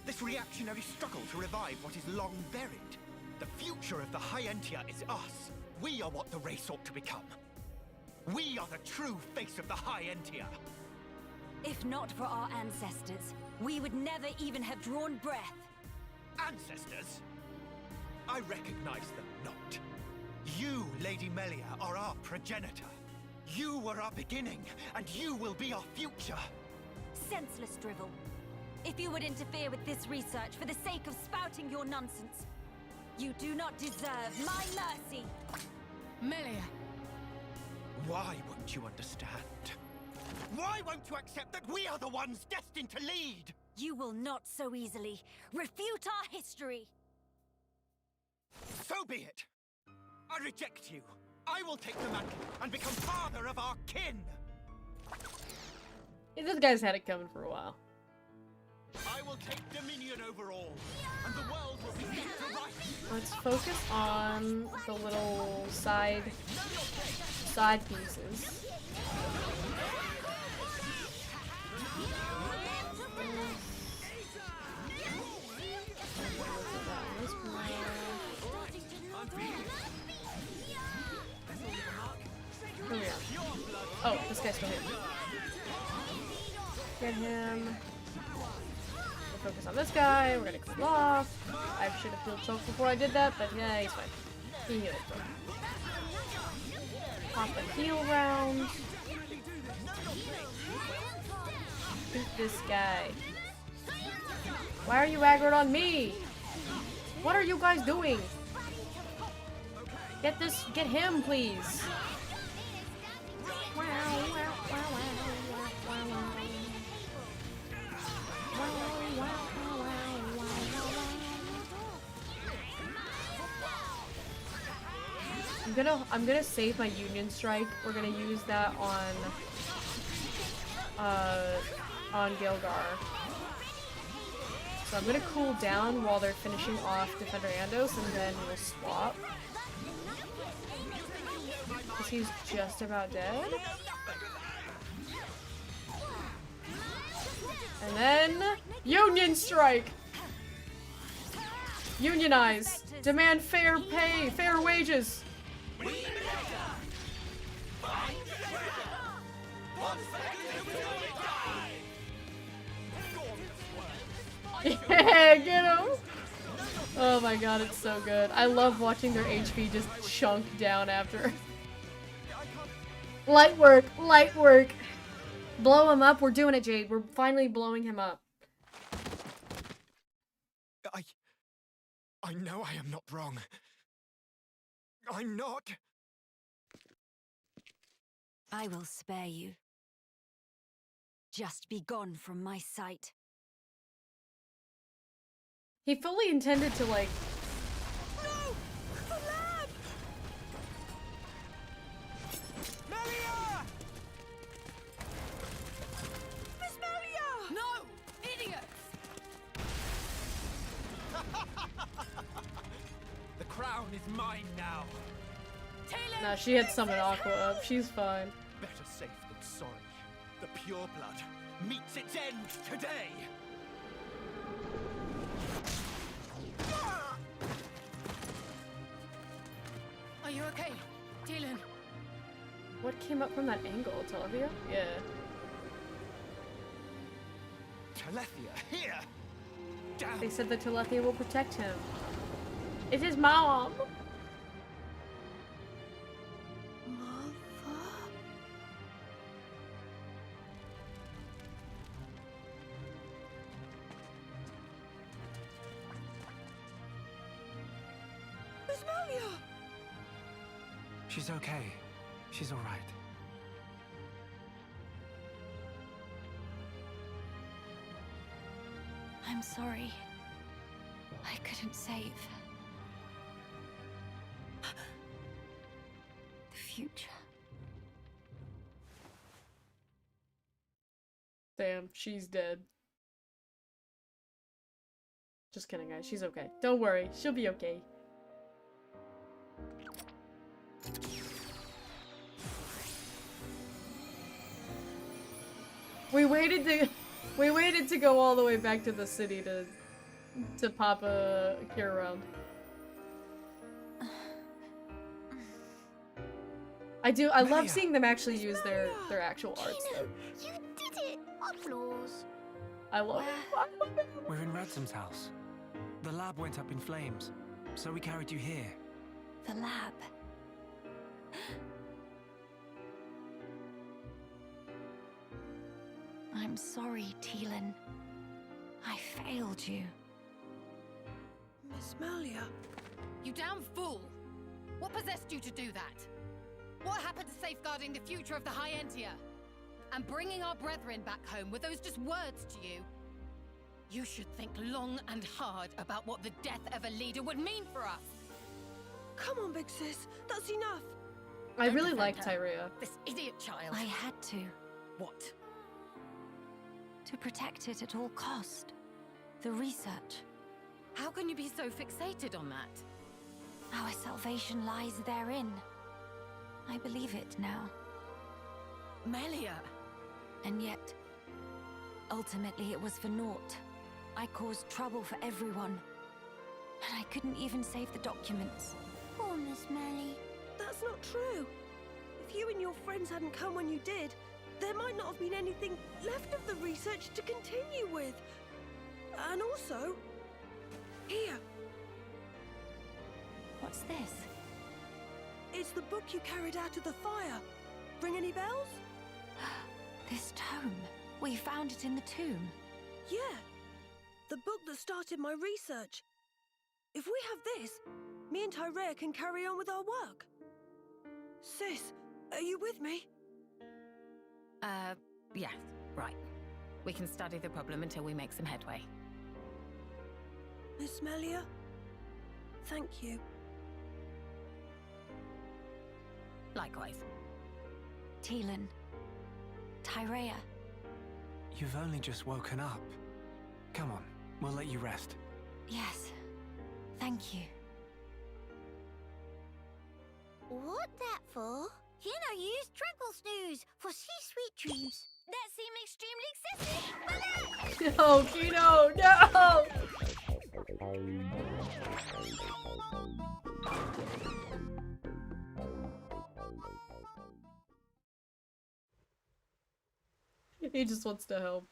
This reactionary struggle to revive what is long buried? The future of the High Entia is us. We are what the race ought to become. We are the true face of the High Entia. If not for our ancestors, we would never even have drawn breath. Ancestors? I recognize them not. You, Lady Melia, are our progenitor. You were our beginning, and you will be our future. Senseless drivel. If you would interfere with this research for the sake of spouting your nonsense, you do not deserve my mercy. Melia. Why won't you understand? Why won't you accept that we are the ones destined to lead? You will not so easily refute our history. So be it. I reject you. I will take the mantle and become father of our kin. Hey, this guy's had it coming for a while. I will take dominion over all, and the world will be set to rights. Let's focus on the little side pieces. Oh yeah. Oh, this guy's still here. Get him. We'll focus on this guy. We're gonna cool off. I should have healed Choke before I did that, but yeah, he's fine. He healed though. Pop a heal round. Shoot this guy. Why are you aggroed on me? What are you guys doing? Get him, please. I'm gonna save my Union Strike. We're gonna use that on Gilgar. So I'm gonna cool down while they're finishing off Defender Andos, and then we'll swap. Because he's just about dead. And then Union Strike! Unionize! Demand fair pay, fair wages! Yeah, get him! Oh my god, it's so good. I love watching their HP just chunk down after. Light work! Light work! Blow him up. We're doing it, Jade. We're finally blowing him up. I know I am not wrong. I'm not. I will spare you. Just be gone from my sight. He fully intended to, like... No! The lab! Melia! Miss Melia! No! Idiots! The crown is mine now. Nah, she had summoned Aqua up. She's fine. Better safe than sorry. The pure blood meets its end today. Are you okay, Dylan? What came up from that angle? Televia? Yeah. Telethia, here! Damn! They said that Telethia will protect him. It's his mom! Miss Melia! She's okay. She's all right. I'm sorry. I couldn't save the future. Damn, she's dead. Just kidding, guys. She's okay. Don't worry. She'll be okay. We waited to go all the way back to the city to pop a cure round. I love seeing them actually use their actual arts though. You did it! Applause. I love it. I love it. We're in Radsom's house. The lab went up in flames, so we carried you here. The lab. I'm sorry, Teelan. I failed you. Miss Melia. You damn fool! What possessed you to do that? What happened to safeguarding the future of the High Entia? And bringing our brethren back home, were those just words to you? You should think long and hard about what the death of a leader would mean for us! Come on, big sis. That's enough. I Don't really defend like her. Tyrea. This idiot child. I had to. What? To protect it at all cost. The research. How can you be so fixated on that? Our salvation lies therein. I believe it now. Melia! And yet, ultimately it was for naught. I caused trouble for everyone. And I couldn't even save the documents. Poor Miss Melly. That's not true. If you and your friends hadn't come when you did, there might not have been anything left of the research to continue with. And also, here, What's this? it's the book you carried out of the fire. Ring any bells? This tome. We found it in the tomb. Yeah, the book that started my research. If we have this, me and Tyrea can carry on with our work. Sis, are you with me? Yes, right. We can study the problem until we make some headway. Miss Melia? Thank you. Likewise. Teelan. Tyrea. You've only just woken up. Come on, we'll let you rest. Yes. Thank you. What that for? You know, use Tranquil Snooze for sweet dreams. That seemed extremely excessive. No, Kino, no! He just wants to help.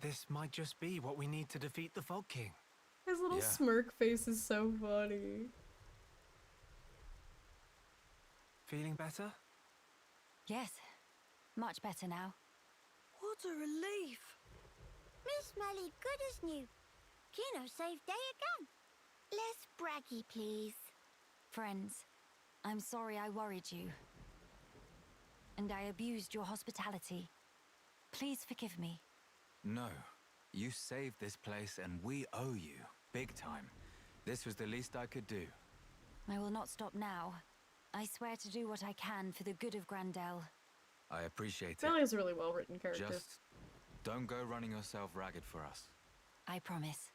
This might just be what we need to defeat the Fog King. His little Yeah. smirk face is so funny. Feeling better? Yes. Much better now. What a relief. Miss Melly, good as new. Kino saved day again. Less braggy, please. Friends, I'm sorry I worried you. And I abused your hospitality. Please forgive me. No. You saved this place and we owe you. Big time. This was the least I could do. I will not stop now. I swear to do what I can for the good of Grandel. I appreciate it. Sally is a really well written character. Just don't go running yourself ragged for us. I promise.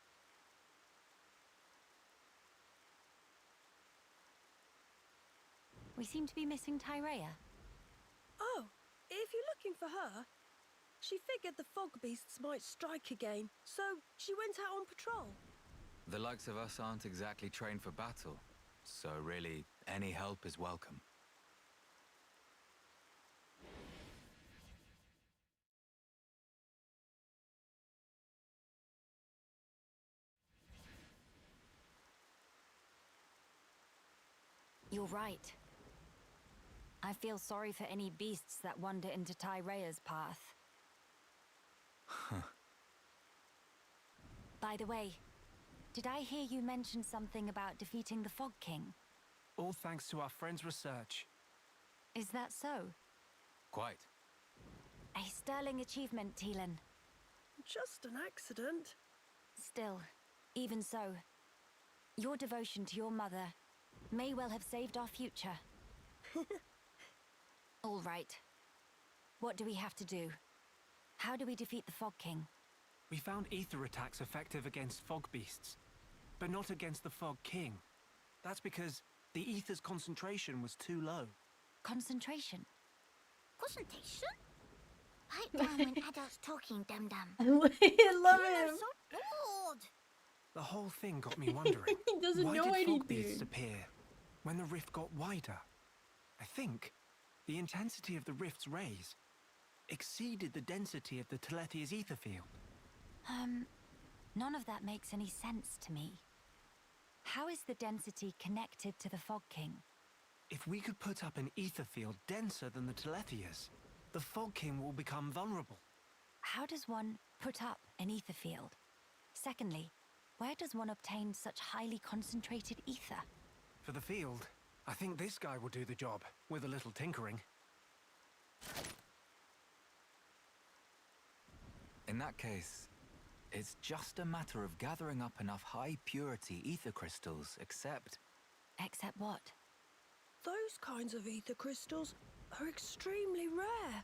We seem to be missing Tyrea. Oh, if you're looking for her, she figured the fog beasts might strike again, so she went out on patrol. The likes of us aren't exactly trained for battle, so really, any help is welcome. You're right. I feel sorry for any beasts that wander into Tyrea's path. By the way, did I hear you mention something about defeating the Fog King? All thanks to our friend's research. Is that so? Quite. A sterling achievement, Teelan. Just an accident. Still, even so, your devotion to your mother may well have saved our future. All right. What do we have to do? How do we defeat the Fog King? We found ether attacks effective against fog beasts, but not against the Fog King. That's because the ether's concentration was too low. Concentration? Concentration? Pipe down when adults talking, dum-dum. I love I'm him. so bored. The whole thing got me wondering. He doesn't why know did anything. fog beasts appear when the rift got wider? I think the intensity of the rift's rays, exceeded the density of the Telethia's ether field. None of that makes any sense to me. How is the density connected to the Fog King? If we could put up an ether field denser than the Telethia's, the Fog King will become vulnerable. How does one put up an ether field? Secondly, where does one obtain such highly concentrated ether? For the field, I think this guy will do the job, with a little tinkering. In that case, it's just a matter of gathering up enough high-purity ether crystals, except... Except what? Those kinds of ether crystals are extremely rare.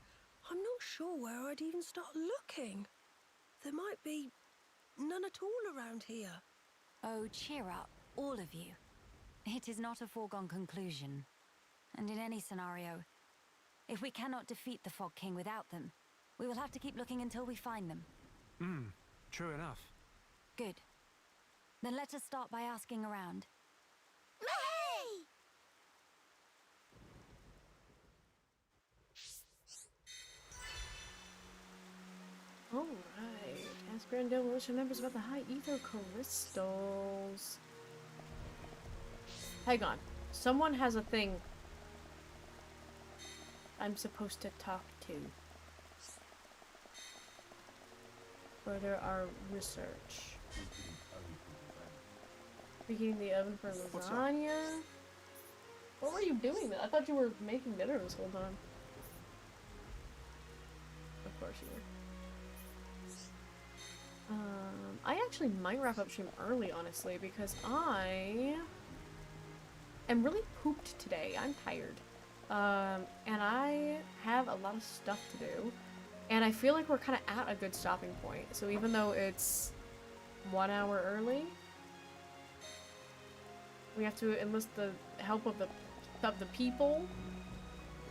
I'm not sure where I'd even start looking. There might be none at all around here. Oh, cheer up, all of you. It is not a foregone conclusion. And in any scenario, if we cannot defeat the Fog King without them, we will have to keep looking until we find them. True enough. Good. Then let us start by asking around. Hey! Alright. Ask Grand Demolition members about the high ether crystals. Hang on. Someone has a thing I'm supposed to talk to. Further our research. Preheating the oven for lasagna? What were you doing then? I thought you were making dinner this whole time. Of course you were. I actually might wrap up stream early, honestly, because I am really pooped today. I'm tired. And I have a lot of stuff to do. And I feel like we're kind of at a good stopping point. So even though it's 1 hour early, we have to enlist the help of the people.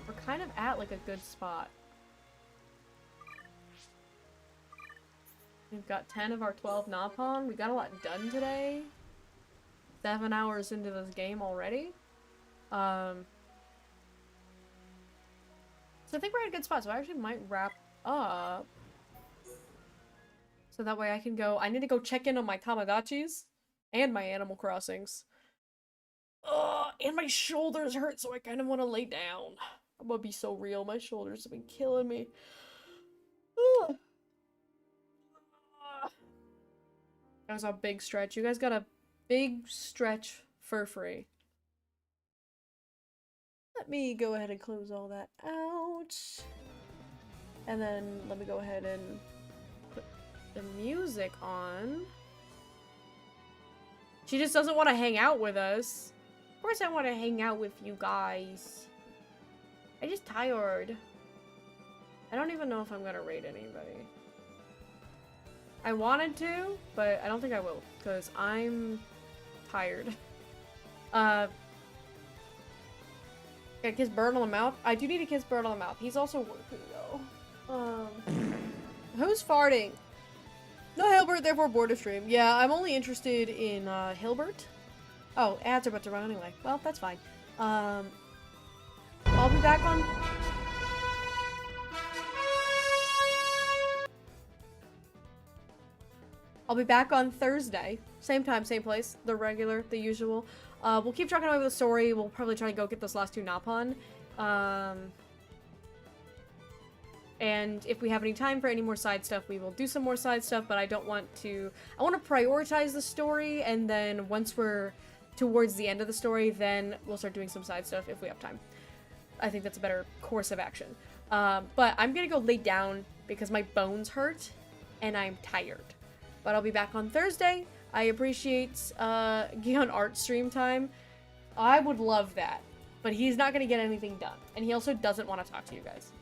We're kind of at like a good spot. We've got 10 of our 12 Napon. We got a lot done today. 7 hours into this game already. So I think we're at a good spot. So I actually might wrap up. So that way I can go. I need to go check in on my Tamagotchis and my Animal Crossings. And my shoulders hurt, so I kind of want to lay down. I'm gonna be so real. My shoulders have been killing me. That was a big stretch. You guys got a big stretch for free. Let me go ahead and close all that out. And then let me go ahead and put the music on. She just doesn't want to hang out with us. Of course I want to hang out with you guys. I'm just tired. I don't even know if I'm gonna raid anybody. I wanted to, but I don't think I will, because I'm tired. Got a kiss Bird on the mouth? I do need a kiss Bird on the mouth. He's also working, though. Who's farting? No Hilbert, therefore board of stream. Yeah, I'm only interested in, Hilbert. Oh, ads are about to run anyway. Well, that's fine. I'll be back on... I'll be back on Thursday. Same time, same place. The regular, the usual. We'll keep trucking over the story. We'll probably try to go get those last 2 Napon. And if we have any time for any more side stuff, we will do some more side stuff, but I don't want to... I want to prioritize the story, and then once we're towards the end of the story, then we'll start doing some side stuff if we have time. I think that's a better course of action. But I'm gonna go lay down because my bones hurt, and I'm tired. But I'll be back on Thursday. I appreciate Gion art stream time. I would love that. But he's not going to get anything done. And he also doesn't want to talk to you guys.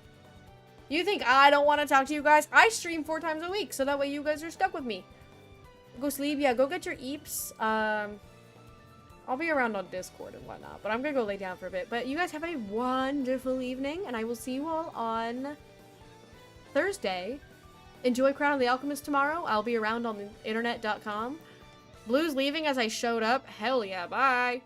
You think I don't want to talk to you guys? I stream 4 times a week, so that way you guys are stuck with me. Go sleep. Yeah, go get your eeps. I'll be around on Discord and whatnot. But I'm going to go lay down for a bit. But you guys have a wonderful evening. And I will see you all on Thursday. Enjoy Crown of the Alchemist tomorrow. I'll be around on the internet.com. Blue's leaving as I showed up. Hell yeah, bye.